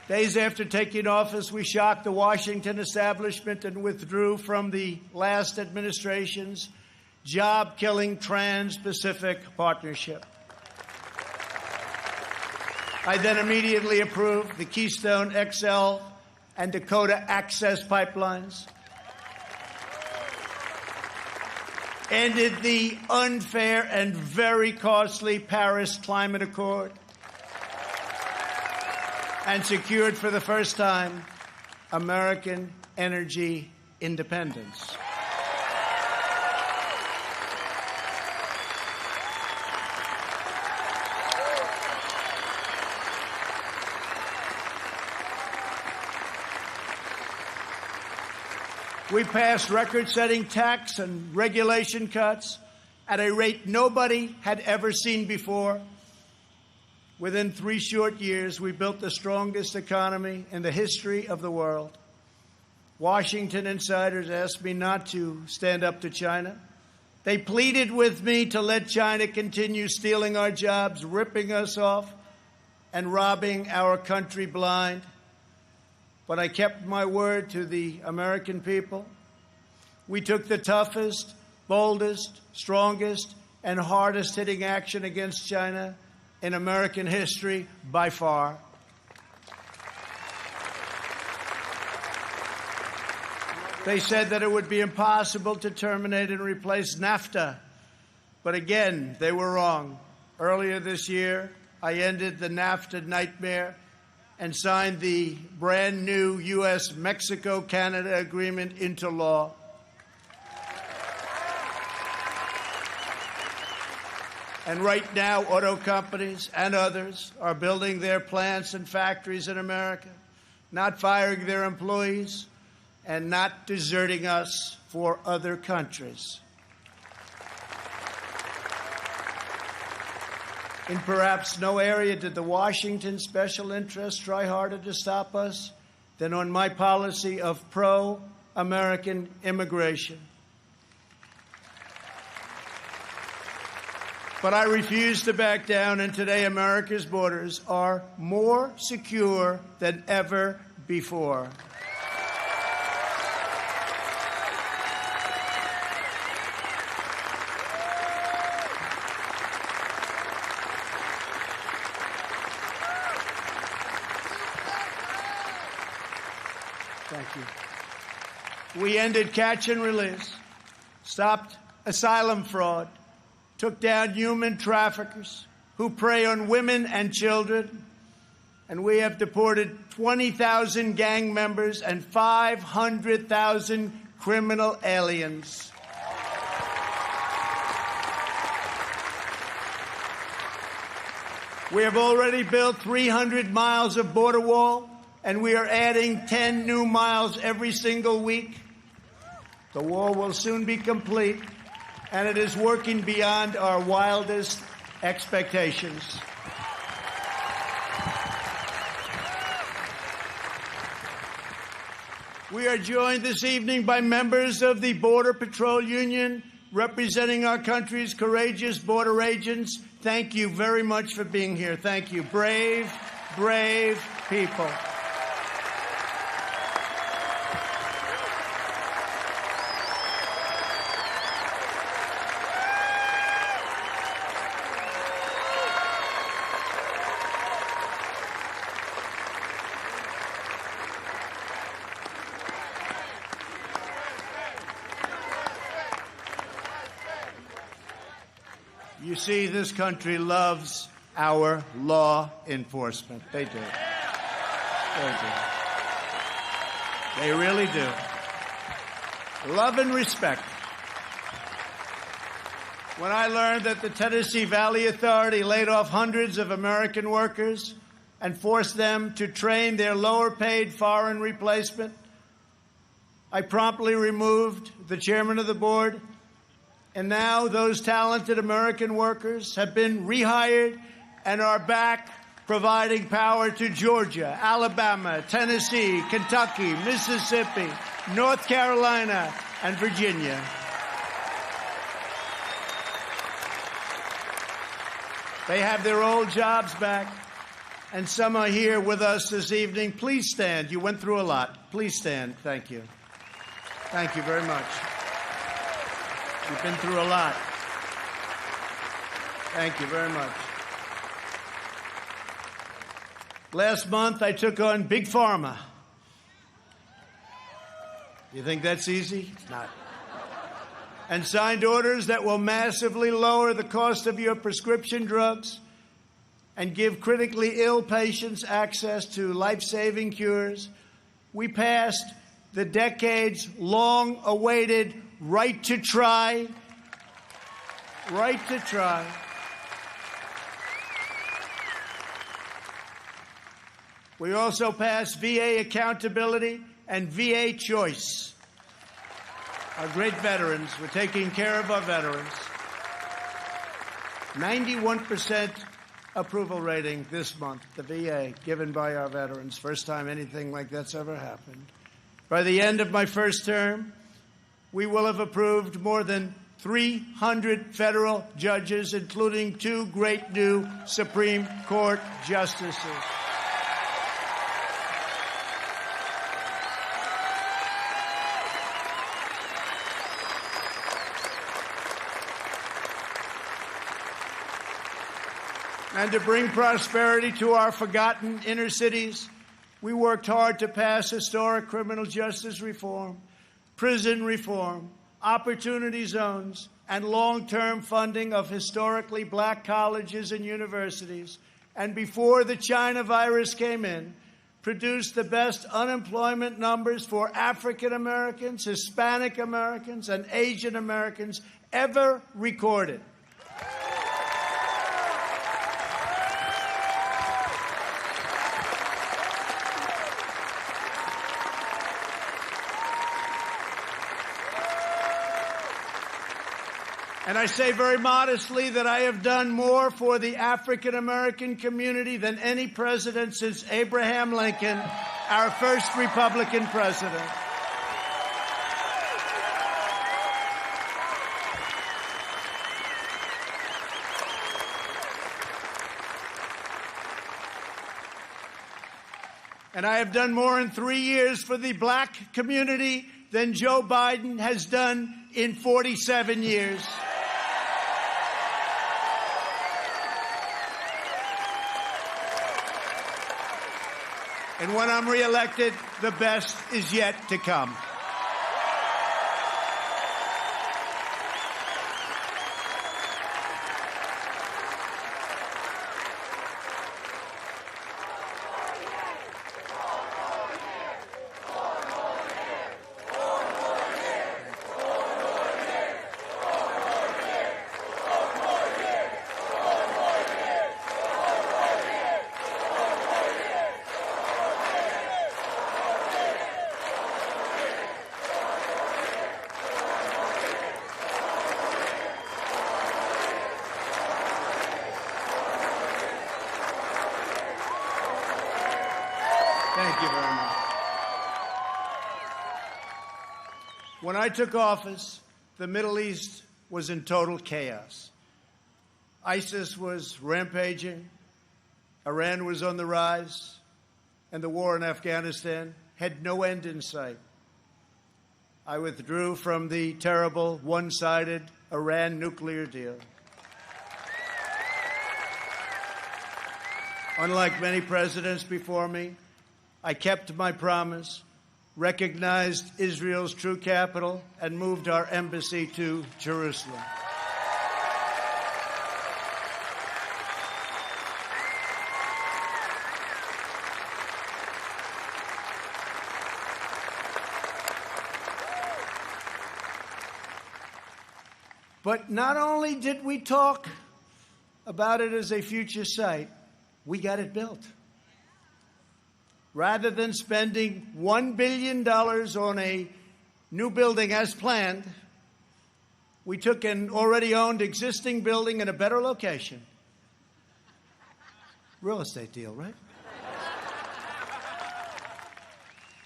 Days after taking office, we shocked the Washington establishment and withdrew from the last administration's job-killing Trans-Pacific Partnership. I then immediately approved the Keystone XL and Dakota Access pipelines, ended the unfair and very costly Paris Climate Accord, and secured for the first time American energy independence. We passed record-setting tax and regulation cuts at a rate nobody had ever seen before. Within 3 short years, we built the strongest economy in the history of the world. Washington insiders asked me not to stand up to China. They pleaded with me to let China continue stealing our jobs, ripping us off, and robbing our country blind. But I kept my word to the American people. We took the toughest, boldest, strongest, and hardest-hitting action against China in American history by far. They said that it would be impossible to terminate and replace NAFTA. But again, they were wrong. Earlier this year, I ended the NAFTA nightmare and signed the brand new U.S.-Mexico-Canada agreement into law. And right now, auto companies and others are building their plants and factories in America, not firing their employees, and not deserting us for other countries. In perhaps no area did the Washington special interests try harder to stop us than on my policy of pro-American immigration. But I refuse to back down, and today America's borders are more secure than ever before. Thank you. We ended catch and release, stopped asylum fraud, took down human traffickers who prey on women and children, and we have deported 20,000 gang members and 500,000 criminal aliens. We have already built 300 miles of border wall, and we are adding 10 new miles every single week. The wall will soon be complete, and it is working beyond our wildest expectations. We are joined this evening by members of the Border Patrol Union, representing our country's courageous border agents. Thank you very much for being here. Thank you. Brave, brave people. You see, this country loves our law enforcement. They do. They do. They really do. Love and respect. When I learned that the Tennessee Valley Authority laid off hundreds of American workers and forced them to train their lower-paid foreign replacement, I promptly removed the chairman of the board. And now those talented American workers have been rehired and are back providing power to Georgia, Alabama, Tennessee, Kentucky, Mississippi, North Carolina, and Virginia. They have their old jobs back, and some are here with us this evening. Please stand. You went through a lot. Please stand. Thank you. Thank you very much. You've been through a lot. Thank you very much. Last month, I took on Big Pharma. You think that's easy? It's not. And signed orders that will massively lower the cost of your prescription drugs and give critically ill patients access to life-saving cures. We passed the decades-long-awaited right to try. Right to try. We also passed VA accountability and VA choice. Our great veterans, we're taking care of our veterans. 91% approval rating this month, the VA, given by our veterans. First time anything like that's ever happened. By the end of my first term, we will have approved more than 300 federal judges, including 2 great new Supreme Court justices. And to bring prosperity to our forgotten inner cities, we worked hard to pass historic criminal justice reform, prison reform, opportunity zones, and long-term funding of historically black colleges and universities. And before the China virus came in, produced the best unemployment numbers for African Americans, Hispanic Americans, and Asian Americans ever recorded. And I say very modestly that I have done more for the African-American community than any president since Abraham Lincoln, our first Republican president. And I have done more in 3 years for the black community than Joe Biden has done in 47 years. And when I'm reelected, the best is yet to come. Thank you very much. When I took office, the Middle East was in total chaos. ISIS was rampaging, Iran was on the rise, and the war in Afghanistan had no end in sight. I withdrew from the terrible one-sided Iran nuclear deal. Unlike many presidents before me, I kept my promise, recognized Israel's true capital, and moved our embassy to Jerusalem. But not only did we talk about it as a future site, we got it built. Rather than spending $1 billion on a new building as planned, we took an already owned existing building in a better location. Real estate deal, right?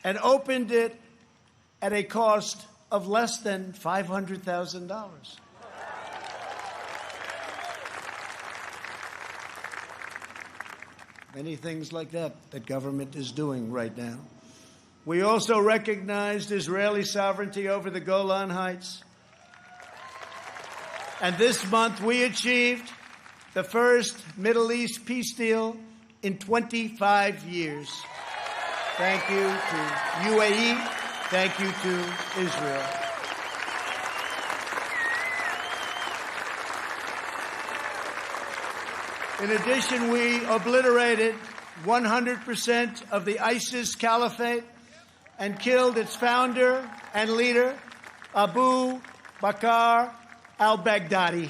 And opened it at a cost of less than $500,000. Many things like that government is doing right now. We also recognized Israeli sovereignty over the Golan Heights. And this month we achieved the first Middle East peace deal in 25 years. Thank you to UAE. Thank you to Israel. In addition, we obliterated 100% of the ISIS caliphate and killed its founder and leader, Abu Bakr al-Baghdadi.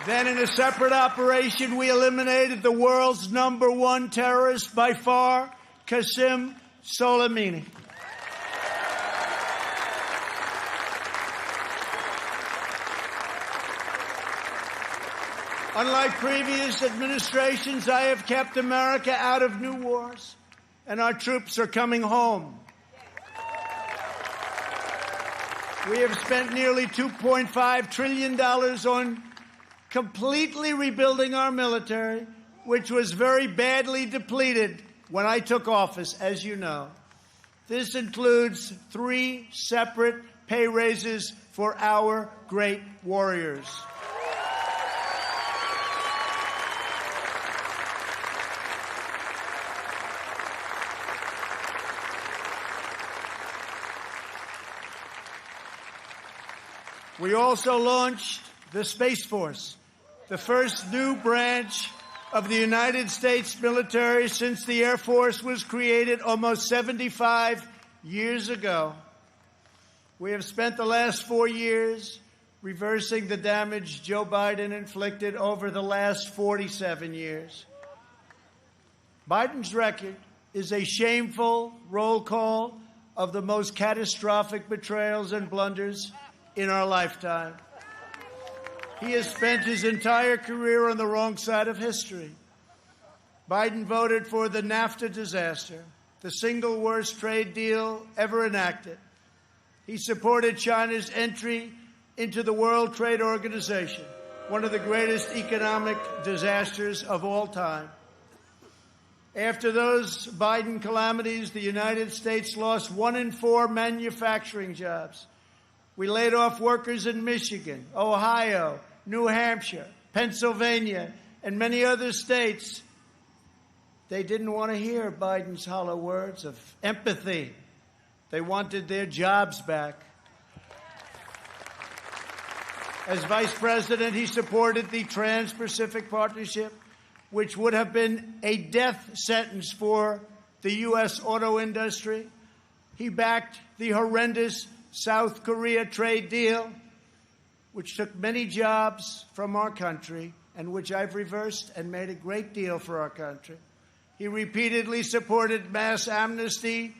Then in a separate operation, we eliminated the world's #1 terrorist by far, Qasem Soleimani. Unlike previous administrations, I have kept America out of new wars, and our troops are coming home. We have spent nearly $2.5 trillion on completely rebuilding our military, which was very badly depleted when I took office, as you know. This includes 3 separate pay raises for our great warriors. We also launched the Space Force, the first new branch of the United States military since the Air Force was created almost 75 years ago. We have spent the last 4 years reversing the damage Joe Biden inflicted over the last 47 years. Biden's record is a shameful roll call of the most catastrophic betrayals and blunders in our lifetime. He has spent his entire career on the wrong side of history. Biden voted for the NAFTA disaster, the single worst trade deal ever enacted. He supported China's entry into the World Trade Organization, one of the greatest economic disasters of all time. After those Biden calamities, the United States lost 1 in 4 manufacturing jobs. We laid off workers in Michigan, Ohio, New Hampshire, Pennsylvania, and many other states. They didn't want to hear Biden's hollow words of empathy. They wanted their jobs back. As vice president, he supported the Trans-Pacific Partnership, which would have been a death sentence for the U.S. auto industry. He backed the horrendous South Korea trade deal, which took many jobs from our country and which I've reversed and made a great deal for our country. He repeatedly supported mass amnesty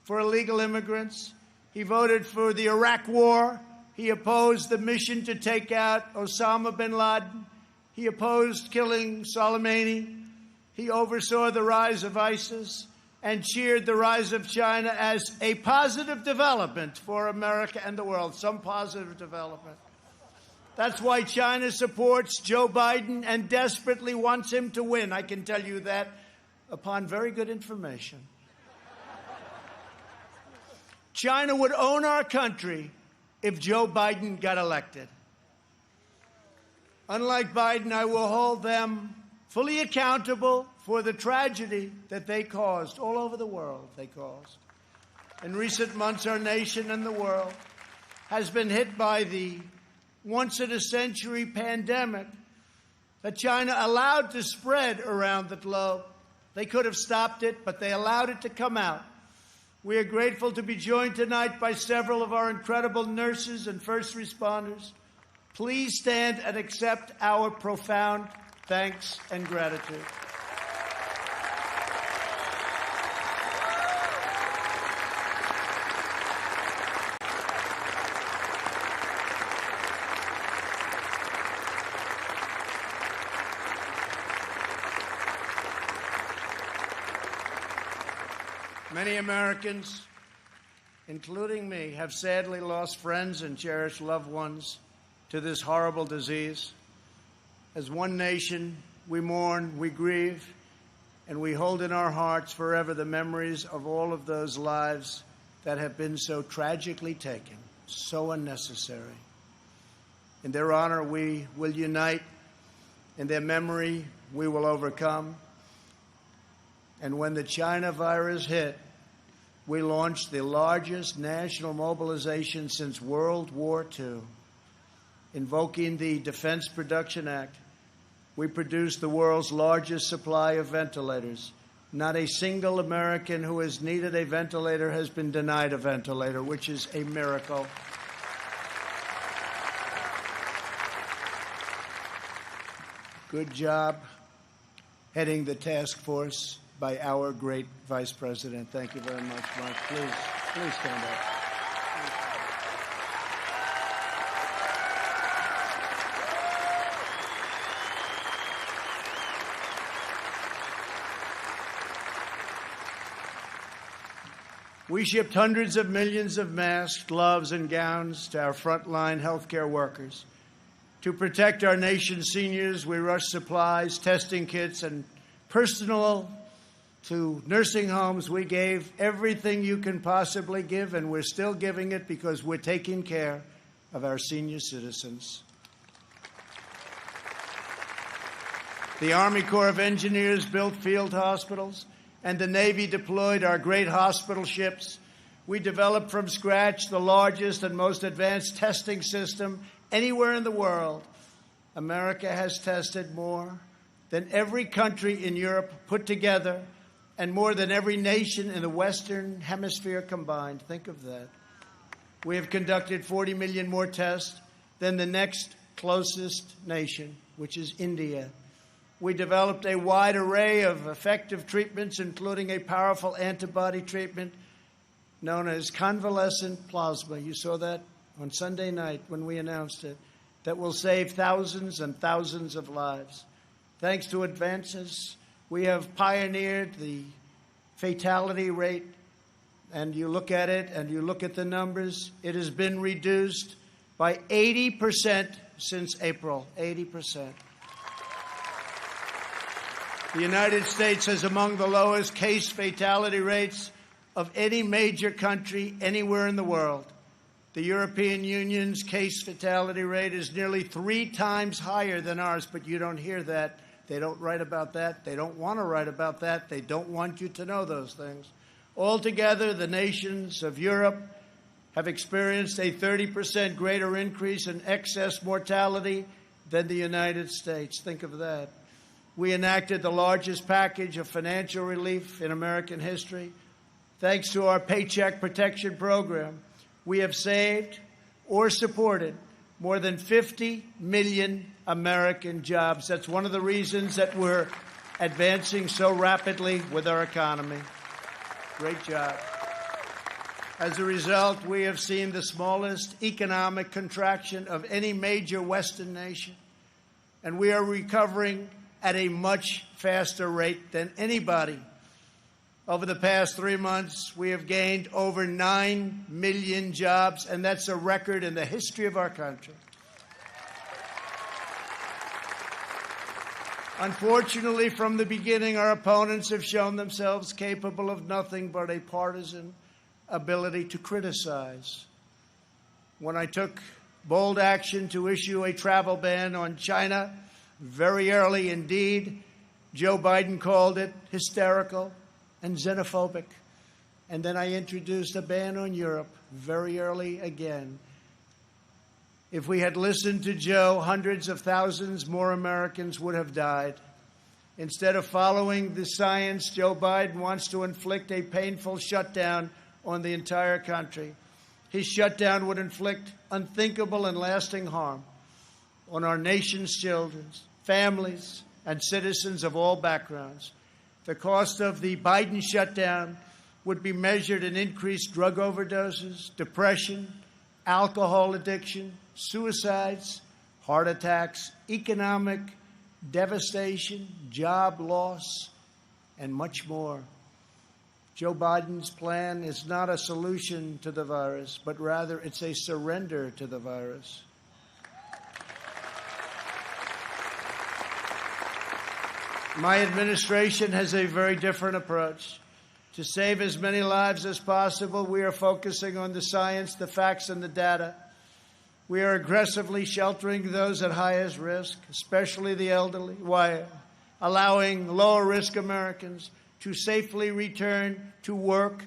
for illegal immigrants. He voted for the Iraq War He opposed the mission to take out Osama bin Laden. He opposed killing Soleimani. He oversaw the rise of ISIS and cheered the rise of China as a positive development for America and the world, some positive development. That's why China supports Joe Biden and desperately wants him to win. I can tell you that upon very good information. China would own our country if Joe Biden got elected. Unlike Biden, I will hold them fully accountable for the tragedy that they caused all over the world. In recent months, our nation and the world has been hit by the once-in-a-century pandemic that China allowed to spread around the globe. They could have stopped it, but they allowed it to come out. We are grateful to be joined tonight by several of our incredible nurses and first responders. Please stand and accept our profound thanks and gratitude. Many Americans, including me, have sadly lost friends and cherished loved ones to this horrible disease. As one nation, we mourn, we grieve, and we hold in our hearts forever the memories of all of those lives that have been so tragically taken, so unnecessary. In their honor, we will unite. In their memory, we will overcome. And when the China virus hit, we launched the largest national mobilization since World War II. Invoking the Defense Production Act, we produced the world's largest supply of ventilators. Not a single American who has needed a ventilator has been denied a ventilator, which is a miracle. Good job heading the task force by our great Vice President. Thank you very much, Mark. Please stand up. We shipped hundreds of millions of masks, gloves, and gowns to our frontline healthcare workers. To protect our nation's seniors, we rushed supplies, testing kits, and personal to nursing homes. We gave everything you can possibly give, and we're still giving it because we're taking care of our senior citizens. The Army Corps of Engineers built field hospitals, and the Navy deployed our great hospital ships. We developed from scratch the largest and most advanced testing system anywhere in the world. America has tested more than every country in Europe put together and more than every nation in the Western Hemisphere combined. Think of that. We have conducted 40 million more tests than the next closest nation, which is India. We developed a wide array of effective treatments, including a powerful antibody treatment known as convalescent plasma. You saw that on Sunday night when we announced it, that will save thousands and thousands of lives. Thanks to advances, we have pioneered the fatality rate, and you look at it and you look at the numbers, it has been reduced by 80% since April, 80%. The United States has among the lowest case fatality rates of any major country anywhere in the world. The European Union's case fatality rate is nearly 3 times higher than ours, but you don't hear that. They don't write about that. They don't want to write about that. They don't want you to know those things. Altogether, the nations of Europe have experienced a 30% greater increase in excess mortality than the United States. Think of that. We enacted the largest package of financial relief in American history. Thanks to our Paycheck Protection Program, we have saved or supported more than 50 million American jobs. That's one of the reasons that we're advancing so rapidly with our economy. Great job. As a result, we have seen the smallest economic contraction of any major Western nation, and we are recovering at a much faster rate than anybody. Over the past 3 months, we have gained over 9 million jobs, and that's a record in the history of our country. Unfortunately, from the beginning, our opponents have shown themselves capable of nothing but a partisan ability to criticize. When I took bold action to issue a travel ban on China very early indeed, Joe Biden called it hysterical and xenophobic. And then I introduced a ban on Europe very early again. If we had listened to Joe, hundreds of thousands more Americans would have died. Instead of following the science, Joe Biden wants to inflict a painful shutdown on the entire country. His shutdown would inflict unthinkable and lasting harm on our nation's children, families, and citizens of all backgrounds. The cost of the Biden shutdown would be measured in increased drug overdoses, depression, alcohol addiction, suicides, heart attacks, economic devastation, job loss, and much more. Joe Biden's plan is not a solution to the virus, but rather it's a surrender to the virus. My administration has a very different approach. To save as many lives as possible, we are focusing on the science, the facts, and the data. We are aggressively sheltering those at highest risk, especially the elderly, while allowing lower-risk Americans to safely return to work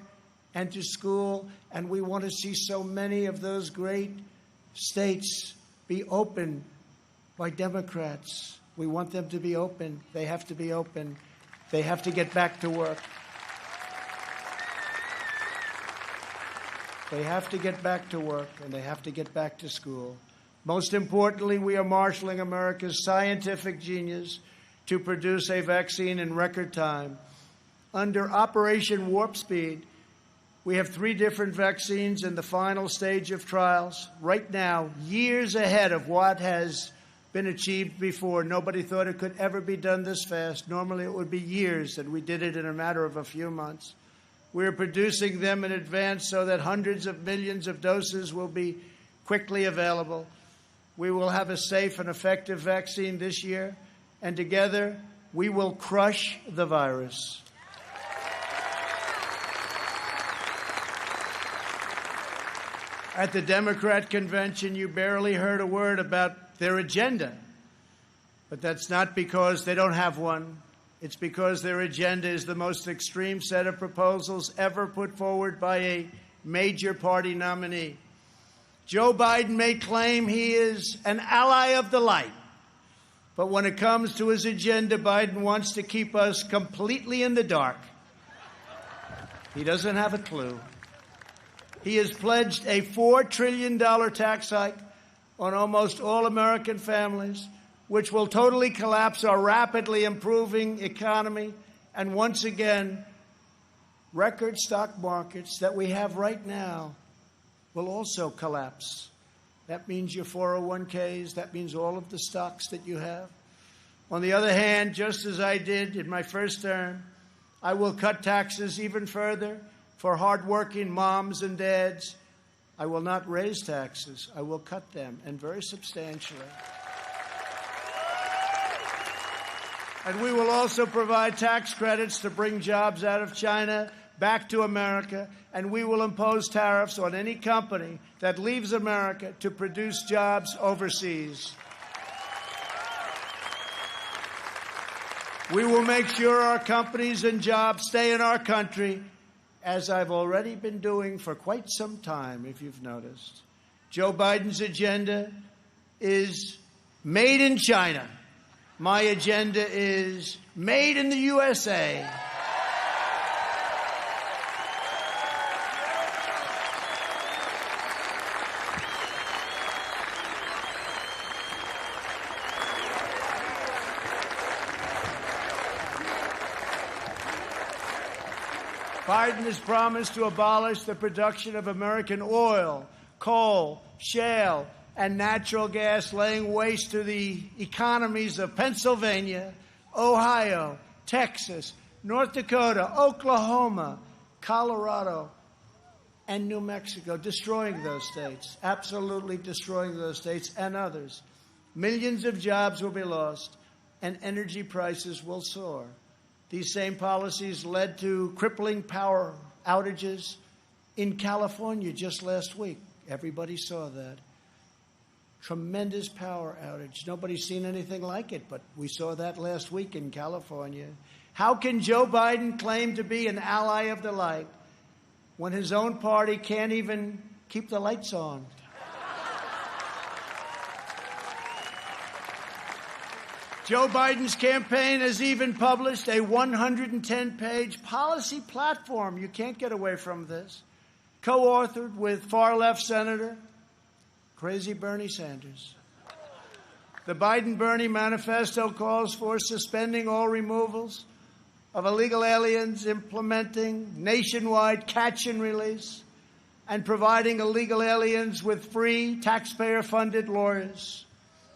and to school. And we want to see so many of those great states be opened by Democrats. We want them to be open. They have to be open. They have to get back to work. They have to get back to work, and they have to get back to school. Most importantly, we are marshaling America's scientific genius to produce a vaccine in record time. Under Operation Warp Speed, we have 3 different vaccines in the final stage of trials. Right now, years ahead of what has been achieved before. Nobody thought it could ever be done this fast. Normally, it would be years, and we did it in a matter of a few months. We are producing them in advance so that hundreds of millions of doses will be quickly available. We will have a safe and effective vaccine this year, and together we will crush the virus. At the Democrat convention, you barely heard a word about their agenda. But that's not because they don't have one. It's because their agenda is the most extreme set of proposals ever put forward by a major party nominee. Joe Biden may claim he is an ally of the light, but when it comes to his agenda, Biden wants to keep us completely in the dark. He doesn't have a clue. He has pledged a $4 trillion tax hike on almost all American families, which will totally collapse our rapidly improving economy, and once again, record stock markets that we have right now will also collapse. That means your 401ks, that means all of the stocks that you have. On the other hand, just as I did in my first term, I will cut taxes even further for hardworking moms and dads. I will not raise taxes. I will cut them, and very substantially. And we will also provide tax credits to bring jobs out of China back to America, and we will impose tariffs on any company that leaves America to produce jobs overseas. We will make sure our companies and jobs stay in our country, as I've already been doing for quite some time, if you've noticed. Joe Biden's agenda is made in China. My agenda is made in the USA. Biden has promised to abolish the production of American oil, coal, shale, and natural gas, laying waste to the economies of Pennsylvania, Ohio, Texas, North Dakota, Oklahoma, Colorado, and New Mexico, destroying those states, absolutely destroying those states and others. Millions of jobs will be lost, and energy prices will soar. These same policies led to crippling power outages in California just last week. Everybody saw that. Tremendous power outage. Nobody's seen anything like it, but we saw that last week in California. How can Joe Biden claim to be an ally of the light when his own party can't even keep the lights on? Joe Biden's campaign has even published a 110-page policy platform. You can't get away from this. Co-authored with far-left Senator Crazy Bernie Sanders. The Biden-Bernie manifesto calls for suspending all removals of illegal aliens, implementing nationwide catch and release, and providing illegal aliens with free, taxpayer-funded lawyers.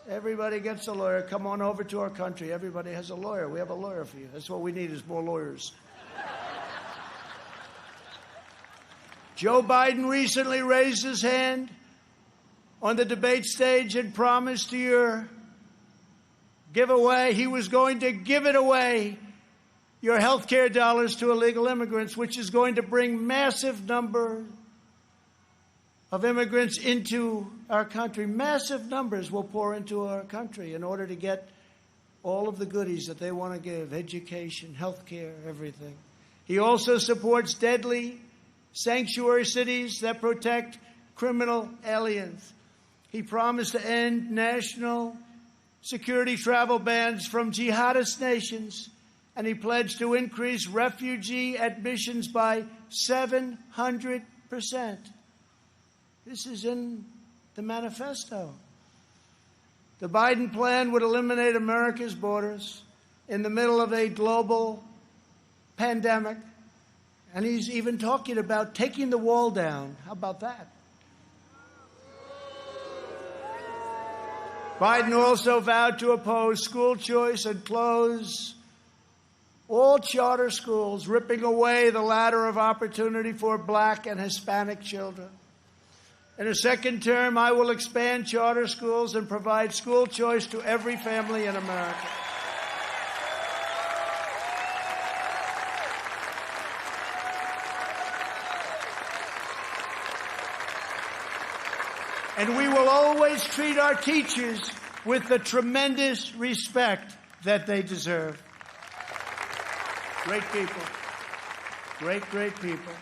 Everybody gets a lawyer. Come on over to our country. Everybody has a lawyer. We have a lawyer for you. That's what we need is more lawyers. Joe Biden recently raised his hand on the debate stage and promised to your giveaway he was going to give it away, your health care dollars to illegal immigrants, which is going to bring massive number of immigrants into our country. Massive numbers will pour into our country in order to get all of the goodies that they want to give, education, health care, everything. He also supports deadly sanctuary cities that protect criminal aliens. He promised to end national security travel bans from jihadist nations, and he pledged to increase refugee admissions by 700%. This is in the manifesto. The Biden plan would eliminate America's borders in the middle of a global pandemic, and he's even talking about taking the wall down. How about that? Biden also vowed to oppose school choice and close all charter schools, ripping away the ladder of opportunity for Black and Hispanic children. In a second term, I will expand charter schools and provide school choice to every family in America. And we will always treat our teachers with the tremendous respect that they deserve. Great people. Great, great people.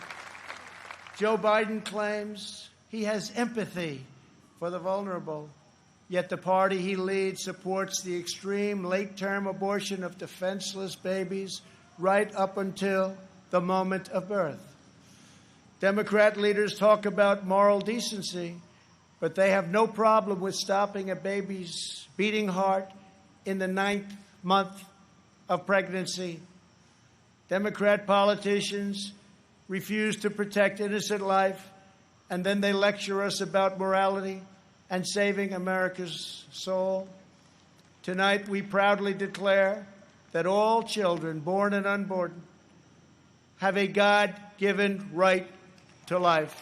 Joe Biden claims he has empathy for the vulnerable, yet the party he leads supports the extreme late-term abortion of defenseless babies right up until the moment of birth. Democrat leaders talk about moral decency, but they have no problem with stopping a baby's beating heart in the 9th month of pregnancy. Democrat politicians refuse to protect innocent life, and then they lecture us about morality and saving America's soul. Tonight, we proudly declare that all children, born and unborn, have a God-given right to life.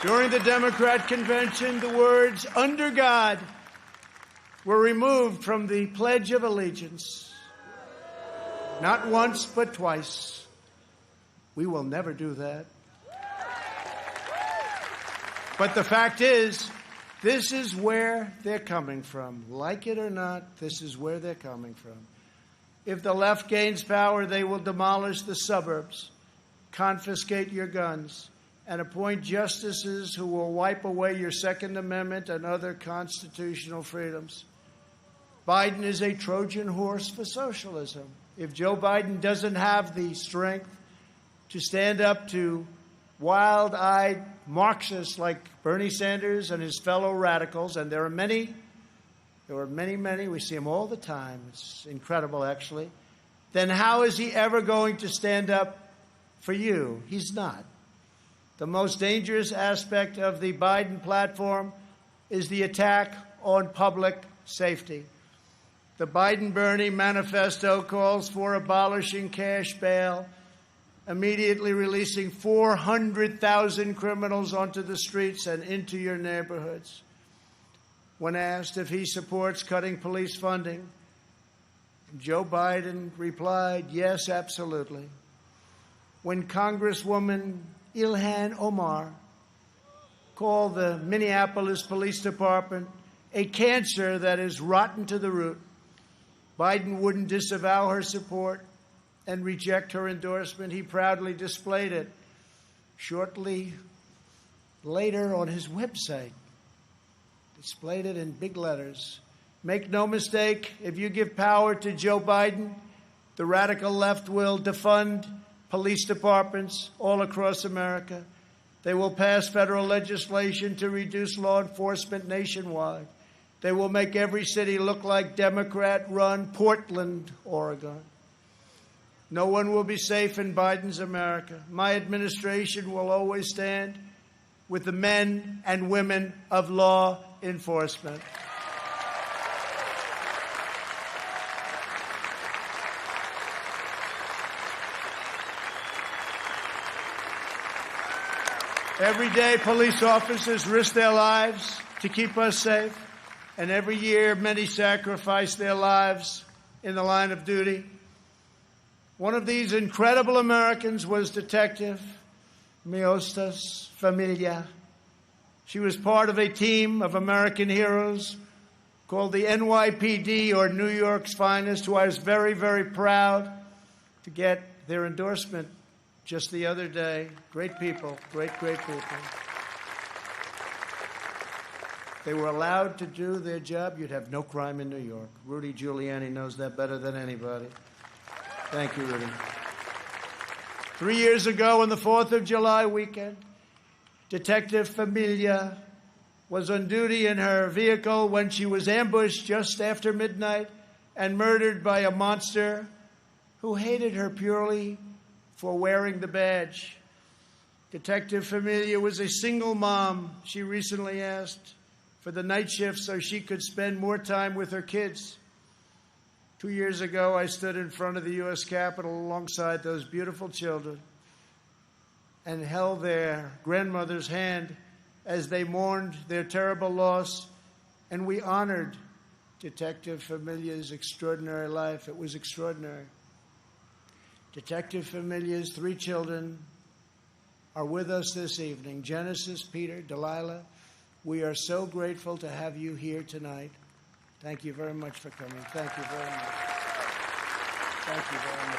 During the Democrat convention, the words "under God" were removed from the Pledge of Allegiance. Not once, but twice. We will never do that. But the fact is, this is where they're coming from. Like it or not, this is where they're coming from. If the left gains power, they will demolish the suburbs, confiscate your guns, and appoint justices who will wipe away your Second Amendment and other constitutional freedoms. Biden is a Trojan horse for socialism. If Joe Biden doesn't have the strength to stand up to wild-eyed Marxists like Bernie Sanders and his fellow radicals, and there are many, we see them all the time, it's incredible actually, then how is he ever going to stand up for you? He's not. The most dangerous aspect of the Biden platform is the attack on public safety. The Biden-Bernie manifesto calls for abolishing cash bail, immediately releasing 400,000 criminals onto the streets and into your neighborhoods. When asked if he supports cutting police funding, Joe Biden replied, yes, absolutely. When Congresswoman Ilhan Omar called the Minneapolis Police Department a cancer that is rotten to the root, Biden wouldn't disavow her support and reject her endorsement. He proudly displayed it shortly later on his website. Displayed it in big letters. Make no mistake, if you give power to Joe Biden, the radical left will defund police departments all across America. They will pass federal legislation to reduce law enforcement nationwide. They will make every city look like Democrat-run Portland, Oregon. No one will be safe in Biden's America. My administration will always stand with the men and women of law enforcement. Every day, police officers risk their lives to keep us safe, and every year, many sacrifice their lives in the line of duty. One of these incredible Americans was Detective Miostas Familia. She was part of a team of American heroes called the NYPD, or New York's Finest, who I was very, very proud to get their endorsement just the other day. Great people, great people. They were allowed to do their job. You'd have no crime in New York. Rudy Giuliani knows that better than anybody. Thank you, Rudy. 3 years ago, on the 4th of July weekend, Detective Familia was on duty in her vehicle when she was ambushed just after midnight and murdered by a monster who hated her purely for wearing the badge. Detective Familia was a single mom. She recently asked for the night shift so she could spend more time with her kids. 2 years ago, I stood in front of the U.S. Capitol alongside those beautiful children and held their grandmother's hand as they mourned their terrible loss, and we honored Detective Familia's extraordinary life. It was extraordinary. Detective Familia's 3 children are with us this evening. Genesis, Peter, Delilah, we are so grateful to have you here tonight. Thank you very much for coming. Thank you very much. Thank you very much.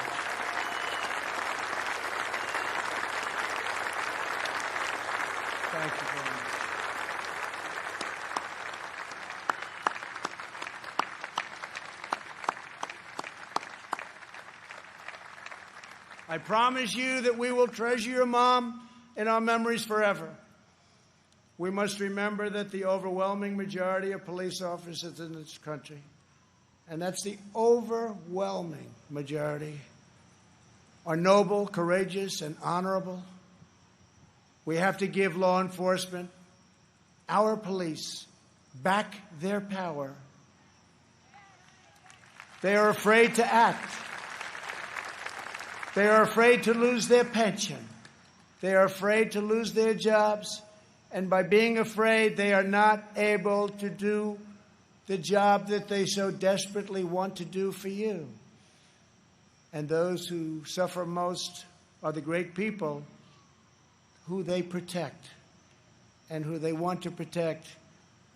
Thank you very much. I promise you that we will treasure your mom in our memories forever. We must remember that the overwhelming majority of police officers in this country, and that's the overwhelming majority, are noble, courageous, and honorable. We have to give law enforcement, our police, back their power. They are afraid to act. They are afraid to lose their pension. They are afraid to lose their jobs. And by being afraid, they are not able to do the job that they so desperately want to do for you. And those who suffer most are the great people who they protect and who they want to protect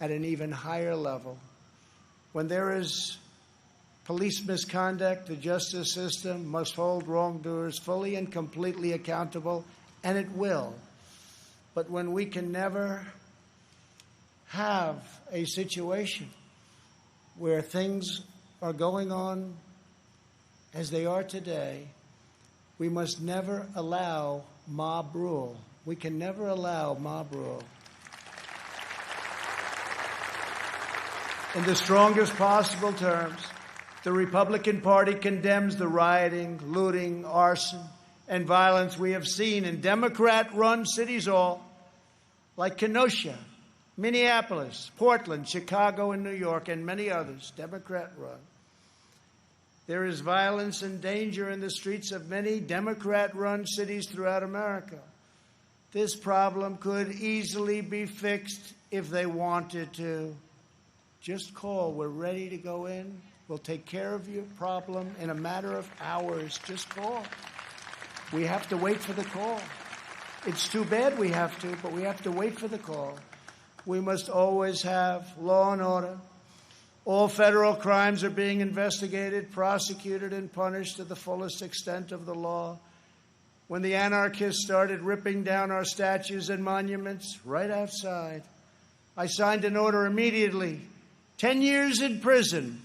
at an even higher level. When there is police misconduct, the justice system must hold wrongdoers fully and completely accountable, and it will. But when we can never have a situation where things are going on as they are today, we must never allow mob rule We can never allow mob rule. In the strongest possible terms, the Republican Party condemns the rioting, looting, arson, and violence we have seen in Democrat-run cities all, like Kenosha, Minneapolis, Portland, Chicago, and New York, and many others, Democrat-run. There is violence and danger in the streets of many Democrat-run cities throughout America. This problem could easily be fixed if they wanted to. Just call. We're ready to go in. We'll take care of your problem in a matter of hours. Just call. We have to wait for the call. It's too bad we have to, but we have to wait for the call. We must always have law and order. All federal crimes are being investigated, prosecuted, and punished to the fullest extent of the law. When the anarchists started ripping down our statues and monuments right outside, I signed an order immediately, 10 years in prison,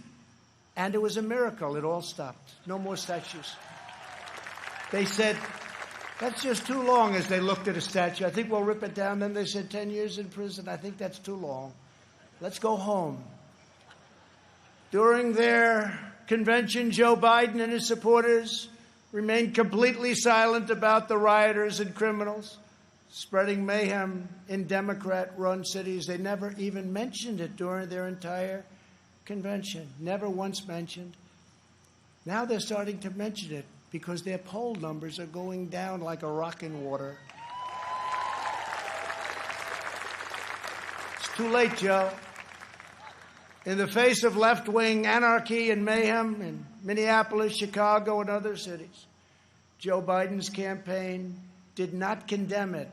and it was a miracle. It all stopped. No more statues. They said, that's just too long, as they looked at a statue. I think we'll rip it down. Then they said 10 years in prison. I think that's too long. Let's go home. During their convention, Joe Biden and his supporters remained completely silent about the rioters and criminals spreading mayhem in Democrat-run cities. They never even mentioned it during their entire convention. Never once mentioned. Now they're starting to mention it because their poll numbers are going down like a rock in water. It's too late, Joe. In the face of left-wing anarchy and mayhem in Minneapolis, Chicago, and other cities, Joe Biden's campaign did not condemn it.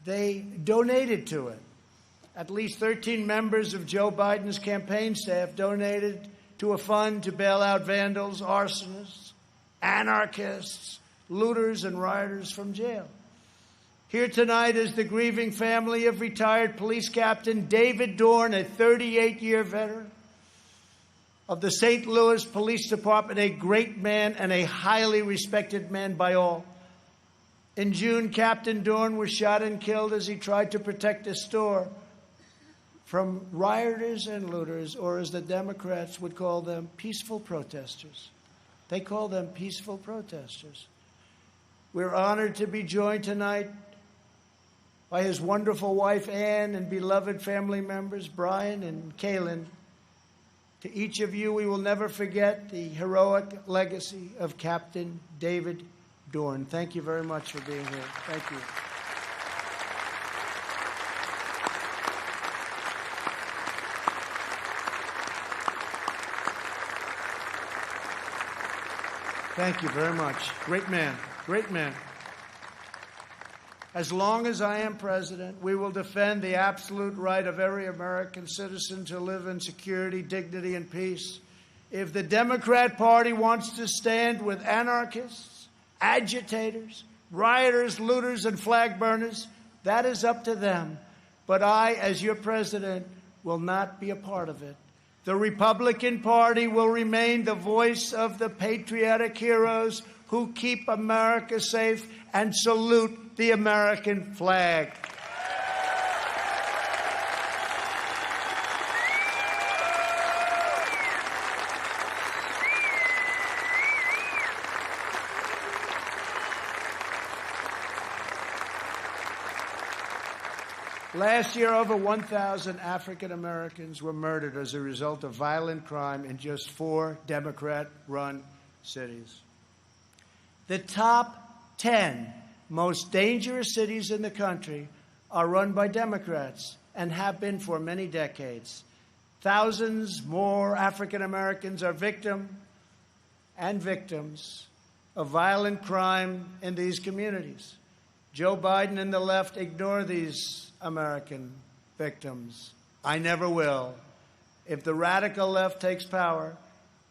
They donated to it. At least 13 members of Joe Biden's campaign staff donated to a fund to bail out vandals, arsonists, anarchists, looters, and rioters from jail. Here tonight is the grieving family of retired police captain David Dorn, a 38-year veteran of the St. Louis Police Department, a great man and a highly respected man by all. In June, Captain Dorn was shot and killed as he tried to protect a store from rioters and looters, or as the Democrats would call them, peaceful protesters. They call them peaceful protesters. We're honored to be joined tonight by his wonderful wife, Ann, and beloved family members, Brian and Kaylin. To each of you, we will never forget the heroic legacy of Captain David Dorn. Thank you very much for being here. Thank you. Thank you very much. Great man. Great man. As long as I am president, we will defend the absolute right of every American citizen to live in security, dignity, and peace. If the Democrat Party wants to stand with anarchists, agitators, rioters, looters, and flag burners, that is up to them. But I, as your president, will not be a part of it. The Republican Party will remain the voice of the patriotic heroes who keep America safe and salute the American flag. Last year, over 1,000 African Americans were murdered as a result of violent crime in just 4 Democrat-run cities. The top 10 most dangerous cities in the country are run by Democrats and have been for many decades. Thousands more African Americans are victims of violent crime in these communities. Joe Biden and the left ignore these American victims. I never will. If the radical left takes power,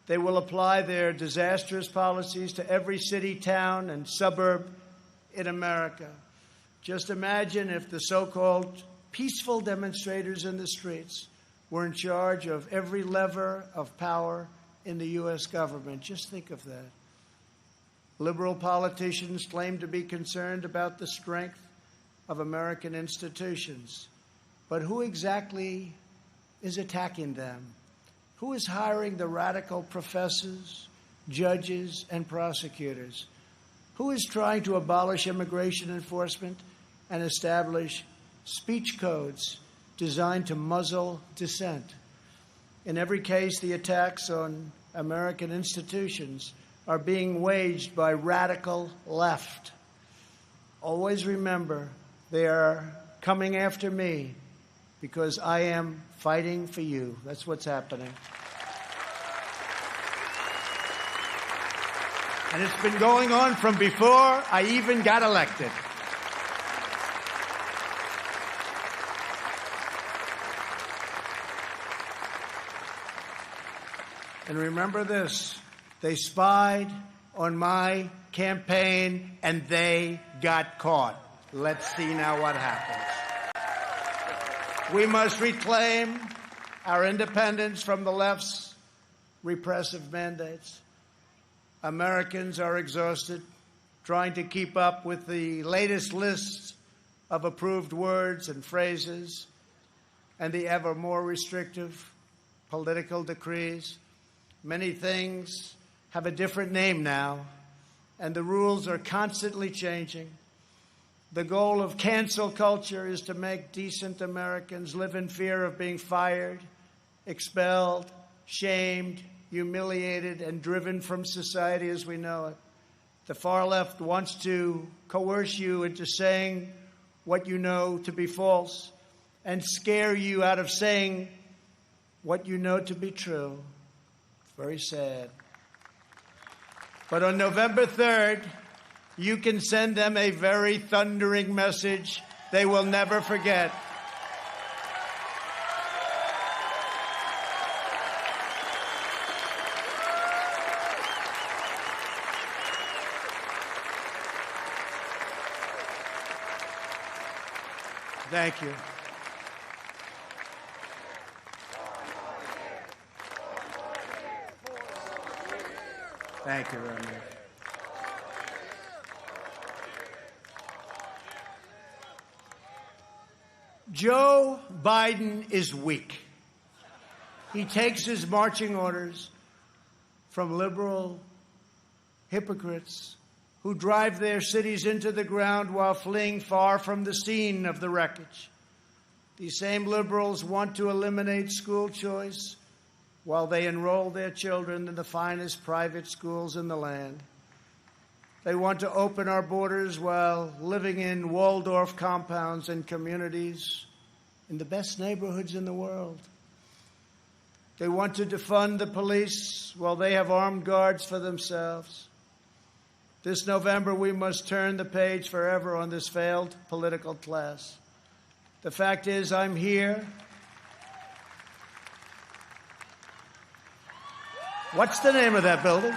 they will apply their disastrous policies to every city, town, and suburb in America. Just imagine if the so-called peaceful demonstrators in the streets were in charge of every lever of power in the U.S. government. Just think of that. Liberal politicians claim to be concerned about the strength of American institutions. But who exactly is attacking them? Who is hiring the radical professors, judges, and prosecutors? Who is trying to abolish immigration enforcement and establish speech codes designed to muzzle dissent? In every case, the attacks on American institutions are being waged by radical left. Always remember, they are coming after me because I am fighting for you. That's what's happening. And it's been going on from before I even got elected. And remember this, they spied on my campaign and they got caught. Let's see now what happens. We must reclaim our independence from the left's repressive mandates. Americans are exhausted trying to keep up with the latest lists of approved words and phrases and the ever more restrictive political decrees. Many things have a different name now, and the rules are constantly changing. The goal of cancel culture is to make decent Americans live in fear of being fired, expelled, shamed, humiliated, and driven from society as we know it. The far left wants to coerce you into saying what you know to be false and scare you out of saying what you know to be true. It's very sad. But on November 3rd, you can send them a very thundering message they will never forget. Thank you. Thank you very much. Joe Biden is weak. He takes his marching orders from liberal hypocrites who drive their cities into the ground while fleeing far from the scene of the wreckage. These same liberals want to eliminate school choice while they enroll their children in the finest private schools in the land. They want to open our borders while living in Waldorf compounds and communities in the best neighborhoods in the world. They want to defund the police while they have armed guards for themselves. This November, we must turn the page forever on this failed political class. The fact is, I'm here. What's the name of that building?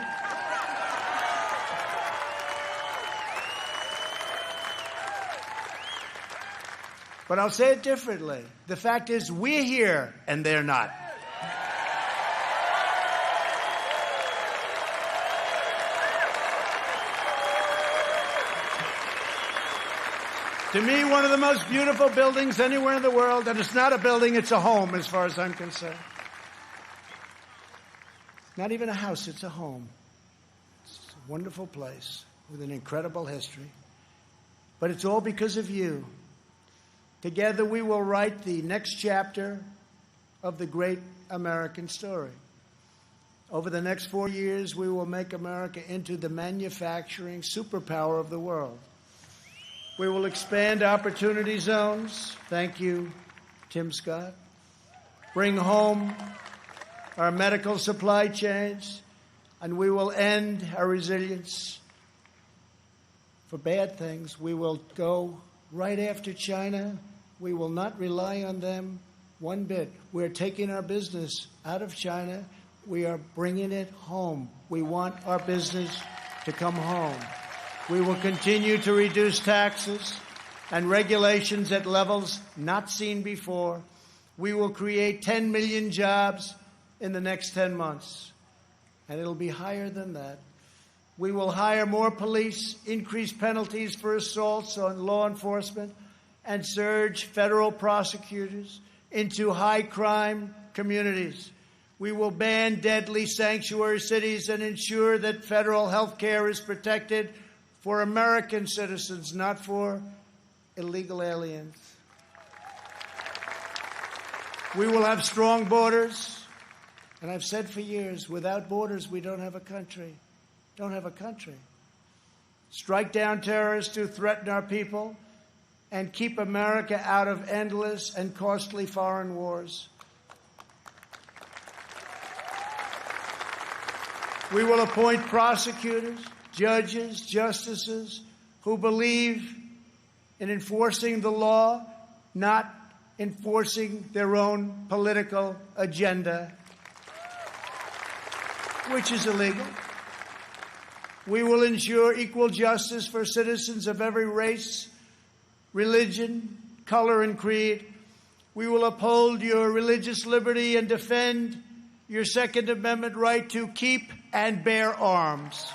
But I'll say it differently. The fact is, we're here and they're not. To me, one of the most beautiful buildings anywhere in the world, and it's not a building, it's a home as far as I'm concerned. Not even a house, it's a home. It's a wonderful place with an incredible history. But it's all because of you. Together we will write the next chapter of the great American story. Over the next 4 years, we will make America into the manufacturing superpower of the world. We will expand opportunity zones. Thank you, Tim Scott. Bring home our medical supply chains, and we will end our resilience for bad things. We will go right after China. We will not rely on them one bit. We're taking our business out of China. We are bringing it home. We want our business to come home. We will continue to reduce taxes and regulations at levels not seen before. We will create 10 million jobs in the next 10 months, and it'll be higher than that. We will hire more police, increase penalties for assaults on law enforcement, and surge federal prosecutors into high-crime communities. We will ban deadly sanctuary cities and ensure that federal health care is protected for American citizens, not for illegal aliens. We will have strong borders. And I've said for years, without borders, we don't have a country. Don't have a country. Strike down terrorists who threaten our people and keep America out of endless and costly foreign wars. We will appoint prosecutors, judges, justices who believe in enforcing the law, not enforcing their own political agenda, which is illegal. We will ensure equal justice for citizens of every race, religion, color, and creed. We will uphold your religious liberty and defend your Second Amendment right to keep and bear arms.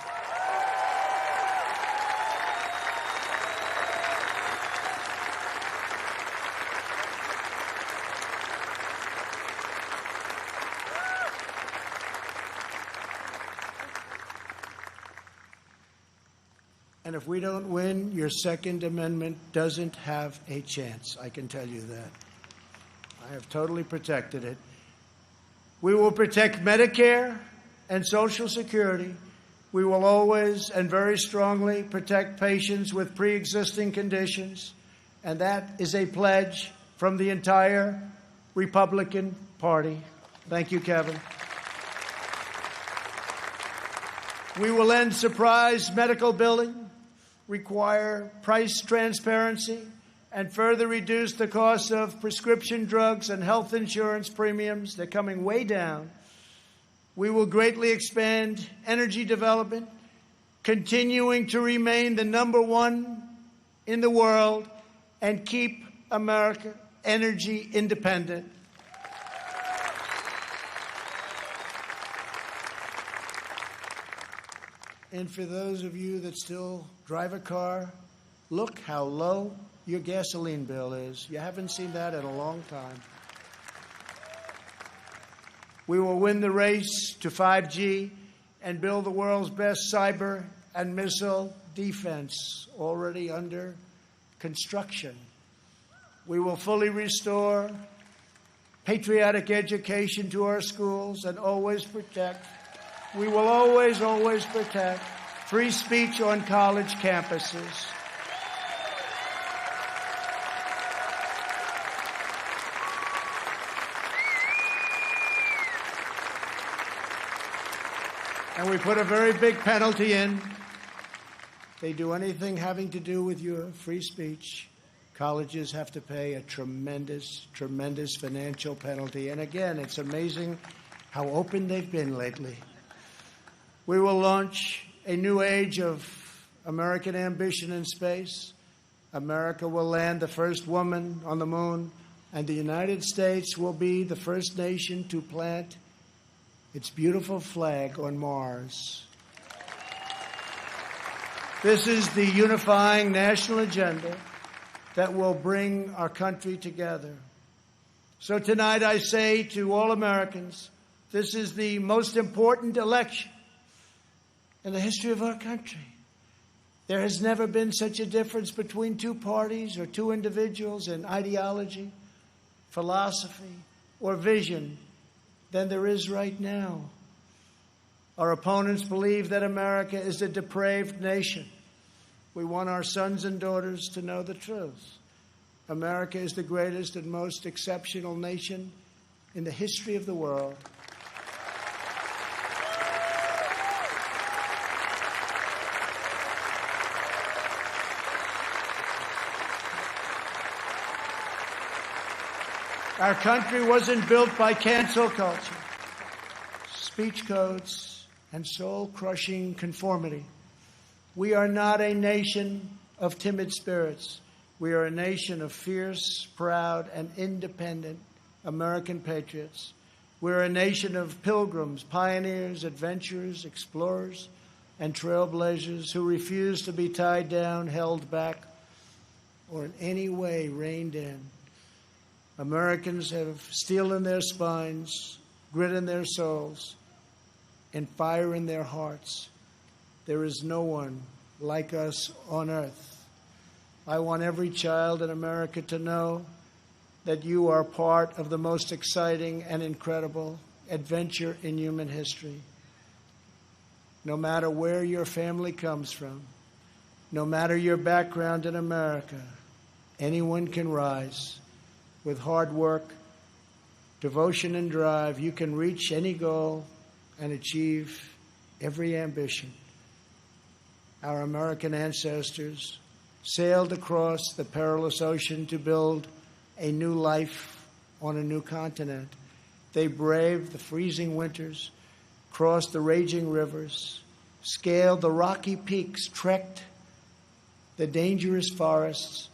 And if we don't win, your Second Amendment doesn't have a chance. I can tell you that. I have totally protected it. We will protect Medicare and Social Security. We will always and very strongly protect patients with pre-existing conditions. And that is a pledge from the entire Republican Party. Thank you, Kevin. We will end surprise medical billing, require price transparency, and further reduce the cost of prescription drugs and health insurance premiums. They're coming way down. We will greatly expand energy development, continuing to remain the #1 in the world and keep America energy independent. And for those of you that still drive a car, look how low your gasoline bill is. You haven't seen that in a long time. We will win the race to 5G and build the world's best cyber and missile defense, already under construction. We will fully restore patriotic education to our schools and always protect. We will always, always protect free speech on college campuses. And we put a very big penalty in. If they do anything having to do with your free speech, colleges have to pay a tremendous, tremendous financial penalty. And again, it's amazing how open they've been lately. We will launch a new age of American ambition in space. America will land the first woman on the moon, and the United States will be the first nation to plant its beautiful flag on Mars. This is the unifying national agenda that will bring our country together. So tonight I say to all Americans, this is the most important election in the history of our country. There has never been such a difference between two parties or two individuals in ideology, philosophy, or vision than there is right now. Our opponents believe that America is a depraved nation. We want our sons and daughters to know the truth. America is the greatest and most exceptional nation in the history of the world. Our country wasn't built by cancel culture, speech codes, and soul-crushing conformity. We are not a nation of timid spirits. We are a nation of fierce, proud, and independent American patriots. We're a nation of pilgrims, pioneers, adventurers, explorers, and trailblazers who refuse to be tied down, held back, or in any way reined in. Americans have steel in their spines, grit in their souls, and fire in their hearts. There is no one like us on earth. I want every child in America to know that you are part of the most exciting and incredible adventure in human history. No matter where your family comes from, no matter your background in America, anyone can rise. With hard work, devotion, and drive, you can reach any goal and achieve every ambition. Our American ancestors sailed across the perilous ocean to build a new life on a new continent. They braved the freezing winters, crossed the raging rivers, scaled the rocky peaks, trekked the dangerous forests,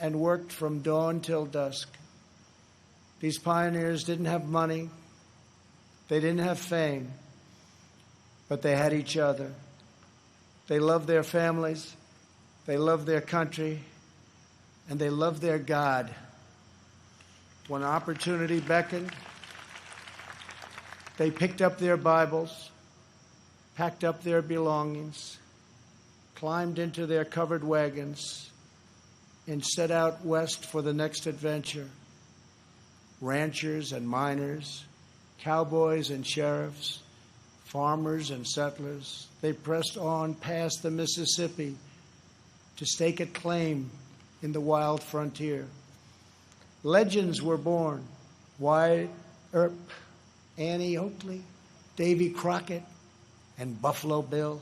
and worked from dawn till dusk. These pioneers didn't have money, they didn't have fame, but they had each other. They loved their families, they loved their country, and they loved their God. When opportunity beckoned, they picked up their Bibles, packed up their belongings, climbed into their covered wagons, and set out west for the next adventure. Ranchers and miners, cowboys and sheriffs, farmers and settlers, they pressed on past the Mississippi to stake a claim in the wild frontier. Legends were born: Wyatt Earp, Annie Oakley, Davy Crockett, and Buffalo Bill.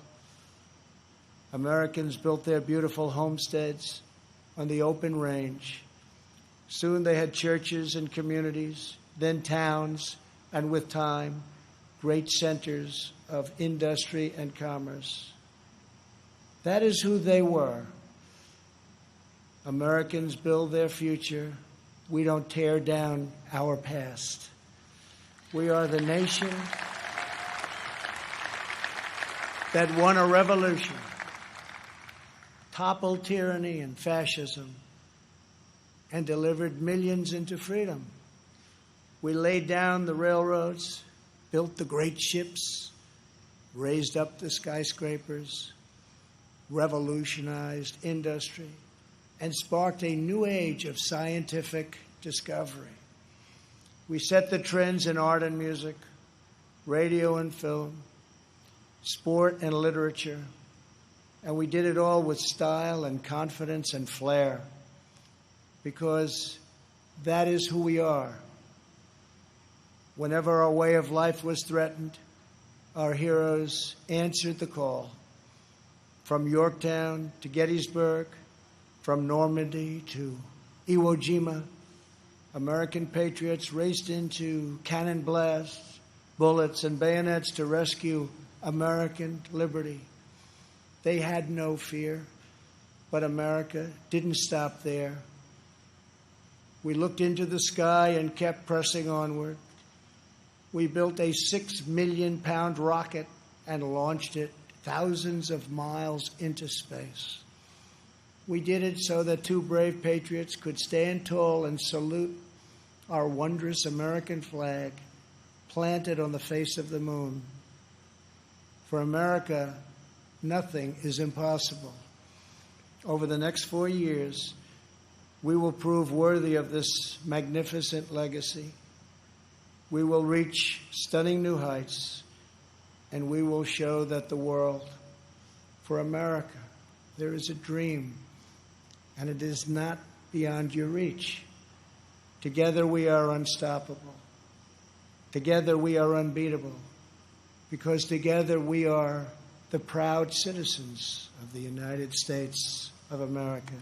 Americans built their beautiful homesteads on the open range. Soon they had churches and communities, then towns, and with time, great centers of industry and commerce. That is who they were. Americans build their future. We don't tear down our past. We are the nation that won a revolution, toppled tyranny and fascism, and delivered millions into freedom. We laid down the railroads, built the great ships, raised up the skyscrapers, revolutionized industry, and sparked a new age of scientific discovery. We set the trends in art and music, radio and film, sport and literature, and we did it all with style and confidence and flair, because that is who we are. Whenever our way of life was threatened, our heroes answered the call. From Yorktown to Gettysburg, from Normandy to Iwo Jima, American patriots raced into cannon blasts, bullets, and bayonets to rescue American liberty. They had no fear, but America didn't stop there. We looked into the sky and kept pressing onward. We built a 6 million pound rocket and launched it thousands of miles into space. We did it so that two brave patriots could stand tall and salute our wondrous American flag planted on the face of the moon. For America, nothing is impossible. Over the next 4 years, we will prove worthy of this magnificent legacy. We will reach stunning new heights, and we will show that the world, for America, there is a dream, and it is not beyond your reach. Together we are unstoppable. Together we are unbeatable, because together we are the proud citizens of the United States of America.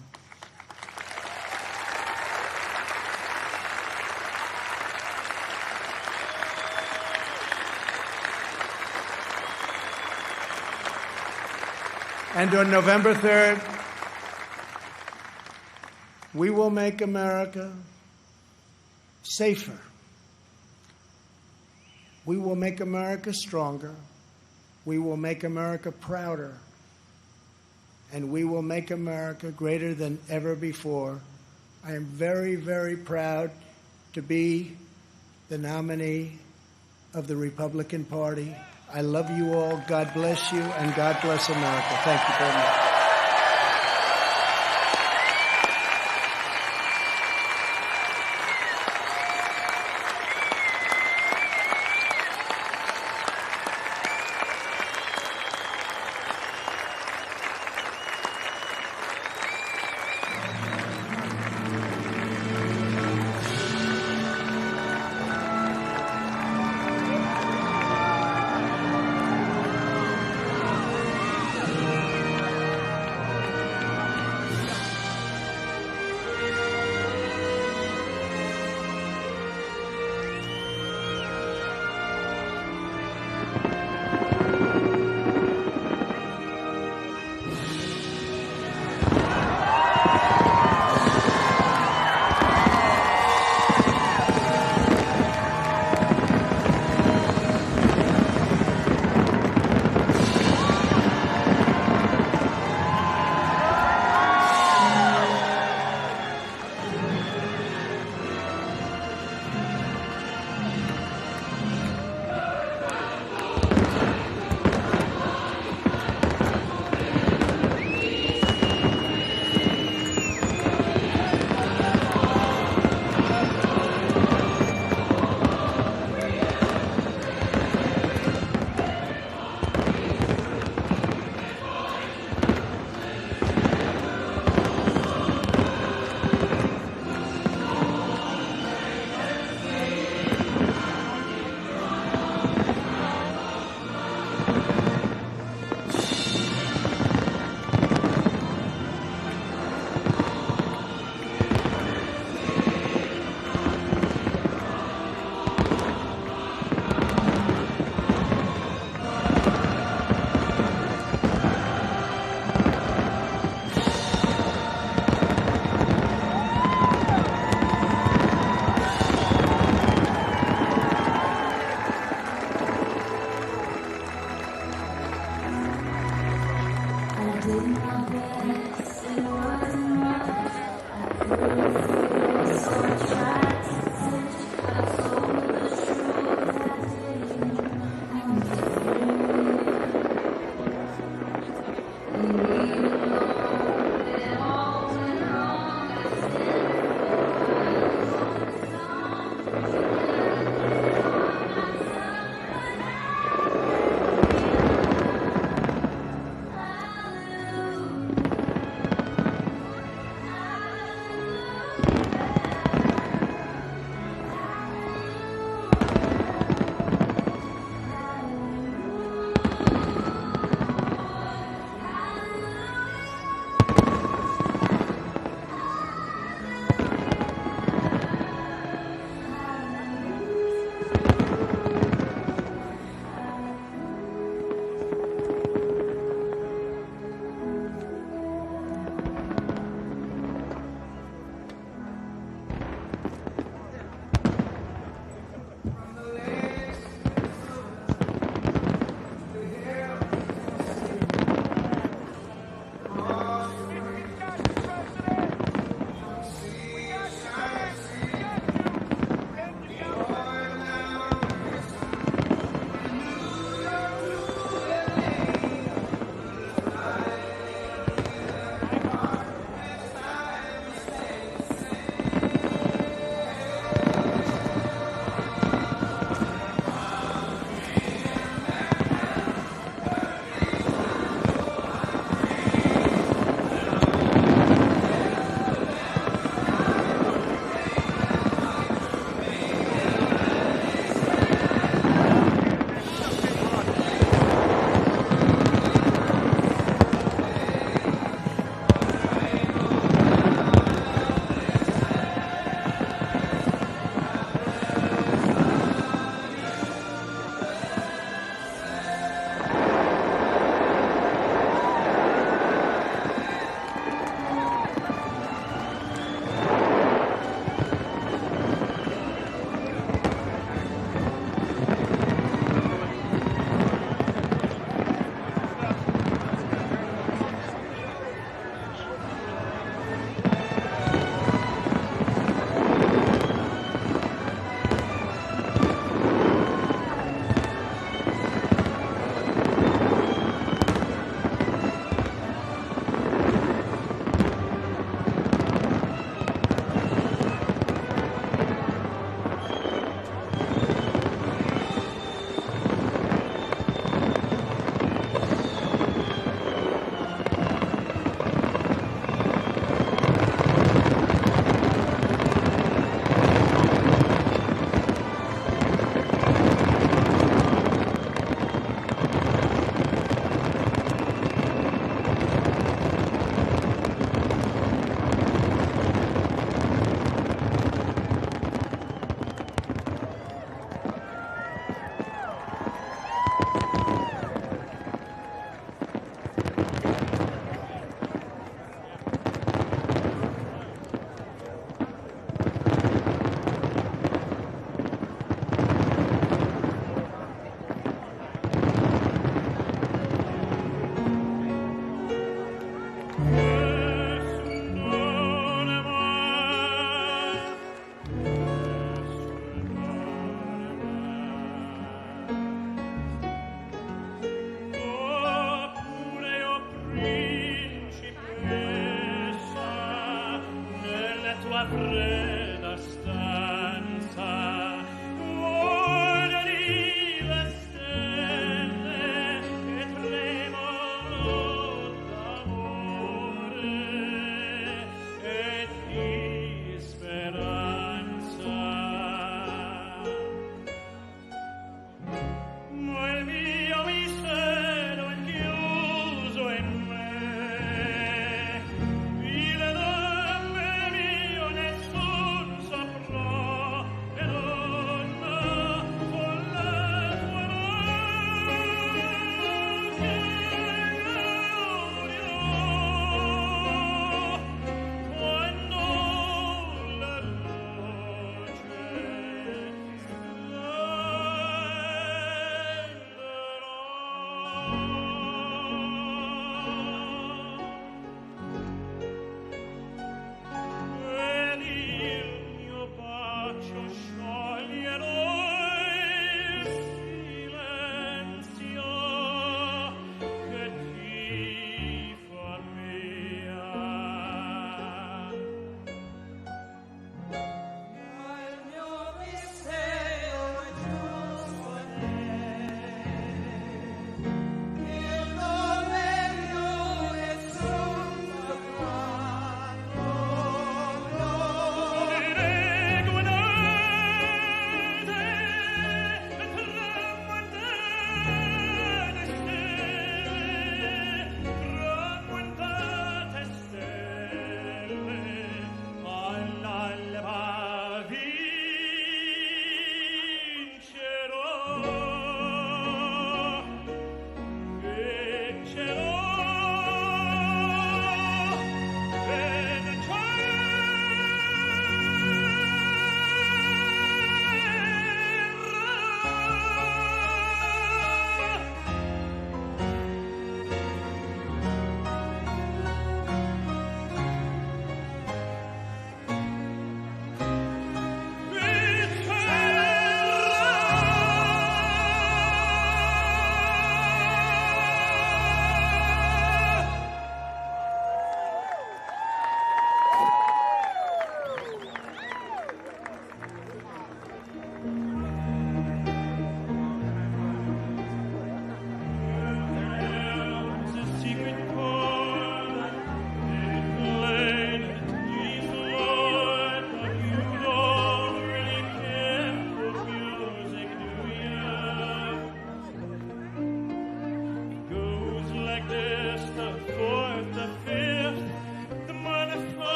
And on November 3rd, we will make America safer. We will make America stronger. We will make America prouder. and we will make America greater than ever before. I am very, very proud to be the nominee of the Republican Party. I love you all. God bless you, and God bless America. Thank you very much.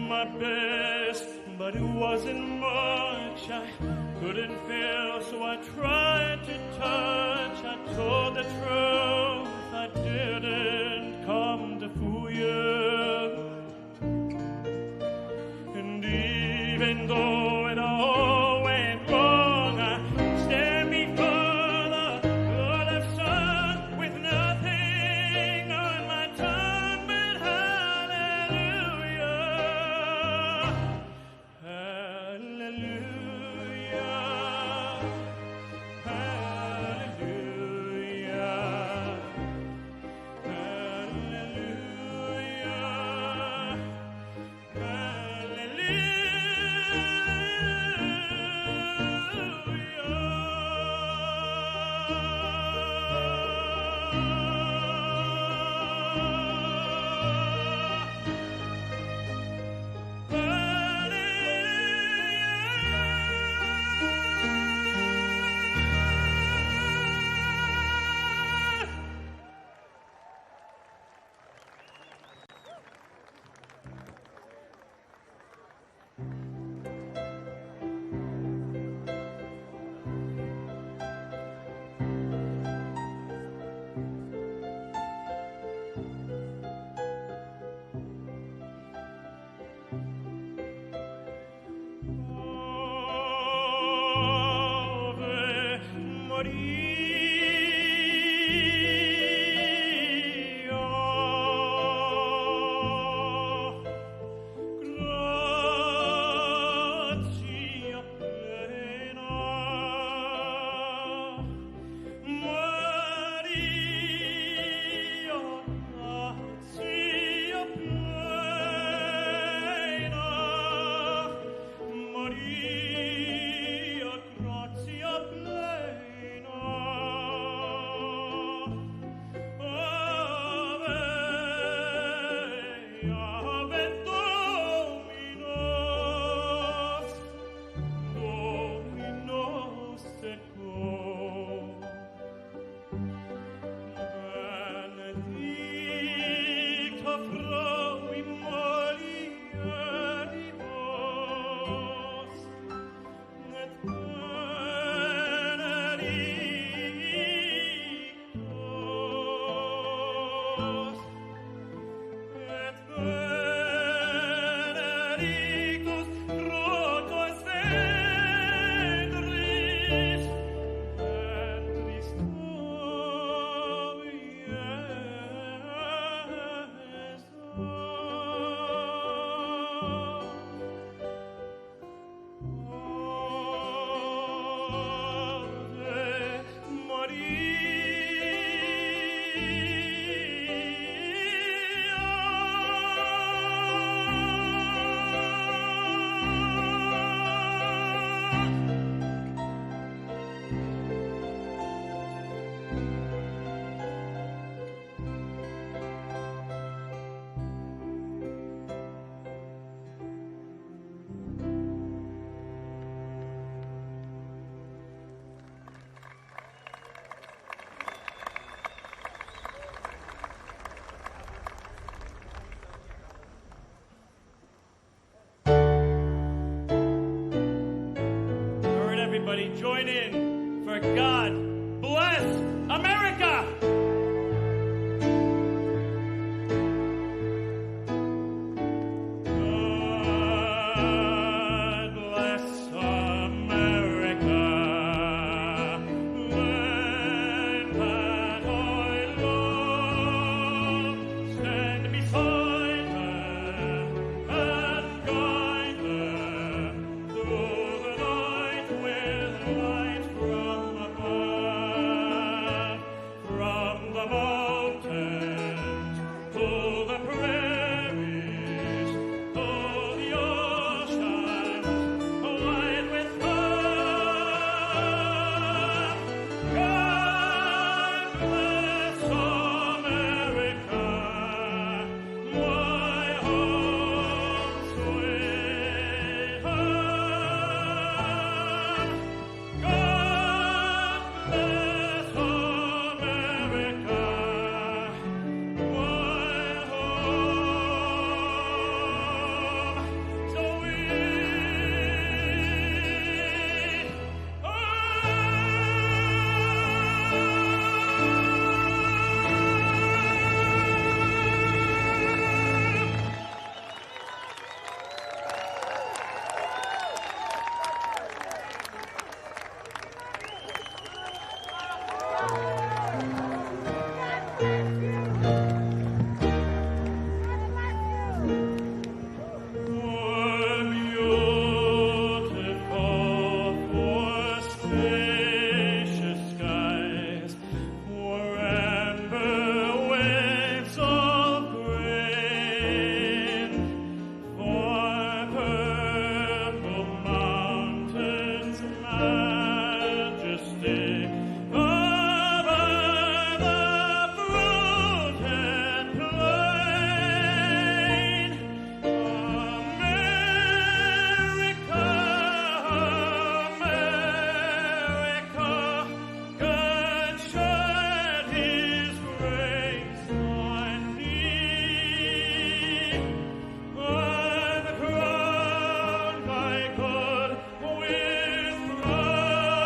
my best, but it wasn't much. I couldn't feel, so I tried to touch. I told the truth, I didn't come to fool you. And even though it all went wrong, I stand before the Lord of Son with nothing on my tongue but hallelujah, hallelujah, Everybody join in for God